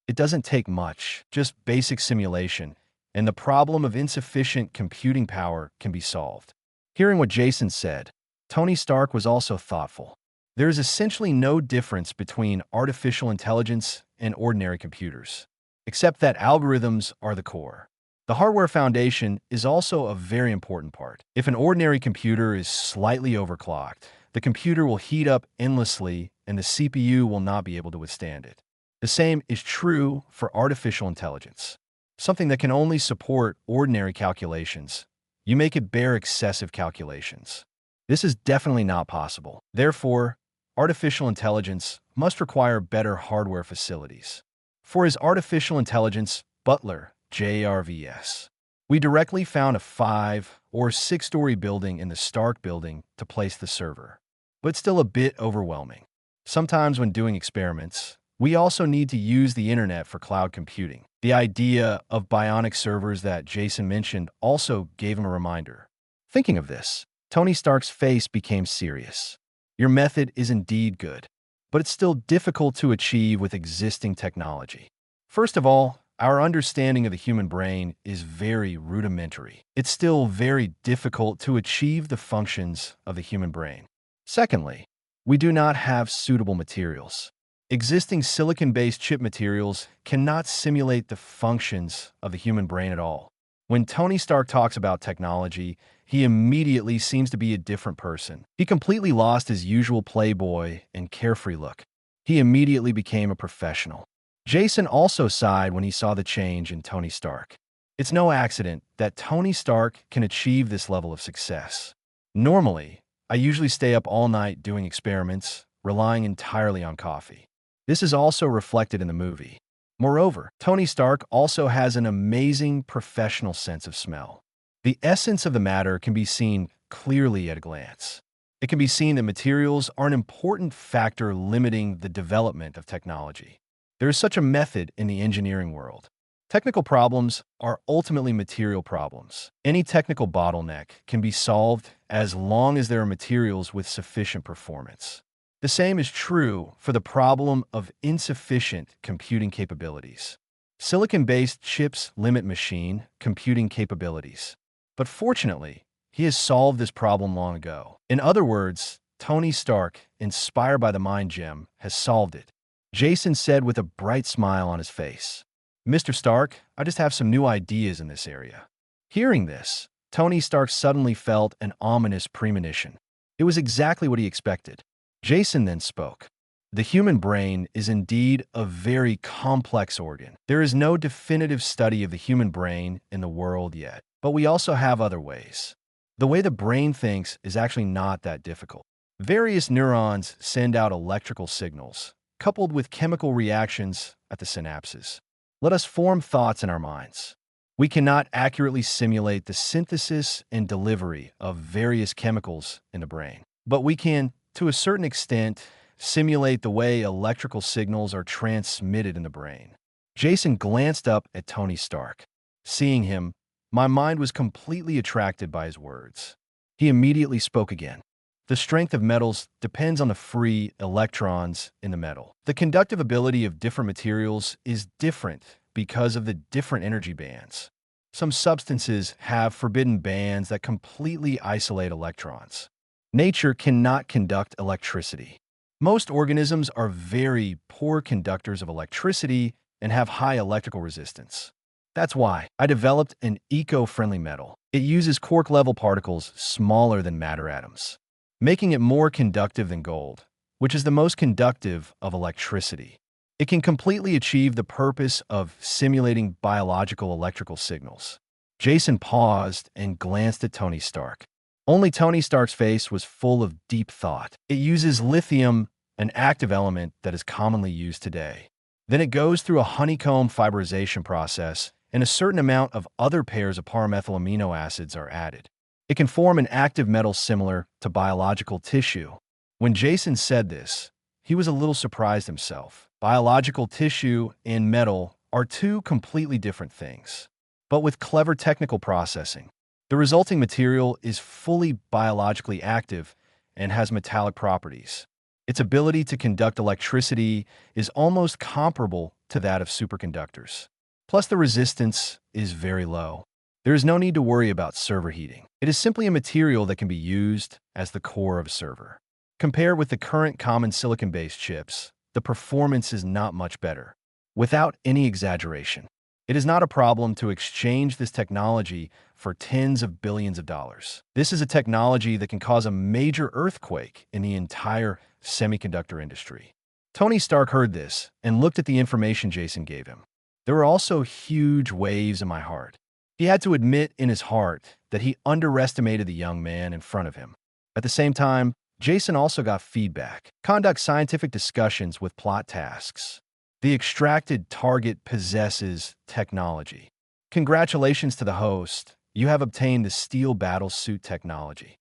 it doesn't take much, just basic simulation, and the problem of insufficient computing power can be solved. Hearing what Jason said, Tony Stark was also thoughtful. There is essentially no difference between artificial intelligence and ordinary computers, except that algorithms are the core. The hardware foundation is also a very important part. If an ordinary computer is slightly overclocked, the computer will heat up endlessly and the CPU will not be able to withstand it. The same is true for artificial intelligence, something that can only support ordinary calculations. You make it bear excessive calculations. This is definitely not possible. Therefore, artificial intelligence must require better hardware facilities. For his artificial intelligence, Butler, JRVS, we directly found a 5 or 6-story building in the Stark building to place the server, but still a bit overwhelming. Sometimes when doing experiments, we also need to use the internet for cloud computing. The idea of bionic servers that Jason mentioned also gave him a reminder. Thinking of this, Tony Stark's face became serious. Your method is indeed good, but it's still difficult to achieve with existing technology. First of all, our understanding of the human brain is very rudimentary. It's still very difficult to achieve the functions of the human brain. Secondly, we do not have suitable materials. Existing silicon-based chip materials cannot simulate the functions of the human brain at all. When Tony Stark talks about technology, he immediately seems to be a different person. He completely lost his usual playboy and carefree look. He immediately became a professional. Jason also sighed when he saw the change in Tony Stark. It's no accident that Tony Stark can achieve this level of success. Normally, I usually stay up all night doing experiments, relying entirely on coffee. This is also reflected in the movie. Moreover, Tony Stark also has an amazing professional sense of smell. The essence of the matter can be seen clearly at a glance. It can be seen that materials are an important factor limiting the development of technology. There is such a method in the engineering world. Technical problems are ultimately material problems. Any technical bottleneck can be solved as long as there are materials with sufficient performance. The same is true for the problem of insufficient computing capabilities. Silicon-based chips limit machine computing capabilities. But fortunately, he has solved this problem long ago. In other words, Tony Stark, inspired by the Mind Gem, has solved it. Jason said with a bright smile on his face. Mr. Stark, I just have some new ideas in this area. Hearing this, Tony Stark suddenly felt an ominous premonition. It was exactly what he expected. Jason then spoke. The human brain is indeed a very complex organ. There is no definitive study of the human brain in the world yet, but we also have other ways. The way the brain thinks is actually not that difficult. Various neurons send out electrical signals, coupled with chemical reactions at the synapses. Let us form thoughts in our minds. We cannot accurately simulate the synthesis and delivery of various chemicals in the brain, but we can, to a certain extent, simulate the way electrical signals are transmitted in the brain. Jason glanced up at Tony Stark. Seeing him, my mind was completely attracted by his words. He immediately spoke again. The strength of metals depends on the free electrons in the metal. The conductive ability of different materials is different because of the different energy bands. Some substances have forbidden bands that completely isolate electrons. Nature cannot conduct electricity. Most organisms are very poor conductors of electricity and have high electrical resistance. That's why I developed an eco-friendly metal. It uses quark-level particles smaller than matter atoms, making it more conductive than gold, which is the most conductive of electricity. It can completely achieve the purpose of simulating biological electrical signals. Jason paused and glanced at Tony Stark. Only Tony Stark's face was full of deep thought. It uses lithium, an active element that is commonly used today. Then it goes through a honeycomb fiberization process, and a certain amount of other pairs of paramethyl amino acids are added. It can form an active metal similar to biological tissue. When Jason said this, he was a little surprised himself. Biological tissue and metal are two completely different things. But with clever technical processing, the resulting material is fully biologically active and has metallic properties. Its ability to conduct electricity is almost comparable to that of superconductors. Plus, the resistance is very low. There is no need to worry about server heating. It is simply a material that can be used as the core of a server. Compared with the current common silicon-based chips, the performance is not much better. Without any exaggeration, it is not a problem to exchange this technology for tens of billions of dollars. This is a technology that can cause a major earthquake in the entire semiconductor industry. Tony Stark heard this and looked at the information Jason gave him. There were also huge waves in my heart. He had to admit in his heart that he underestimated the young man in front of him. At the same time, Jason also got feedback. Conduct scientific discussions with plot tasks. The extracted target possesses technology. Congratulations to the host. You have obtained the steel battle suit technology.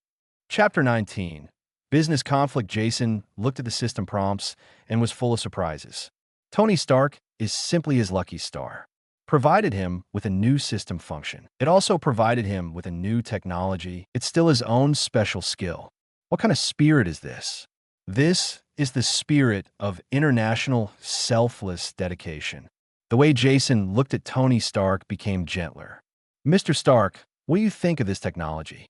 Chapter 19. Business conflict. Jason looked at the system prompts and was full of surprises. Tony Stark is simply his lucky star. Provided him with a new system function. It also provided him with a new technology. It's still his own special skill. What kind of spirit is this? This is the spirit of international selfless dedication. The way Jason looked at Tony Stark became gentler. Mr. Stark, what do you think of this technology?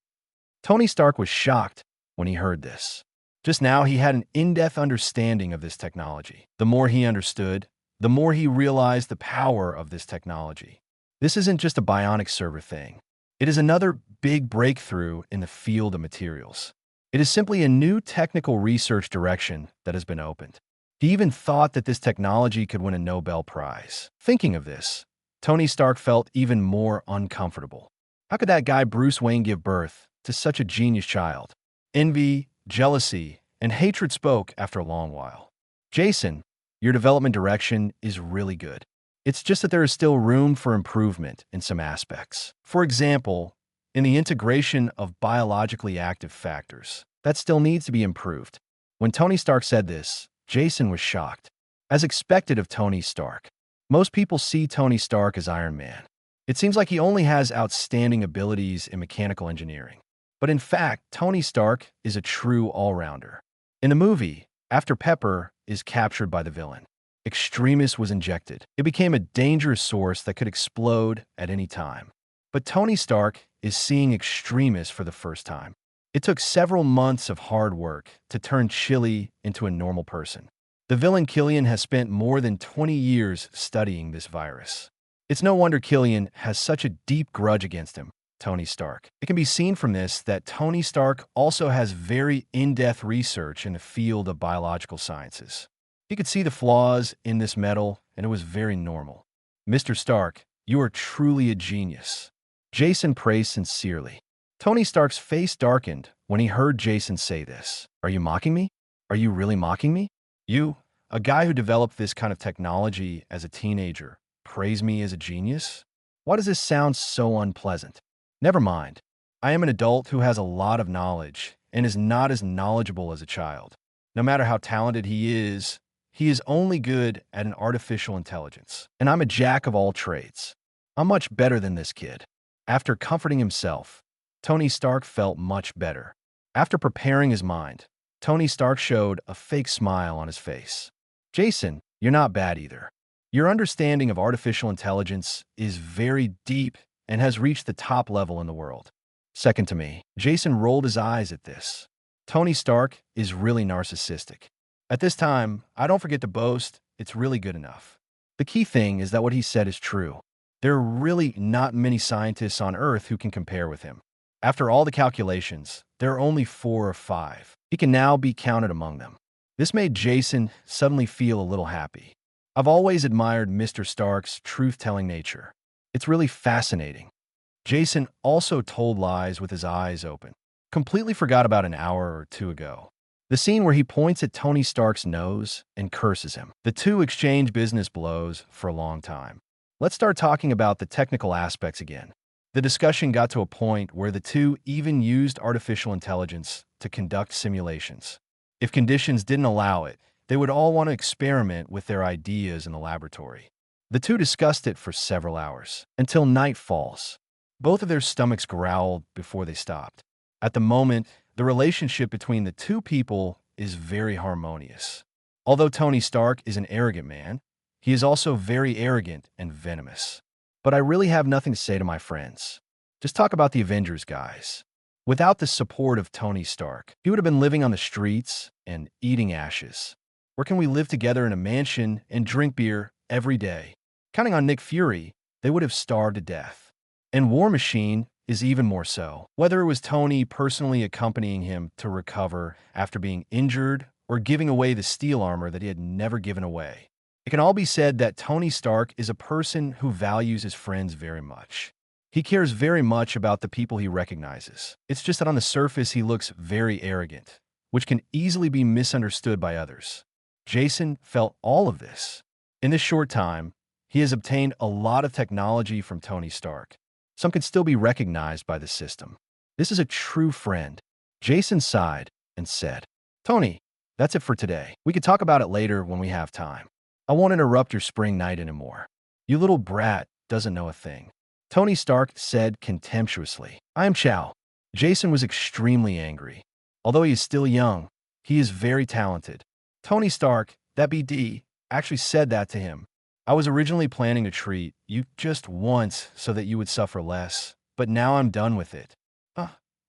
Tony Stark was shocked when he heard this. Just now, he had an in-depth understanding of this technology. The more he understood, the more he realized the power of this technology. This isn't just a bionic server thing. It is another big breakthrough in the field of materials. It is simply a new technical research direction that has been opened. He even thought that this technology could win a Nobel Prize. Thinking of this, Tony Stark felt even more uncomfortable. How could that guy Bruce Wayne give birth to such a genius child? Envy, jealousy, and hatred spoke after a long while. Jason, your development direction is really good. It's just that there is still room for improvement in some aspects. For example, in the integration of biologically active factors, that still needs to be improved. When Tony Stark said this, Jason was shocked. As expected of Tony Stark, most people see Tony Stark as Iron Man. It seems like he only has outstanding abilities in mechanical engineering. But in fact, Tony Stark is a true all-rounder. In the movie, after Pepper is captured by the villain, Extremis was injected. It became a dangerous source that could explode at any time. But Tony Stark is seeing Extremis for the first time. It took several months of hard work to turn Chili into a normal person. The villain Killian has spent more than 20 years studying this virus. It's no wonder Killian has such a deep grudge against him, Tony Stark. It can be seen from this that Tony Stark also has very in-depth research in the field of biological sciences. He could see the flaws in this metal, and it was very normal. Mr. Stark, you are truly a genius. Jason praised sincerely. Tony Stark's face darkened when he heard Jason say this. Are you mocking me? Are you really mocking me? You, a guy who developed this kind of technology as a teenager, praise me as a genius? Why does this sound so unpleasant? Never mind. I am an adult who has a lot of knowledge and is not as knowledgeable as a child. No matter how talented he is only good at an artificial intelligence. And I'm a jack of all trades. I'm much better than this kid. After comforting himself, Tony Stark felt much better. After preparing his mind, Tony Stark showed a fake smile on his face. Jason, you're not bad either. Your understanding of artificial intelligence is very deep and has reached the top level in the world. Second to me. Jason rolled his eyes at this. Tony Stark is really narcissistic. At this time, I don't forget to boast, it's really good enough. The key thing is that what he said is true. There are really not many scientists on Earth who can compare with him. After all the calculations, there are only 4 or 5. He can now be counted among them. This made Jason suddenly feel a little happy. I've always admired Mr. Stark's truth-telling nature. It's really fascinating. Jason also told lies with his eyes open. Completely forgot about an hour or 2 ago. The scene where he points at Tony Stark's nose and curses him. The two exchange business blows for a long time. Let's start talking about the technical aspects again. The discussion got to a point where the two even used artificial intelligence to conduct simulations. If conditions didn't allow it, they would all want to experiment with their ideas in the laboratory. The two discussed it for several hours, until night falls. Both of their stomachs growled before they stopped. At the moment, the relationship between the two people is very harmonious. Although Tony Stark is an arrogant man, he is also very arrogant and venomous. But I really have nothing to say to my friends. Just talk about the Avengers, guys. Without the support of Tony Stark, he would have been living on the streets and eating ashes. Where can we live together in a mansion and drink beer every day? Counting on Nick Fury, they would have starved to death. And War Machine is even more so. Whether it was Tony personally accompanying him to recover after being injured or giving away the steel armor that he had never given away. It can all be said that Tony Stark is a person who values his friends very much. He cares very much about the people he recognizes. It's just that on the surface he looks very arrogant, which can easily be misunderstood by others. Jason felt all of this. In this short time, he has obtained a lot of technology from Tony Stark. Some can still be recognized by the system. This is a true friend. Jason sighed and said, Tony, that's it for today. We could talk about it later when we have time. I won't interrupt your spring night anymore. You little brat doesn't know a thing. Tony Stark said contemptuously. I am Chow. Jason was extremely angry. Although he is still young, he is very talented. Tony Stark, that BD, actually said that to him. I was originally planning to treat you just once so that you would suffer less, but now I'm done with it.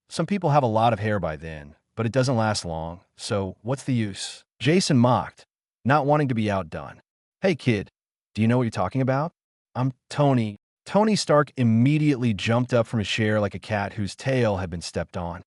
Some people have a lot of hair by then, but it doesn't last long, so what's the use? Jason mocked, not wanting to be outdone. Hey kid, do you know what you're talking about? I'm Tony Tony Stark immediately jumped up from his chair like a cat whose tail had been stepped on.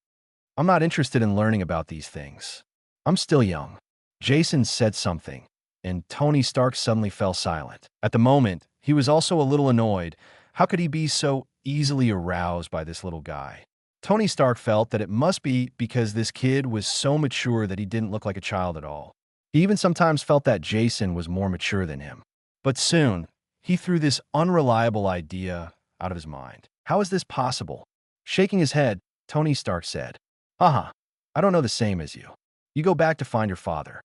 I'm not interested in learning about these things. I'm still young. Jason said something, and Tony Stark suddenly fell silent. At the moment, he was also a little annoyed. How could he be so easily aroused by this little guy? Tony Stark felt that it must be because this kid was so mature that he didn't look like a child at all. He even sometimes felt that Jason was more mature than him. But soon, he threw this unreliable idea out of his mind. How is this possible? Shaking his head, Tony Stark said, "Haha, I don't know the same as you. You go back to find your father."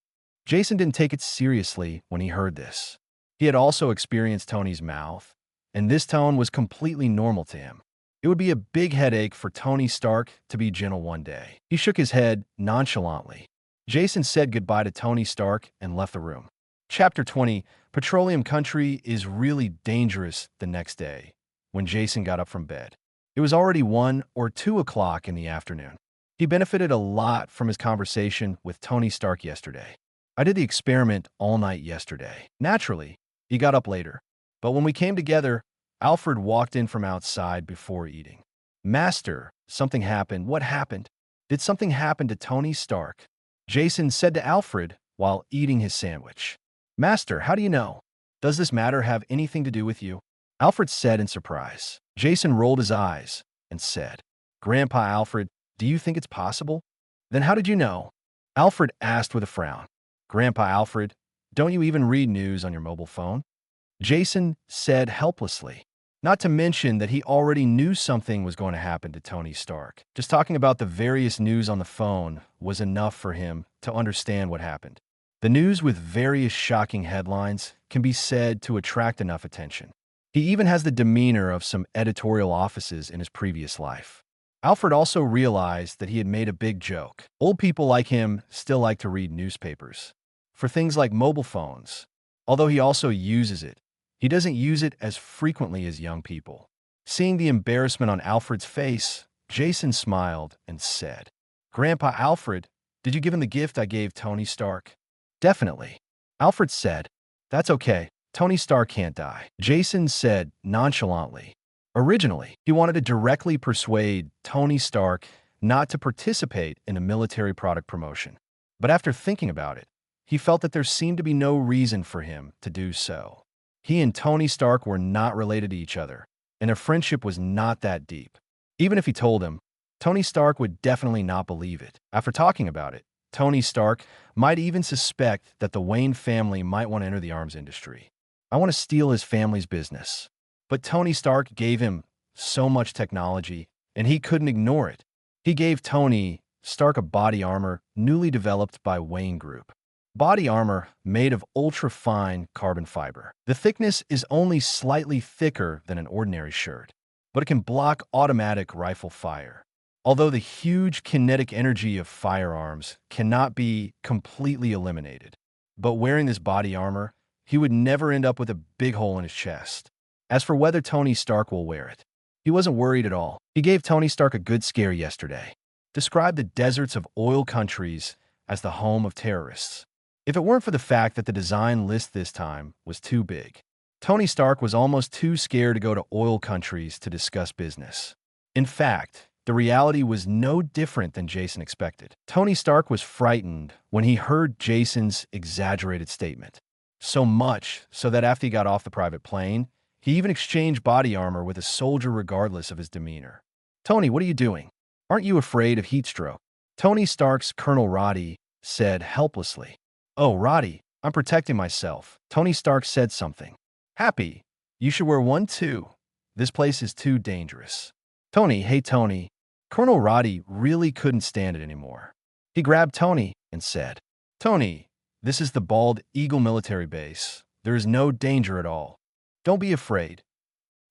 Jason didn't take it seriously when he heard this. He had also experienced Tony's mouth, and this tone was completely normal to him. It would be a big headache for Tony Stark to be gentle one day. He shook his head nonchalantly. Jason said goodbye to Tony Stark and left the room. Chapter 20, Petroleum Country is really dangerous the next day, when Jason got up from bed. It was already 1 or 2 o'clock in the afternoon. He benefited a lot from his conversation with Tony Stark yesterday. I did the experiment all night yesterday. Naturally, he got up later. But when we came together, Alfred walked in from outside before eating. "Master, something happened." "What happened?" "Did something happen to Tony Stark?" Jason said to Alfred while eating his sandwich. "Master, how do you know? Does this matter have anything to do with you?" Alfred said in surprise. Jason rolled his eyes and said, "Grandpa Alfred, do you think it's possible?" "Then how did you know?" Alfred asked with a frown. "Grandpa Alfred, don't you even read news on your mobile phone?" Jason said helplessly. Not to mention that he already knew something was going to happen to Tony Stark. Just talking about the various news on the phone was enough for him to understand what happened. The news with various shocking headlines can be said to attract enough attention. He even has the demeanor of some editorial offices in his previous life. Alfred also realized that he had made a big joke. Old people like him still like to read newspapers. For things like mobile phones, although he also uses it, he doesn't use it as frequently as young people. Seeing the embarrassment on Alfred's face, Jason smiled and said, "Grandpa Alfred, did you give him the gift I gave Tony Stark?" "Definitely." Alfred said, "That's okay. Tony Stark can't die." Jason said nonchalantly. Originally, he wanted to directly persuade Tony Stark not to participate in a military product promotion. But after thinking about it, he felt that there seemed to be no reason for him to do so. He and Tony Stark were not related to each other, and their friendship was not that deep. Even if he told him, Tony Stark would definitely not believe it. After talking about it, Tony Stark might even suspect that the Wayne family might want to enter the arms industry. "I want to steal his family's business." But Tony Stark gave him so much technology, and he couldn't ignore it. He gave Tony Stark a body armor newly developed by Wayne Group. Body armor made of ultra-fine carbon fiber. The thickness is only slightly thicker than an ordinary shirt, but it can block automatic rifle fire. Although the huge kinetic energy of firearms cannot be completely eliminated, but wearing this body armor, he would never end up with a big hole in his chest. As for whether Tony Stark will wear it, he wasn't worried at all. He gave Tony Stark a good scare yesterday. Described the deserts of oil countries as the home of terrorists. If it weren't for the fact that the design list this time was too big, Tony Stark was almost too scared to go to oil countries to discuss business. In fact, the reality was no different than Jason expected. Tony Stark was frightened when he heard Jason's exaggerated statement. So much so that after he got off the private plane, he even exchanged body armor with a soldier regardless of his demeanor. "Tony, what are you doing? Aren't you afraid of heat stroke?" Tony Stark's Colonel Roddy said helplessly. "Oh, Roddy, I'm protecting myself." Tony Stark said something. "Happy. You should wear one too. This place is too dangerous." "Tony, hey Tony." Colonel Roddy really couldn't stand it anymore. He grabbed Tony and said, "Tony, this is the Bald Eagle military base. There is no danger at all. Don't be afraid."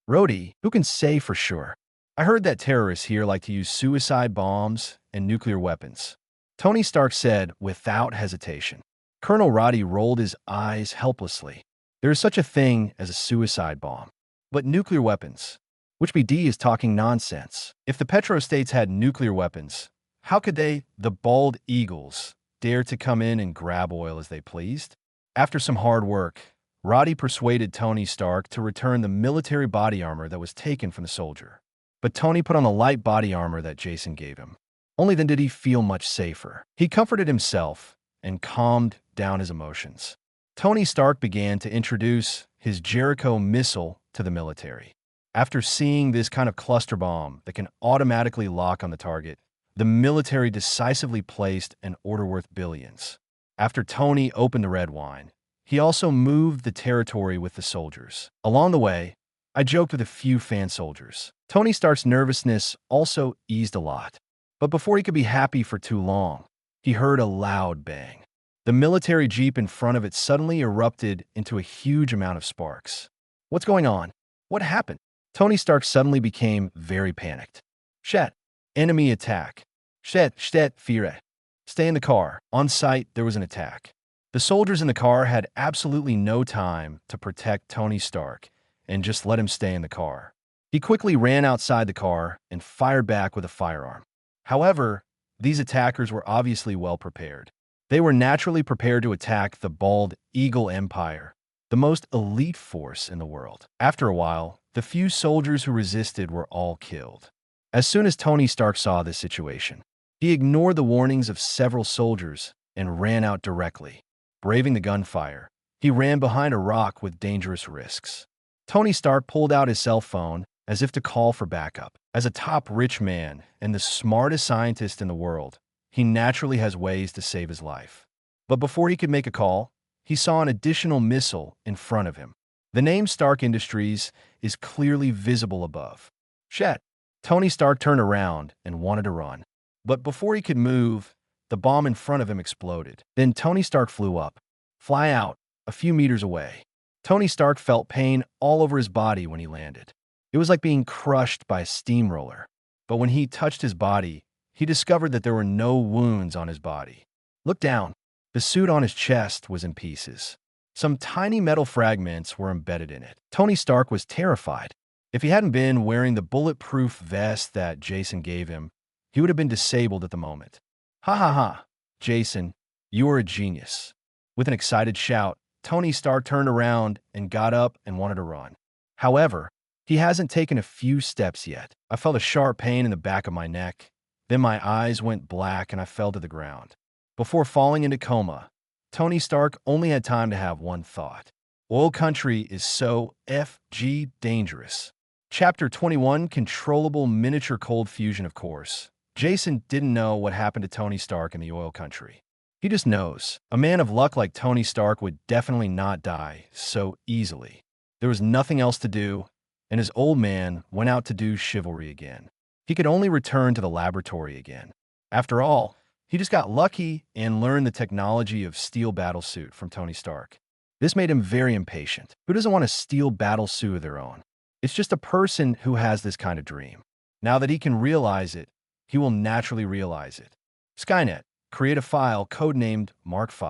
"Roddy, who can say for sure? I heard that terrorists here like to use suicide bombs and nuclear weapons." Tony Stark said without hesitation. Colonel Roddy rolled his eyes helplessly. There is such a thing as a suicide bomb. But nuclear weapons? Which BD is talking nonsense. If the petrostates had nuclear weapons, how could they, the Bald Eagles, dare to come in and grab oil as they pleased? After some hard work, Roddy persuaded Tony Stark to return the military body armor that was taken from the soldier. But Tony put on the light body armor that Jason gave him. Only then did he feel much safer. He comforted himself and calmed down his emotions. Tony Stark began to introduce his Jericho missile to the military. After seeing this kind of cluster bomb that can automatically lock on the target, the military decisively placed an order worth billions. After Tony opened the red wine, he also moved the territory with the soldiers. Along the way, I joked with a few fan soldiers. Tony Stark's nervousness also eased a lot. But before he could be happy for too long, he heard a loud bang. The military jeep in front of it suddenly erupted into a huge amount of sparks. What's going on? What happened? Tony Stark suddenly became very panicked. Shit. Enemy attack. Shit, fear. Stay in the car. On site, there was an attack. The soldiers in the car had absolutely no time to protect Tony Stark and just let him stay in the car. He quickly ran outside the car and fired back with a firearm. However, these attackers were obviously well prepared. They were naturally prepared to attack the Bald Eagle Empire, the most elite force in the world. After a while, the few soldiers who resisted were all killed. As soon as Tony Stark saw this situation, he ignored the warnings of several soldiers and ran out directly. Braving the gunfire, he ran behind a rock with dangerous risks. Tony Stark pulled out his cell phone as if to call for backup. As a top rich man and the smartest scientist in the world, he naturally has ways to save his life. But before he could make a call, he saw an additional missile in front of him. The name Stark Industries is clearly visible above. Shit. Tony Stark turned around and wanted to run. But before he could move, the bomb in front of him exploded. Then Tony Stark flew up, fly out, a few meters away. Tony Stark felt pain all over his body when he landed. It was like being crushed by a steamroller. But when he touched his body, he discovered that there were no wounds on his body. Look down. The suit on his chest was in pieces. Some tiny metal fragments were embedded in it. Tony Stark was terrified. If he hadn't been wearing the bulletproof vest that Jason gave him, he would have been disabled at the moment. Ha ha ha. Jason, you are a genius. With an excited shout, Tony Stark turned around and got up and wanted to run. However, he hasn't taken a few steps yet. I felt a sharp pain in the back of my neck. Then my eyes went black and I fell to the ground. Before falling into coma, Tony Stark only had time to have one thought. Oil country is so FG dangerous. Chapter 21, Controllable Miniature Cold Fusion, of course. Jason didn't know what happened to Tony Stark in the oil country. He just knows. A man of luck like Tony Stark would definitely not die so easily. There was nothing else to do, and his old man went out to do chivalry again. He could only return to the laboratory again. After all, he just got lucky and learned the technology of steel battlesuit from Tony Stark. This made him very impatient. Who doesn't want a steel battlesuit of their own? It's just a person who has this kind of dream. Now that he can realize it, he will naturally realize it. Skynet, create a file codenamed Mark V.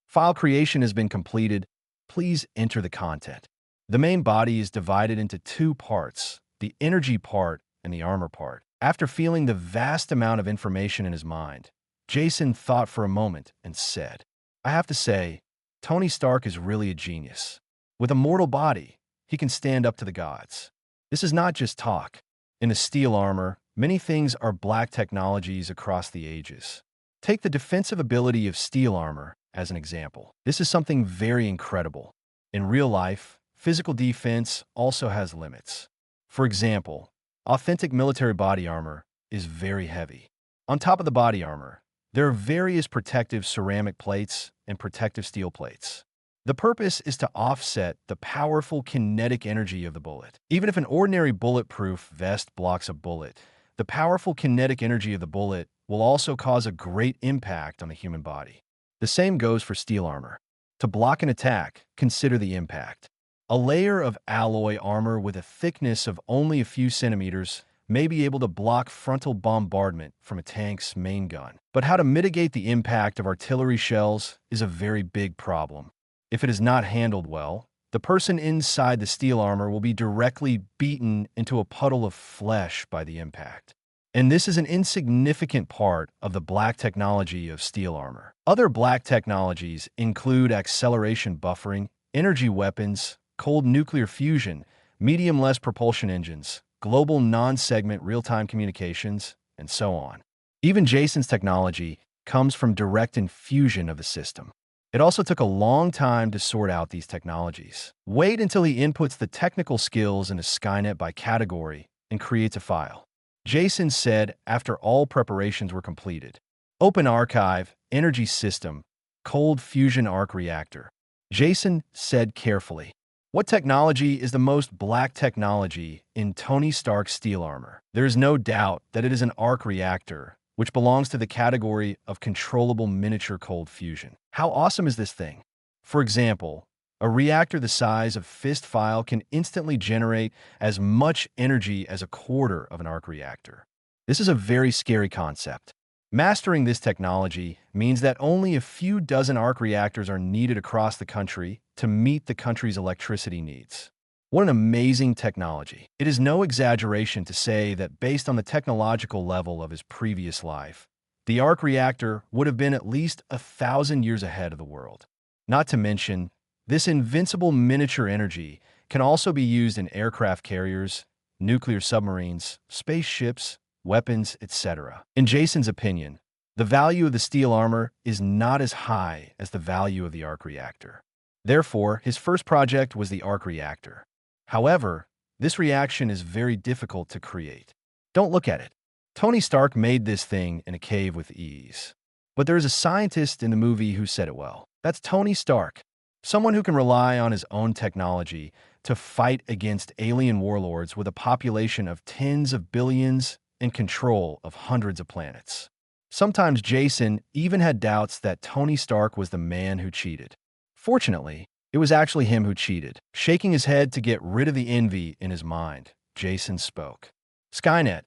File creation has been completed. Please enter the content. The main body is divided into two parts, the energy part and the armor part. After feeling the vast amount of information in his mind, Jason thought for a moment and said, I have to say, Tony Stark is really a genius. With a mortal body, he can stand up to the gods. This is not just talk. In the steel armor, many things are black technologies across the ages. Take the defensive ability of steel armor as an example. This is something very incredible. In real life, physical defense also has limits. For example, authentic military body armor is very heavy. On top of the body armor, there are various protective ceramic plates and protective steel plates. The purpose is to offset the powerful kinetic energy of the bullet. Even if an ordinary bulletproof vest blocks a bullet, the powerful kinetic energy of the bullet will also cause a great impact on the human body. The same goes for steel armor. To block an attack, consider the impact. A layer of alloy armor with a thickness of only a few centimeters may be able to block frontal bombardment from a tank's main gun. But how to mitigate the impact of artillery shells is a very big problem. If it is not handled well, the person inside the steel armor will be directly beaten into a puddle of flesh by the impact. And this is an insignificant part of the black technology of steel armor. Other black technologies include acceleration buffering, energy weapons, cold nuclear fusion, medium-less propulsion engines, global non-segment real-time communications, and so on. Even Jason's technology comes from direct infusion of the system. It also took a long time to sort out these technologies. Wait until he inputs the technical skills into Skynet by category and creates a file. Jason said after all preparations were completed. Open Archive, Energy System, Cold Fusion Arc Reactor. Jason said carefully. What technology is the most black technology in Tony Stark's steel armor? There is no doubt that it is an arc reactor, which belongs to the category of controllable miniature cold fusion. How awesome is this thing? For example, a reactor the size of fist file can instantly generate as much energy as a quarter of an arc reactor. This is a very scary concept. Mastering this technology means that only a few dozen arc reactors are needed across the country to meet the country's electricity needs. What an amazing technology. It is no exaggeration to say that based on the technological level of his previous life, the arc reactor would have been at least 1,000 years ahead of the world. Not to mention, this invincible miniature energy can also be used in aircraft carriers, nuclear submarines, spaceships, weapons, etc. In Jason's opinion, the value of the steel armor is not as high as the value of the arc reactor. Therefore, his first project was the arc reactor. However, this reaction is very difficult to create. Don't look at it. Tony Stark made this thing in a cave with ease. But there is a scientist in the movie who said it well. That's Tony Stark, someone who can rely on his own technology to fight against alien warlords with a population of tens of billions and control of hundreds of planets. Sometimes Jason even had doubts that Tony Stark was the man who cheated. Fortunately, it was actually him who cheated. Shaking his head to get rid of the envy in his mind, Jason spoke. Skynet,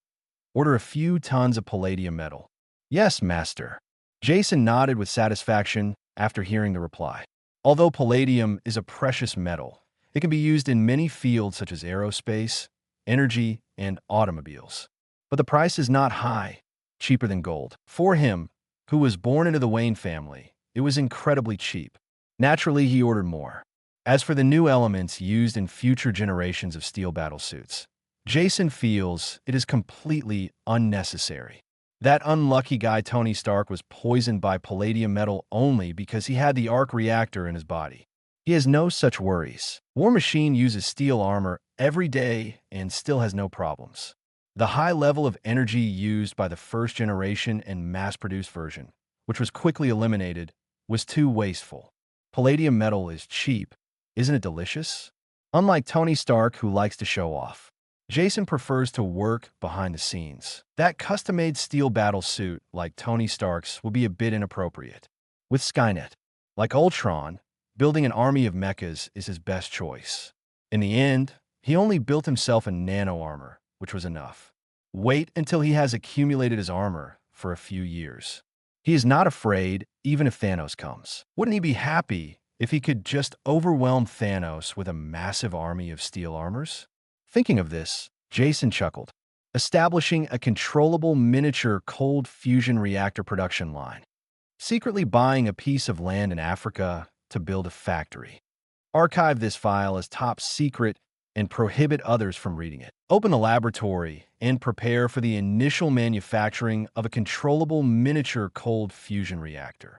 order a few tons of palladium metal. Yes, master. Jason nodded with satisfaction after hearing the reply. Although palladium is a precious metal, it can be used in many fields such as aerospace, energy, and automobiles. But the price is not high, cheaper than gold. For him, who was born into the Wayne family, it was incredibly cheap. Naturally, he ordered more. As for the new elements used in future generations of steel battlesuits, Jason feels it is completely unnecessary. That unlucky guy Tony Stark was poisoned by palladium metal only because he had the arc reactor in his body. He has no such worries. War Machine uses steel armor every day and still has no problems. The high level of energy used by the first generation and mass-produced version, which was quickly eliminated, was too wasteful. Palladium metal is cheap. Isn't it delicious? Unlike Tony Stark, who likes to show off, Jason prefers to work behind the scenes. That custom-made steel battle suit, like Tony Stark's, will be a bit inappropriate. With Skynet, like Ultron, building an army of mechas is his best choice. In the end, he only built himself a nano armor, which was enough. Wait until he has accumulated his armor for a few years. He is not afraid, even if Thanos comes. Wouldn't he be happy if he could just overwhelm Thanos with a massive army of steel armors? Thinking of this, Jason chuckled. Establishing a controllable miniature cold fusion reactor production line. Secretly buying a piece of land in Africa to build a factory. Archive this file as top secret and prohibit others from reading it. Open the laboratory and prepare for the initial manufacturing of a controllable miniature cold fusion reactor.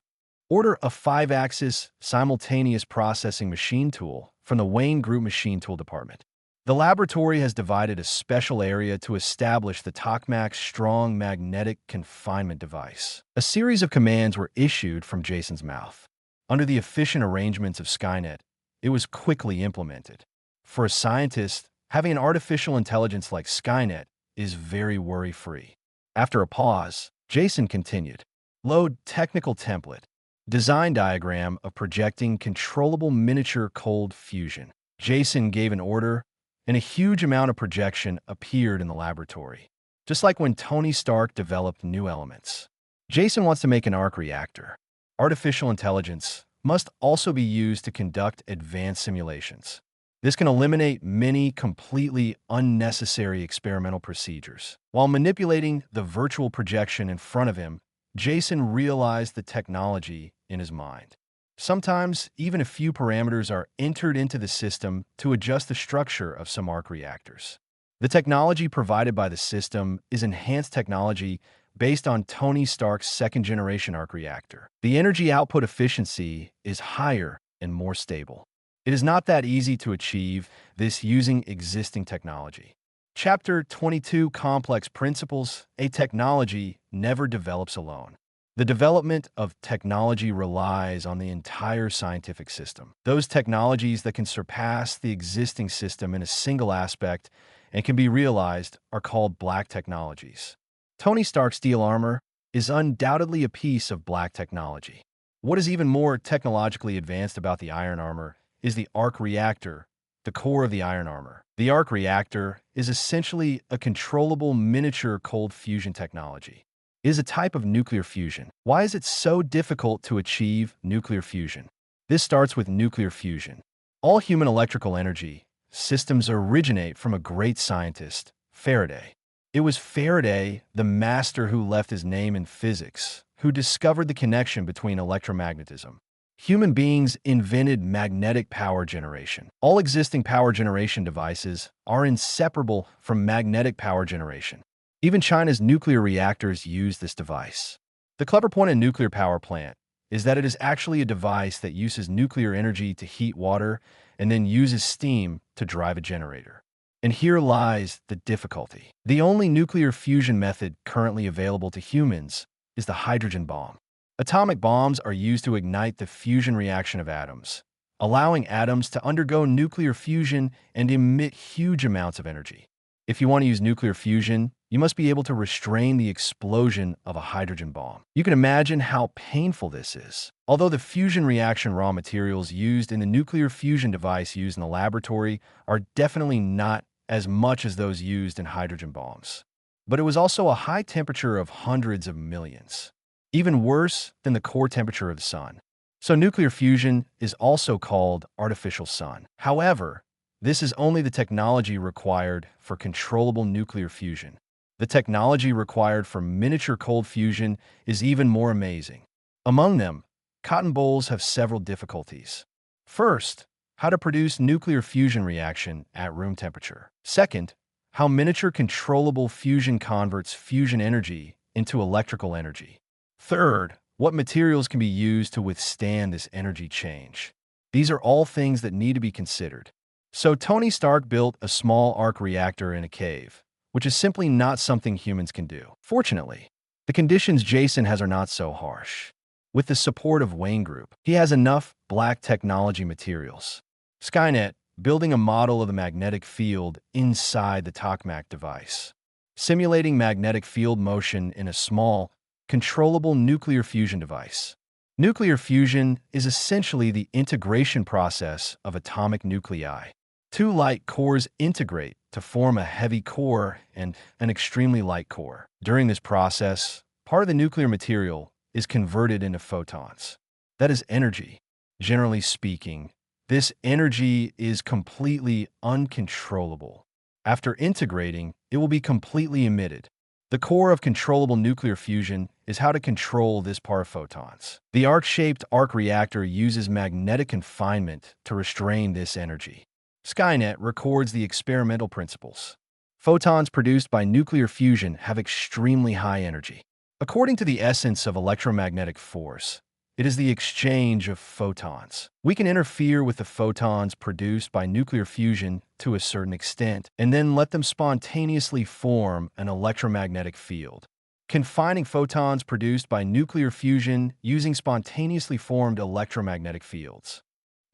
Order a 5-axis simultaneous processing machine tool from the Wayne Group Machine Tool Department. The laboratory has divided a special area to establish the Tokmak's strong magnetic confinement device. A series of commands were issued from Jason's mouth. Under the efficient arrangements of Skynet, it was quickly implemented. For a scientist, having an artificial intelligence like Skynet is very worry-free. After a pause, Jason continued. Load technical template. Design diagram of projecting controllable miniature cold fusion. Jason gave an order, and a huge amount of projection appeared in the laboratory. Just like when Tony Stark developed new elements. Jason wants to make an arc reactor. Artificial intelligence must also be used to conduct advanced simulations. This can eliminate many completely unnecessary experimental procedures. While manipulating the virtual projection in front of him, Jason realized the technology in his mind. Sometimes, even a few parameters are entered into the system to adjust the structure of some arc reactors. The technology provided by the system is enhanced technology based on Tony Stark's second-generation arc reactor. The energy output efficiency is higher and more stable. It is not that easy to achieve this using existing technology. Chapter 22: Complex Principles. A technology never develops alone. The development of technology relies on the entire scientific system. Those technologies that can surpass the existing system in a single aspect and can be realized are called black technologies. Tony Stark's steel armor is undoubtedly a piece of black technology. What is even more technologically advanced about the iron armor is the arc reactor, the core of the iron armor. The arc reactor is essentially a controllable miniature cold fusion technology. It is a type of nuclear fusion. Why is it so difficult to achieve nuclear fusion? This starts with nuclear fusion. All human electrical energy systems originate from a great scientist, Faraday. It was Faraday, the master who left his name in physics, who discovered the connection between electromagnetism. Human beings invented magnetic power generation. All existing power generation devices are inseparable from magnetic power generation. Even China's nuclear reactors use this device. The clever point in nuclear power plant is that it is actually a device that uses nuclear energy to heat water and then uses steam to drive a generator. And here lies the difficulty. The only nuclear fusion method currently available to humans is the hydrogen bomb. Atomic bombs are used to ignite the fusion reaction of atoms, allowing atoms to undergo nuclear fusion and emit huge amounts of energy. If you want to use nuclear fusion, you must be able to restrain the explosion of a hydrogen bomb. You can imagine how painful this is. Although the fusion reaction raw materials used in the nuclear fusion device used in the laboratory are definitely not as much as those used in hydrogen bombs. But it was also a high temperature of hundreds of millions, even worse than the core temperature of the sun. So nuclear fusion is also called artificial sun. However, this is only the technology required for controllable nuclear fusion. The technology required for miniature cold fusion is even more amazing. Among them, cotton bolls have several difficulties. First, how to produce nuclear fusion reaction at room temperature. Second, how miniature controllable fusion converts fusion energy into electrical energy. Third, what materials can be used to withstand this energy change. These are all things that need to be considered. So Tony Stark built a small arc reactor in a cave, which is simply not something humans can do. Fortunately, the conditions Jason has are not so harsh. With the support of Wayne Group, he has enough black technology materials. Skynet, building a model of the magnetic field inside the tokamak device, simulating magnetic field motion in a small, controllable nuclear fusion device. Nuclear fusion is essentially the integration process of atomic nuclei. Two light cores integrate to form a heavy core and an extremely light core. During this process, part of the nuclear material is converted into photons. That is energy. Generally speaking, this energy is completely uncontrollable. After integrating, it will be completely emitted. The core of controllable nuclear fusion is how to control this part of photons. The arc-shaped arc reactor uses magnetic confinement to restrain this energy. Skynet records the experimental principles. Photons produced by nuclear fusion have extremely high energy. According to the essence of electromagnetic force, it is the exchange of photons. We can interfere with the photons produced by nuclear fusion to a certain extent, and then let them spontaneously form an electromagnetic field. Confining photons produced by nuclear fusion using spontaneously formed electromagnetic fields.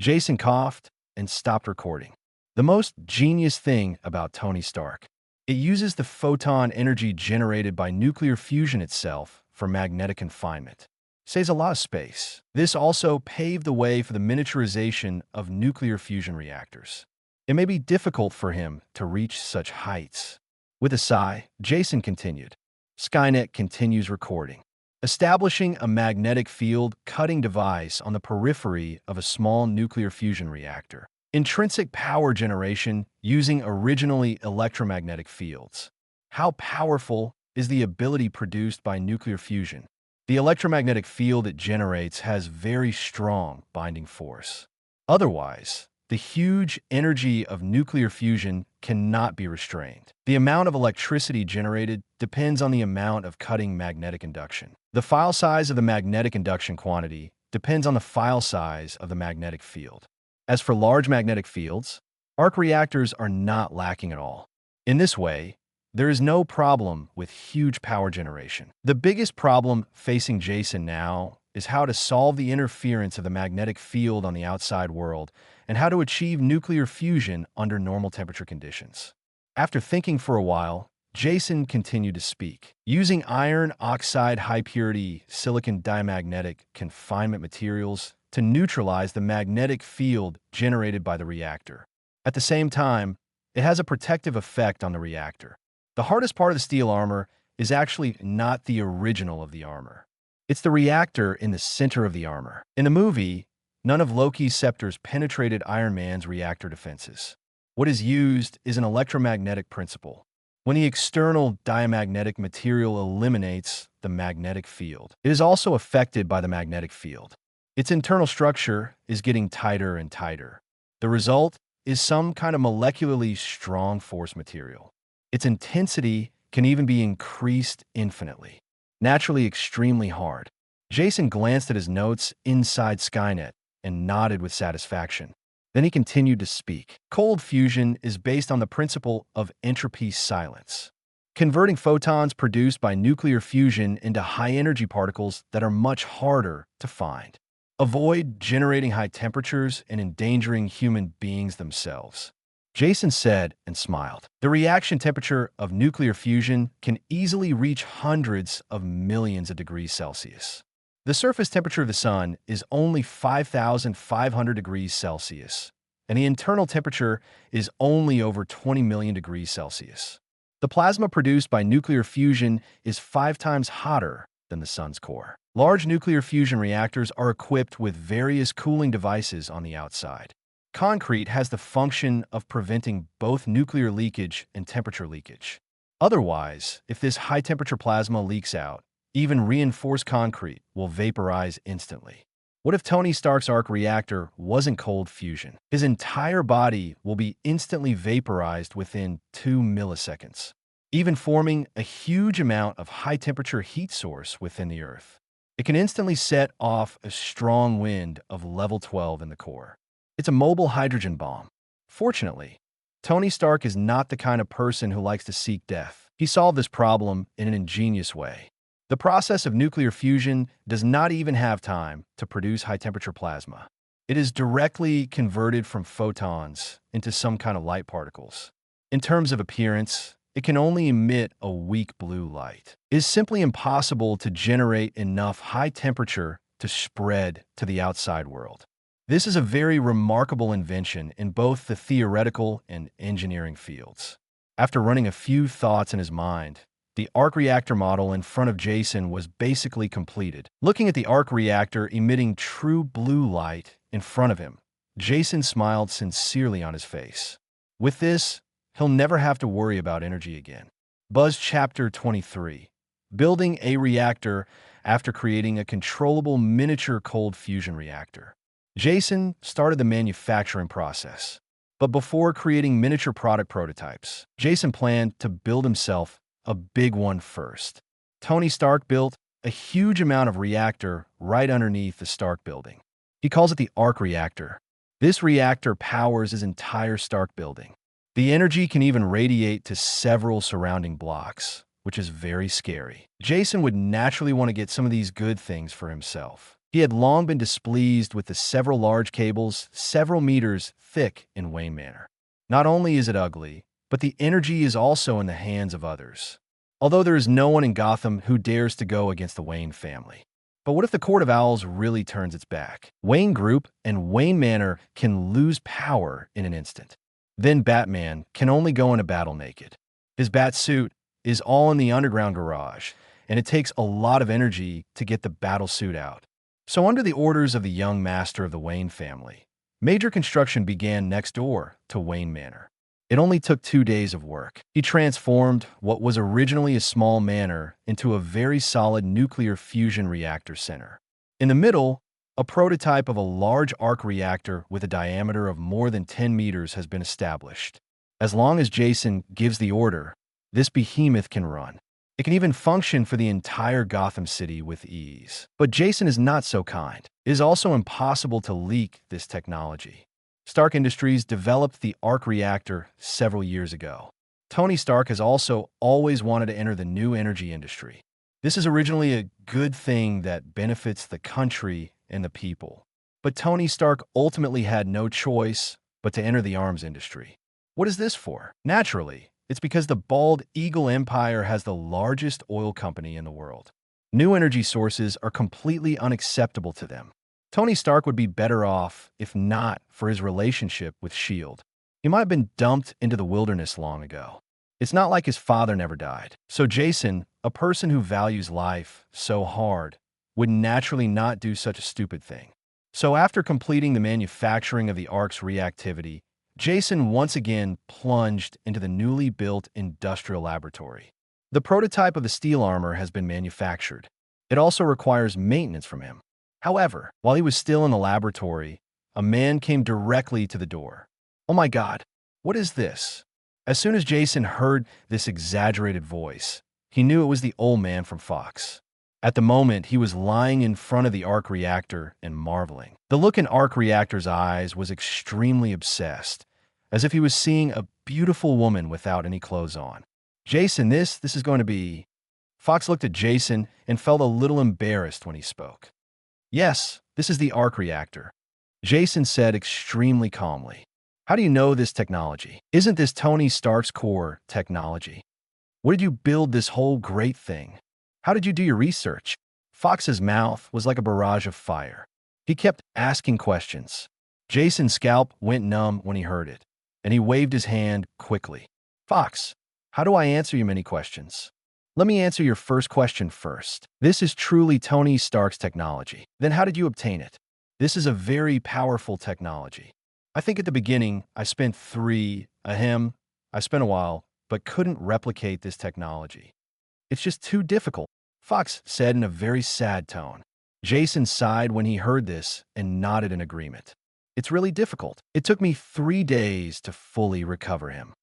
Jason coughed and stopped recording. The most genius thing about Tony Stark. It uses the photon energy generated by nuclear fusion itself for magnetic confinement. Saves a lot of space. This also paved the way for the miniaturization of nuclear fusion reactors. It may be difficult for him to reach such heights. With a sigh, Jason continued. Skynet continues recording. Establishing a magnetic field cutting device on the periphery of a small nuclear fusion reactor. Intrinsic power generation using originally electromagnetic fields. How powerful is the ability produced by nuclear fusion? The electromagnetic field it generates has very strong binding force. Otherwise, the huge energy of nuclear fusion cannot be restrained. The amount of electricity generated depends on the amount of cutting magnetic induction. The file size of the magnetic induction quantity depends on the file size of the magnetic field. As for large magnetic fields, arc reactors are not lacking at all. In this way, there is no problem with huge power generation. The biggest problem facing Jason now is how to solve the interference of the magnetic field on the outside world and how to achieve nuclear fusion under normal temperature conditions. After thinking for a while, Jason continued to speak. Using iron oxide high-purity silicon diamagnetic confinement materials to neutralize the magnetic field generated by the reactor. At the same time, it has a protective effect on the reactor. The hardest part of the steel armor is actually not the original of the armor. It's the reactor in the center of the armor. In the movie, none of Loki's scepters penetrated Iron Man's reactor defenses. What is used is an electromagnetic principle. When the external diamagnetic material eliminates the magnetic field, it is also affected by the magnetic field. Its internal structure is getting tighter and tighter. The result is some kind of molecularly strong force material. Its intensity can even be increased infinitely. Naturally extremely hard. Jason glanced at his notes inside Skynet and nodded with satisfaction. Then he continued to speak. Cold fusion is based on the principle of entropy silence, converting photons produced by nuclear fusion into high-energy particles that are much harder to find. Avoid generating high temperatures and endangering human beings themselves. Jason said and smiled. The reaction temperature of nuclear fusion can easily reach hundreds of millions of degrees Celsius. The surface temperature of the sun is only 5,500 degrees Celsius, and the internal temperature is only over 20 million degrees Celsius. The plasma produced by nuclear fusion is 5 times hotter than the sun's core. Large nuclear fusion reactors are equipped with various cooling devices on the outside. Concrete has the function of preventing both nuclear leakage and temperature leakage. Otherwise, if this high-temperature plasma leaks out, even reinforced concrete will vaporize instantly. What if Tony Stark's arc reactor wasn't cold fusion? His entire body will be instantly vaporized within 2 milliseconds, even forming a huge amount of high-temperature heat source within the Earth. It can instantly set off a strong wind of level 12 in the core. It's a mobile hydrogen bomb. Fortunately, Tony Stark is not the kind of person who likes to seek death. He solved this problem in an ingenious way. The process of nuclear fusion does not even have time to produce high-temperature plasma. It is directly converted from photons into some kind of light particles. In terms of appearance, it can only emit a weak blue light. It is simply impossible to generate enough high temperature to spread to the outside world. This is a very remarkable invention in both the theoretical and engineering fields. After running a few thoughts in his mind, the arc reactor model in front of Jason was basically completed. Looking at the arc reactor emitting true blue light in front of him, Jason smiled sincerely on his face. With this, he'll never have to worry about energy again. Buzz Chapter 23. Building a reactor after creating a controllable miniature cold fusion reactor. Jason started the manufacturing process. But before creating miniature product prototypes, Jason planned to build himself a big one first. Tony Stark built a huge amount of reactor right underneath the Stark building. He calls it the arc reactor. This reactor powers his entire Stark building. The energy can even radiate to several surrounding blocks, which is very scary. Jason would naturally want to get some of these good things for himself. He had long been displeased with the several large cables, several meters thick in Wayne Manor. Not only is it ugly, but the energy is also in the hands of others. Although there is no one in Gotham who dares to go against the Wayne family. But what if the Court of Owls really turns its back? Wayne Group and Wayne Manor can lose power in an instant. Then Batman can only go into battle naked. His bat suit is all in the underground garage, and it takes a lot of energy to get the battle suit out. So under the orders of the young master of the Wayne family, major construction began next door to Wayne Manor. It only took 2 days of work. He transformed what was originally a small manor into a very solid nuclear fusion reactor center. In the middle, a prototype of a large arc reactor with a diameter of more than 10 meters has been established. As long as Jason gives the order, this behemoth can run. It can even function for the entire Gotham City with ease. But Jason is not so kind. It is also impossible to leak this technology. Stark Industries developed the arc reactor several years ago. Tony Stark has also always wanted to enter the new energy industry. This is originally a good thing that benefits the country and the people. But Tony Stark ultimately had no choice but to enter the arms industry. What is this for? Naturally, it's because the Bald Eagle Empire has the largest oil company in the world. New energy sources are completely unacceptable to them. Tony Stark would be better off if not for his relationship with S.H.I.E.L.D. He might have been dumped into the wilderness long ago. It's not like his father never died. So Jason, a person who values life so hard, would naturally not do such a stupid thing. So after completing the manufacturing of the Ark's reactivity, Jason once again plunged into the newly built industrial laboratory. The prototype of the steel armor has been manufactured. It also requires maintenance from him. However, while he was still in the laboratory, a man came directly to the door. Oh my God, what is this? As soon as Jason heard this exaggerated voice, he knew it was the old man from Fox. At the moment, he was lying in front of the arc reactor and marveling. The look in arc reactor's eyes was extremely obsessed, as if he was seeing a beautiful woman without any clothes on. Jason, this is going to be... Fox looked at Jason and felt a little embarrassed when he spoke. Yes, this is the arc reactor, Jason said extremely calmly. How do you know this technology? Isn't this Tony Stark's core technology? Where did you build this whole great thing? How did you do your research? Fox's mouth was like a barrage of fire. He kept asking questions. Jason's scalp went numb when he heard it, and he waved his hand quickly. Fox, how do I answer your many questions? Let me answer your first question first. This is truly Tony Stark's technology. Then how did you obtain it? This is a very powerful technology. I think at the beginning, I spent a while, but couldn't replicate this technology. It's just too difficult, Fox said in a very sad tone. Jason sighed when he heard this and nodded in agreement. It's really difficult. It took me 3 days to fully recover him.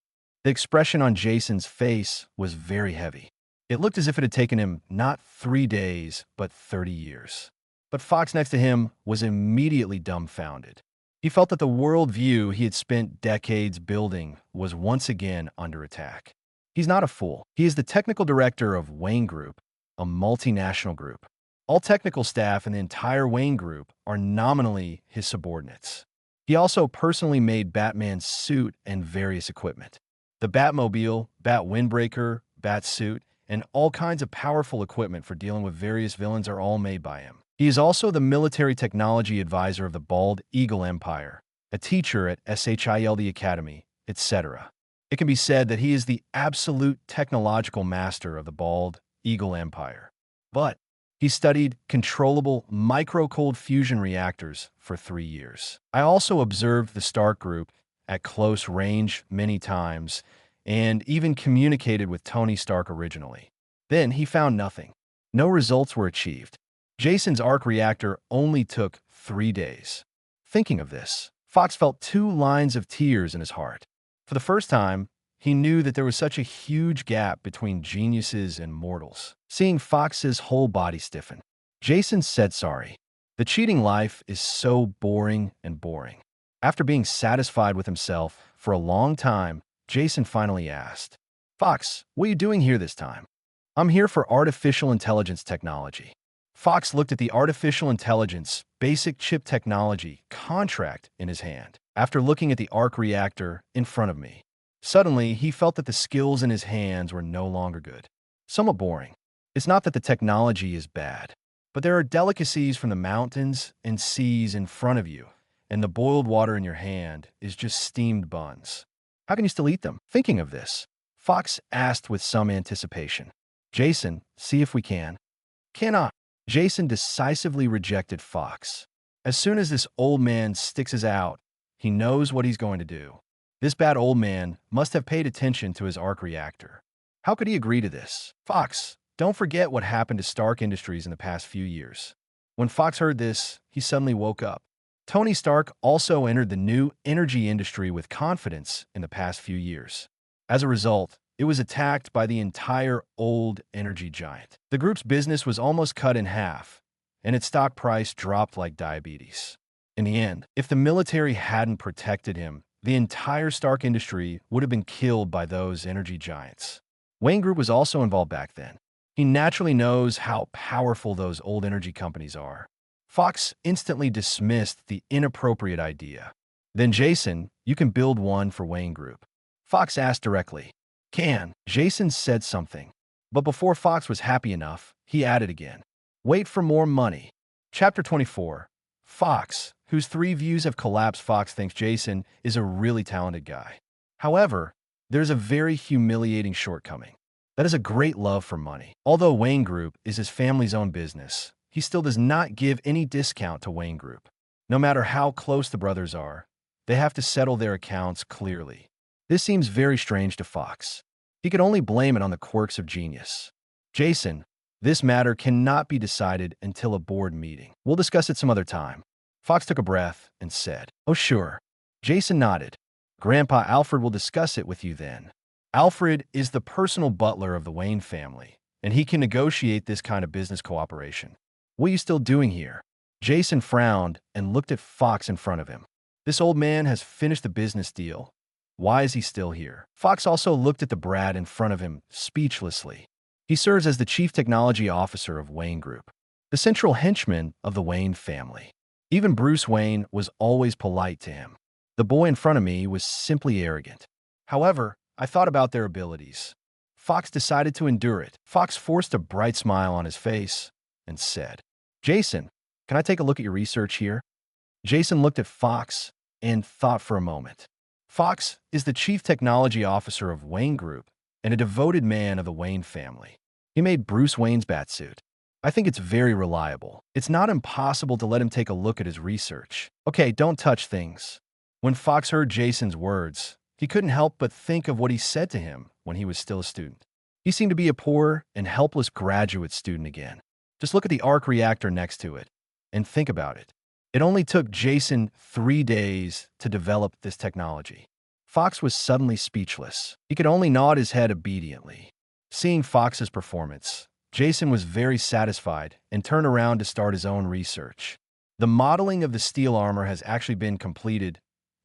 The expression on Jason's face was very heavy. It looked as if it had taken him not 3 days, but 30 years. But Fox next to him was immediately dumbfounded. He felt that the worldview he had spent decades building was once again under attack. He's not a fool. He is the technical director of Wayne Group, a multinational group. All technical staff in the entire Wayne Group are nominally his subordinates. He also personally made Batman's suit and various equipment. The Batmobile, Bat Windbreaker, Batsuit, and all kinds of powerful equipment for dealing with various villains are all made by him. He is also the military technology advisor of the Bald Eagle Empire, a teacher at SHIELD Academy, etc. It can be said that he is the absolute technological master of the Bald Eagle Empire. But he studied controllable micro-cold fusion reactors for 3 years. I also observed the Stark Group at close range many times, and even communicated with Tony Stark originally. Then he found nothing. No results were achieved. Jason's arc reactor only took 3 days. Thinking of this, Fox felt 2 lines of tears in his heart. For the first time, he knew that there was such a huge gap between geniuses and mortals. Seeing Fox's whole body stiffen, Jason said sorry. The cheating life is so boring and boring. After being satisfied with himself for a long time, Jason finally asked, Fox, what are you doing here this time? I'm here for artificial intelligence technology. Fox looked at the artificial intelligence basic chip technology contract in his hand. After looking at the arc reactor in front of me, suddenly he felt that the skills in his hands were no longer good. Somewhat boring. It's not that the technology is bad, but there are delicacies from the mountains and seas in front of you, and the boiled water in your hand is just steamed buns. How can you still eat them? Thinking of this, Fox asked with some anticipation. Jason, see if we can. Cannot. Jason decisively rejected Fox. As soon as this old man sticks his out, he knows what he's going to do. This bad old man must have paid attention to his arc reactor. How could he agree to this? Fox, don't forget what happened to Stark Industries in the past few years. When Fox heard this, he suddenly woke up. Tony Stark also entered the new energy industry with confidence in the past few years. As a result, it was attacked by the entire old energy giant. The group's business was almost cut in half, and its stock price dropped like diabetes. In the end, if the military hadn't protected him, the entire Stark industry would have been killed by those energy giants. Wayne Group was also involved back then. He naturally knows how powerful those old energy companies are. Fox instantly dismissed the inappropriate idea. Then Jason, you can build one for Wayne Group. Fox asked directly. Can? Jason said something. But before Fox was happy enough, he added again. Wait for more money. Chapter 24. Fox, whose 3 views have collapsed. Fox thinks Jason is a really talented guy. However, there's a very humiliating shortcoming. That is a great love for money. Although Wayne Group is his family's own business, he still does not give any discount to Wayne Group. No matter how close the brothers are, they have to settle their accounts clearly. This seems very strange to Fox. He could only blame it on the quirks of genius. Jason, this matter cannot be decided until a board meeting. We'll discuss it some other time. Fox took a breath and said, Oh, sure. Jason nodded. Grandpa Alfred will discuss it with you then. Alfred is the personal butler of the Wayne family, and he can negotiate this kind of business cooperation. What are you still doing here? Jason frowned and looked at Fox in front of him. This old man has finished the business deal. Why is he still here? Fox also looked at the brat in front of him, speechlessly. He serves as the chief technology officer of Wayne Group, the central henchman of the Wayne family. Even Bruce Wayne was always polite to him. The boy in front of me was simply arrogant. However, I thought about their abilities. Fox decided to endure it. Fox forced a bright smile on his face and said, Jason, can I take a look at your research here? Jason looked at Fox and thought for a moment. Fox is the chief technology officer of Wayne Group and a devoted man of the Wayne family. He made Bruce Wayne's batsuit. I think it's very reliable. It's not impossible to let him take a look at his research. Okay, don't touch things. When Fox heard Jason's words, he couldn't help but think of what he said to him when he was still a student. He seemed to be a poor and helpless graduate student again. Just look at the arc reactor next to it and think about it. It only took Jason 3 days to develop this technology. Fox was suddenly speechless. He could only nod his head obediently. Seeing Fox's performance, Jason was very satisfied and turned around to start his own research. The modeling of the steel armor has actually been completed,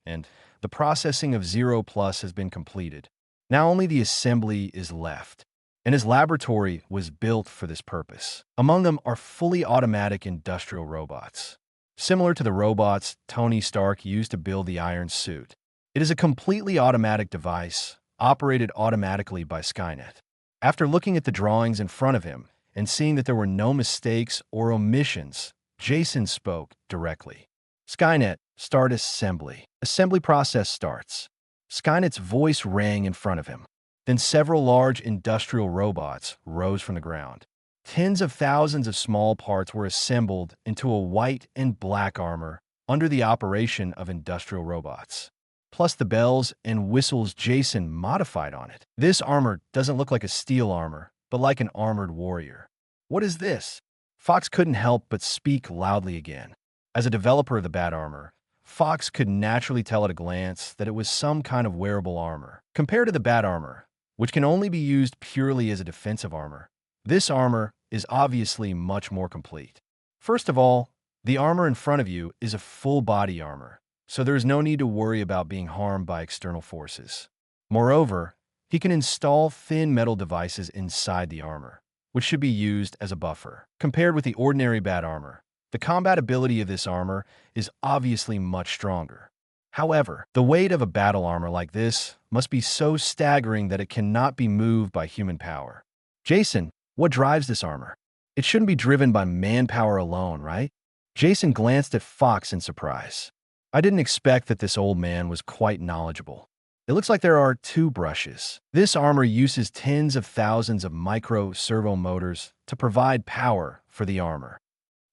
and the processing of Zero Plus has been completed. Now only the assembly is left, and his laboratory was built for this purpose. Among them are fully automatic industrial robots, similar to the robots Tony Stark used to build the Iron Suit. It is a completely automatic device, operated automatically by Skynet. After looking at the drawings in front of him and seeing that there were no mistakes or omissions, Jason spoke directly. Skynet, start assembly. Assembly process starts. Skynet's voice rang in front of him. Then several large industrial robots rose from the ground. Tens of thousands of small parts were assembled into a white and black armor under the operation of industrial robots, plus the bells and whistles Jason modified on it. This armor doesn't look like a steel armor, but like an armored warrior. What is this? Fox couldn't help but speak loudly again. As a developer of the Bat Armor, Fox could naturally tell at a glance that it was some kind of wearable armor. Compared to the Bat Armor, which can only be used purely as a defensive armor, this armor is obviously much more complete. First of all, the armor in front of you is a full-body armor, so there is no need to worry about being harmed by external forces. Moreover, he can install thin metal devices inside the armor, which should be used as a buffer. Compared with the ordinary Bat Armor, the combat ability of this armor is obviously much stronger. However, the weight of a battle armor like this must be so staggering that it cannot be moved by human power. Jason, what drives this armor? It shouldn't be driven by manpower alone, right? Jason glanced at Fox in surprise. I didn't expect that this old man was quite knowledgeable. It looks like there are 2 brushes. This armor uses tens of thousands of micro servo motors to provide power for the armor.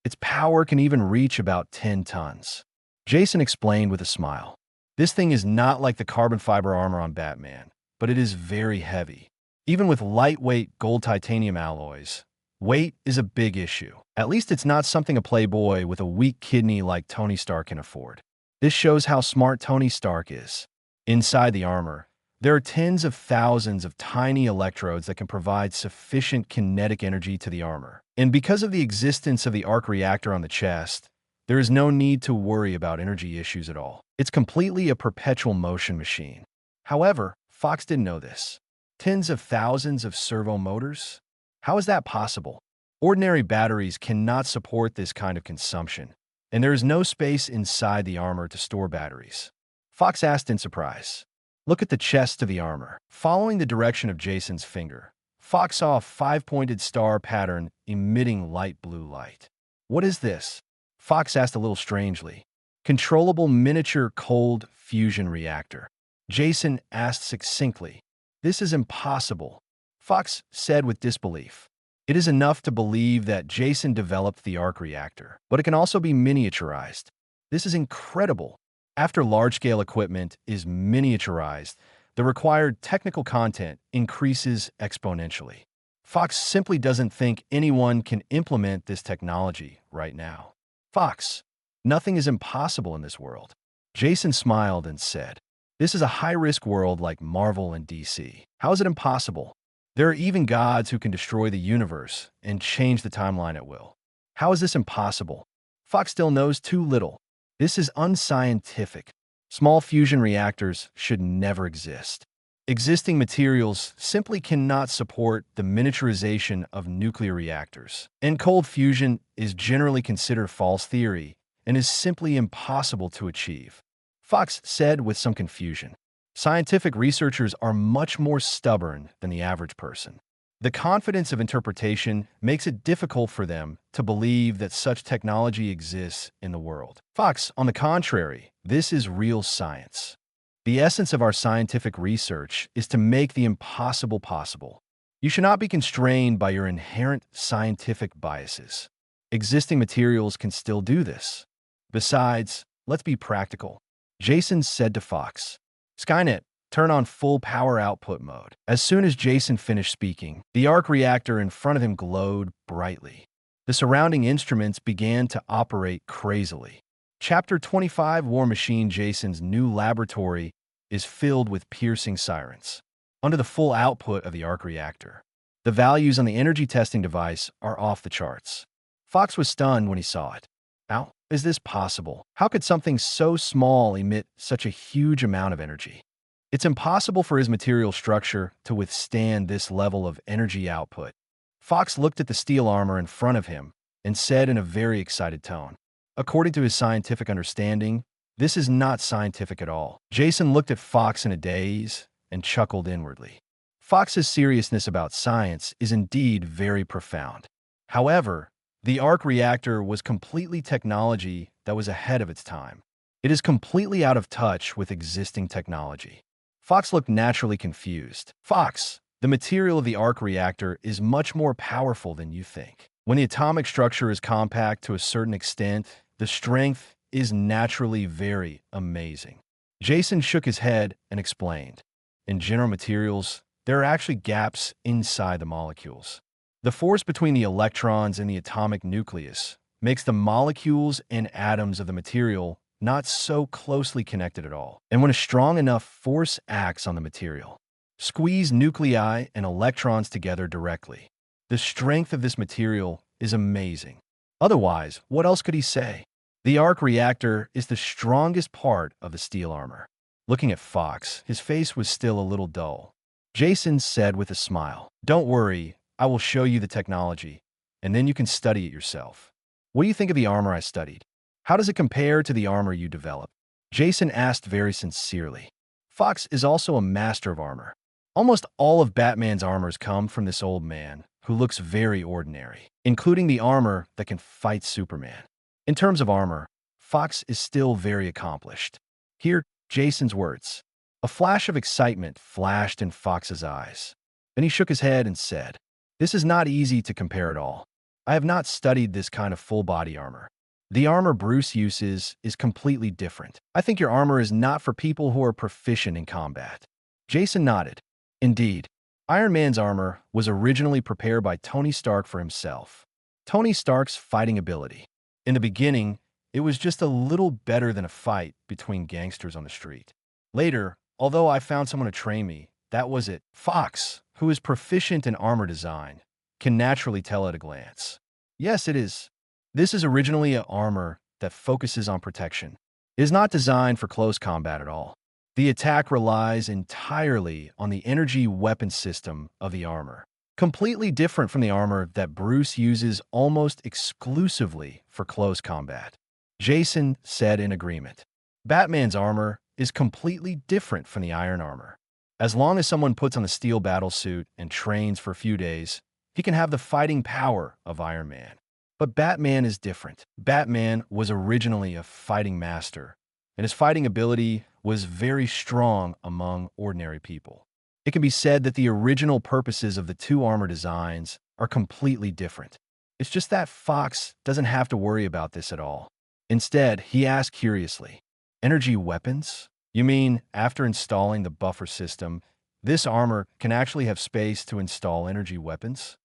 Its power can even reach about 10 tons. Jason explained with a smile. This thing is not like the carbon fiber armor on Batman, but it is very heavy. Even with lightweight gold titanium alloys, weight is a big issue. At least it's not something a playboy with a weak kidney like Tony Stark can afford. This shows how smart Tony Stark is. Inside the armor, there are tens of thousands of tiny electrodes that can provide sufficient kinetic energy to the armor. And because of the existence of the arc reactor on the chest, there is no need to worry about energy issues at all. It's completely a perpetual motion machine. However, Fox didn't know this. Tens of thousands of servo motors? How is that possible? Ordinary batteries cannot support this kind of consumption, and there is no space inside the armor to store batteries. Fox asked in surprise. Look at the chest of the armor. Following the direction of Jason's finger, Fox saw a five-pointed star pattern emitting light blue light. What is this? Fox asked a little strangely. Controllable miniature cold fusion reactor. Jason asked succinctly. This is impossible. Fox said with disbelief. It is enough to believe that Jason developed the arc reactor, but it can also be miniaturized. This is incredible. After large-scale equipment is miniaturized, the required technical content increases exponentially. Fox simply doesn't think anyone can implement this technology right now. Fox, nothing is impossible in this world. Jason smiled and said, this is a high-risk world like Marvel and DC. How is it impossible? There are even gods who can destroy the universe and change the timeline at will. How is this impossible? Fox still knows too little. This is unscientific. Small fusion reactors should never exist. Existing materials simply cannot support the miniaturization of nuclear reactors. And cold fusion is generally considered false theory and is simply impossible to achieve. Fox said with some confusion. Scientific researchers are much more stubborn than the average person. The confidence of interpretation makes it difficult for them to believe that such technology exists in the world. Fox, on the contrary, this is real science. The essence of our scientific research is to make the impossible possible. You should not be constrained by your inherent scientific biases. Existing materials can still do this. Besides, let's be practical. Jason said to Fox, Skynet, turn on full power output mode. As soon as Jason finished speaking, the arc reactor in front of him glowed brightly. The surrounding instruments began to operate crazily. Chapter 25 War Machine Jason's new laboratory is filled with piercing sirens. Under the full output of the arc reactor, the values on the energy testing device are off the charts. Fox was stunned when he saw it. How is this possible? How could something so small emit such a huge amount of energy? It's impossible for his material structure to withstand this level of energy output. Fox looked at the steel armor in front of him and said in a very excited tone, according to his scientific understanding, this is not scientific at all. Jason looked at Fox in a daze and chuckled inwardly. Fox's seriousness about science is indeed very profound. However, the arc reactor was completely technology that was ahead of its time. It is completely out of touch with existing technology. Fox looked naturally confused. Fox, the material of the arc reactor is much more powerful than you think. When the atomic structure is compact to a certain extent, the strength is naturally very amazing. Jason shook his head and explained. In general materials, there are actually gaps inside the molecules. The force between the electrons and the atomic nucleus makes the molecules and atoms of the material not so closely connected at all. And when a strong enough force acts on the material, squeeze nuclei and electrons together directly. The strength of this material is amazing. Otherwise, what else could he say? The arc reactor is the strongest part of the steel armor. Looking at Fox, his face was still a little dull. Jason said with a smile, Don't worry, I will show you the technology, and then you can study it yourself. What do you think of the armor I studied? How does it compare to the armor you developed? Jason asked very sincerely. Fox is also a master of armor. Almost all of Batman's armors come from this old man, who looks very ordinary, including the armor that can fight Superman. In terms of armor, Fox is still very accomplished. Hear Jason's words. A flash of excitement flashed in Fox's eyes. Then he shook his head and said, This is not easy to compare at all. I have not studied this kind of full-body armor. The armor Bruce uses is completely different. I think your armor is not for people who are proficient in combat. Jason nodded. Indeed, Iron Man's armor was originally prepared by Tony Stark for himself. Tony Stark's fighting ability. In the beginning, it was just a little better than a fight between gangsters on the street. Later, although I found someone to train me, that was it. Fox, who is proficient in armor design, can naturally tell at a glance. Yes, it is. This is originally an armor that focuses on protection. It is not designed for close combat at all. The attack relies entirely on the energy weapon system of the armor, completely different from the armor that Bruce uses almost exclusively for close combat. Jason said in agreement. Batman's armor is completely different from the iron armor. As long as someone puts on the steel battlesuit and trains for a few days, he can have the fighting power of Iron Man. But Batman is different. Batman was originally a fighting master, and his fighting ability was very strong among ordinary people. It can be said that the original purposes of the two armor designs are completely different. It's just that Fox doesn't have to worry about this at all. Instead, he asked curiously, energy weapons? You mean, after installing the buffer system, this armor can actually have space to install energy weapons?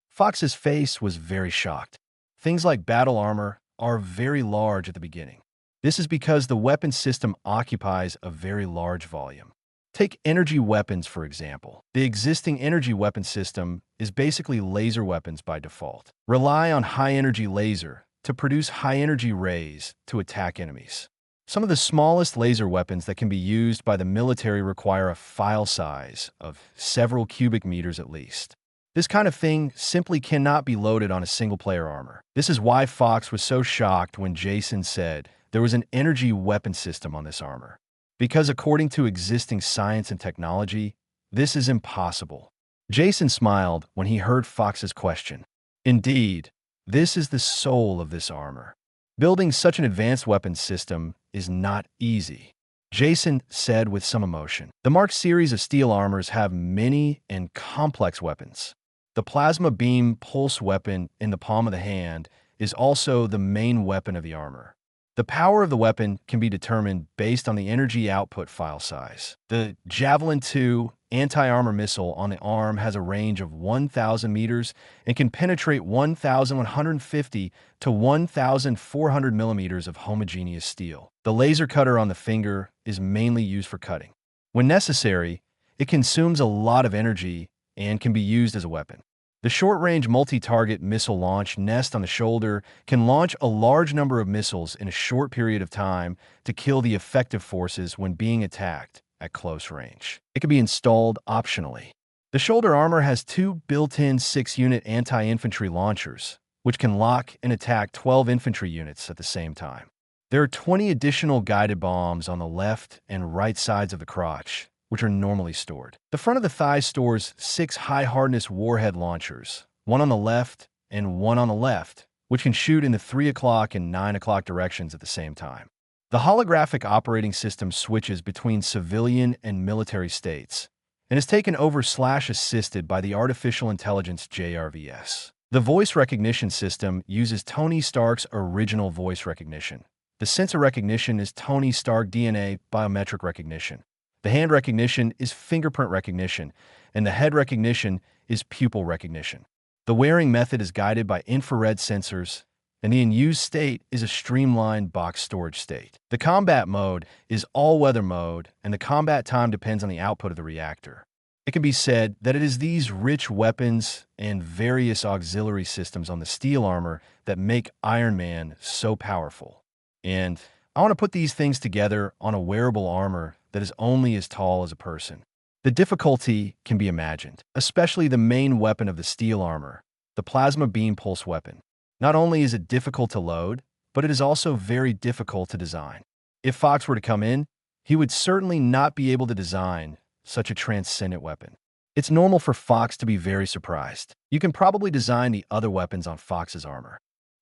Fox's face was very shocked. Things like battle armor are very large at the beginning. This is because the weapon system occupies a very large volume. Take energy weapons, for example. The existing energy weapon system is basically laser weapons by default. Rely on high-energy laser to produce high-energy rays to attack enemies. Some of the smallest laser weapons that can be used by the military require a file size of several cubic meters at least. This kind of thing simply cannot be loaded on a single-player armor. This is why Fox was so shocked when Jason said there was an energy weapon system on this armor. Because according to existing science and technology, this is impossible. Jason smiled when he heard Fox's question. Indeed, this is the soul of this armor. Building such an advanced weapon system is not easy. Jason said with some emotion. The Mark series of steel armors have many and complex weapons. The plasma beam pulse weapon in the palm of the hand is also the main weapon of the armor. The power of the weapon can be determined based on the energy output file size. The Javelin 2 anti-armor missile on the arm has a range of 1,000 meters and can penetrate 1,150 to 1,400 millimeters of homogeneous steel. The laser cutter on the finger is mainly used for cutting. When necessary, it consumes a lot of energy and can be used as a weapon. The short-range multi-target missile launch nest on the shoulder can launch a large number of missiles in a short period of time to kill the effective forces when being attacked at close range. It can be installed optionally. The shoulder armor has two built-in 6-unit anti-infantry launchers, which can lock and attack 12 infantry units at the same time. There are 20 additional guided bombs on the left and right sides of the crotch, which are normally stored. The front of the thigh stores 6 high-hardness warhead launchers, one on the left and one on the left, which can shoot in the 3 o'clock and 9 o'clock directions at the same time. The holographic operating system switches between civilian and military states and is taken over / assisted by the artificial intelligence JRVS. The voice recognition system uses Tony Stark's original voice recognition. The sensor recognition is Tony Stark DNA biometric recognition. The hand recognition is fingerprint recognition, and the head recognition is pupil recognition. The wearing method is guided by infrared sensors, and the in-use state is a streamlined box storage state. The combat mode is all-weather mode, and the combat time depends on the output of the reactor. It can be said that it is these rich weapons and various auxiliary systems on the steel armor that make Iron Man so powerful. And I want to put these things together on a wearable armor that is only as tall as a person. The difficulty can be imagined, especially the main weapon of the steel armor, the plasma beam pulse weapon. Not only is it difficult to load, but it is also very difficult to design. If Fox were to come in, he would certainly not be able to design such a transcendent weapon. It's normal for Fox to be very surprised. You can probably design the other weapons on Fox's armor.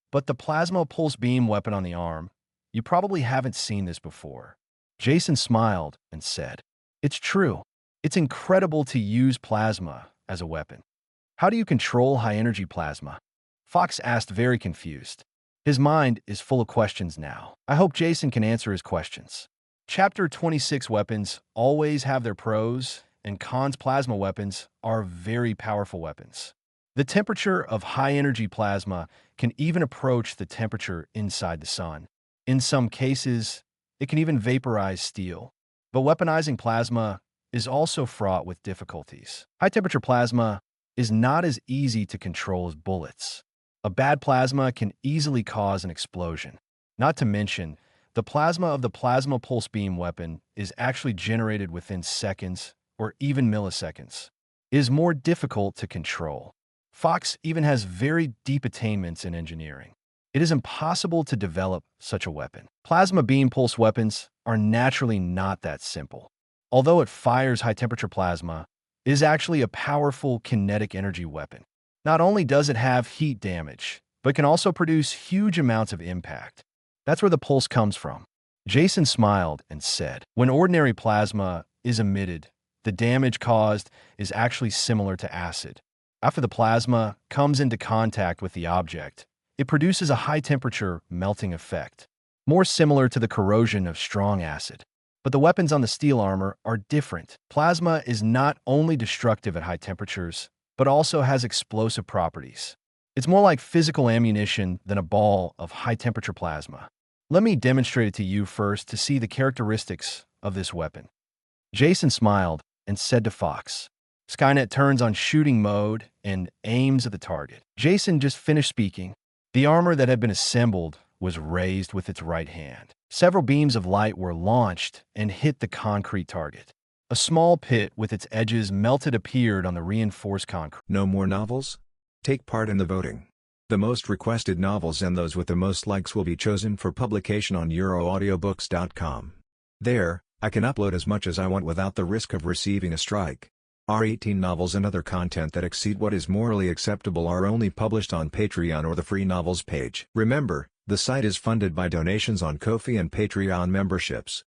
But the plasma pulse beam weapon on the arm, you probably haven't seen this before. Jason smiled and said, "It's true. It's incredible to use plasma as a weapon. How do you control high-energy plasma?" Fox asked, very confused. His mind is full of questions now. I hope Jason can answer his questions. Chapter 26 weapons always have their pros and cons. Plasma weapons are very powerful weapons. The temperature of high-energy plasma can even approach the temperature inside the sun. In some cases, it can even vaporize steel. But weaponizing plasma is also fraught with difficulties. High-temperature plasma is not as easy to control as bullets. A bad plasma can easily cause an explosion. Not to mention, the plasma of the plasma pulse beam weapon is actually generated within seconds or even milliseconds. It is more difficult to control. Fox even has very deep attainments in engineering. It is impossible to develop such a weapon. Plasma beam pulse weapons are naturally not that simple. Although it fires high-temperature plasma, it is actually a powerful kinetic energy weapon. Not only does it have heat damage, but can also produce huge amounts of impact. That's where the pulse comes from. Jason smiled and said, when ordinary plasma is emitted, the damage caused is actually similar to acid. After the plasma comes into contact with the object, it produces a high-temperature melting effect, more similar to the corrosion of strong acid. But the weapons on the steel armor are different. Plasma is not only destructive at high temperatures, but also has explosive properties. It's more like physical ammunition than a ball of high-temperature plasma. Let me demonstrate it to you first to see the characteristics of this weapon. Jason smiled and said to Fox, Skynet turns on shooting mode and aims at the target. Jason just finished speaking. The armor that had been assembled was raised with its right hand. Several beams of light were launched and hit the concrete target. A small pit with its edges melted appeared on the reinforced concrete. No more novels? Take part in the voting. The most requested novels and those with the most likes will be chosen for publication on euroaudiobooks.com. There, I can upload as much as I want without the risk of receiving a strike. Our 18 novels and other content that exceed what is morally acceptable are only published on Patreon or the free novels page. Remember, the site is funded by donations on Ko-fi and Patreon memberships.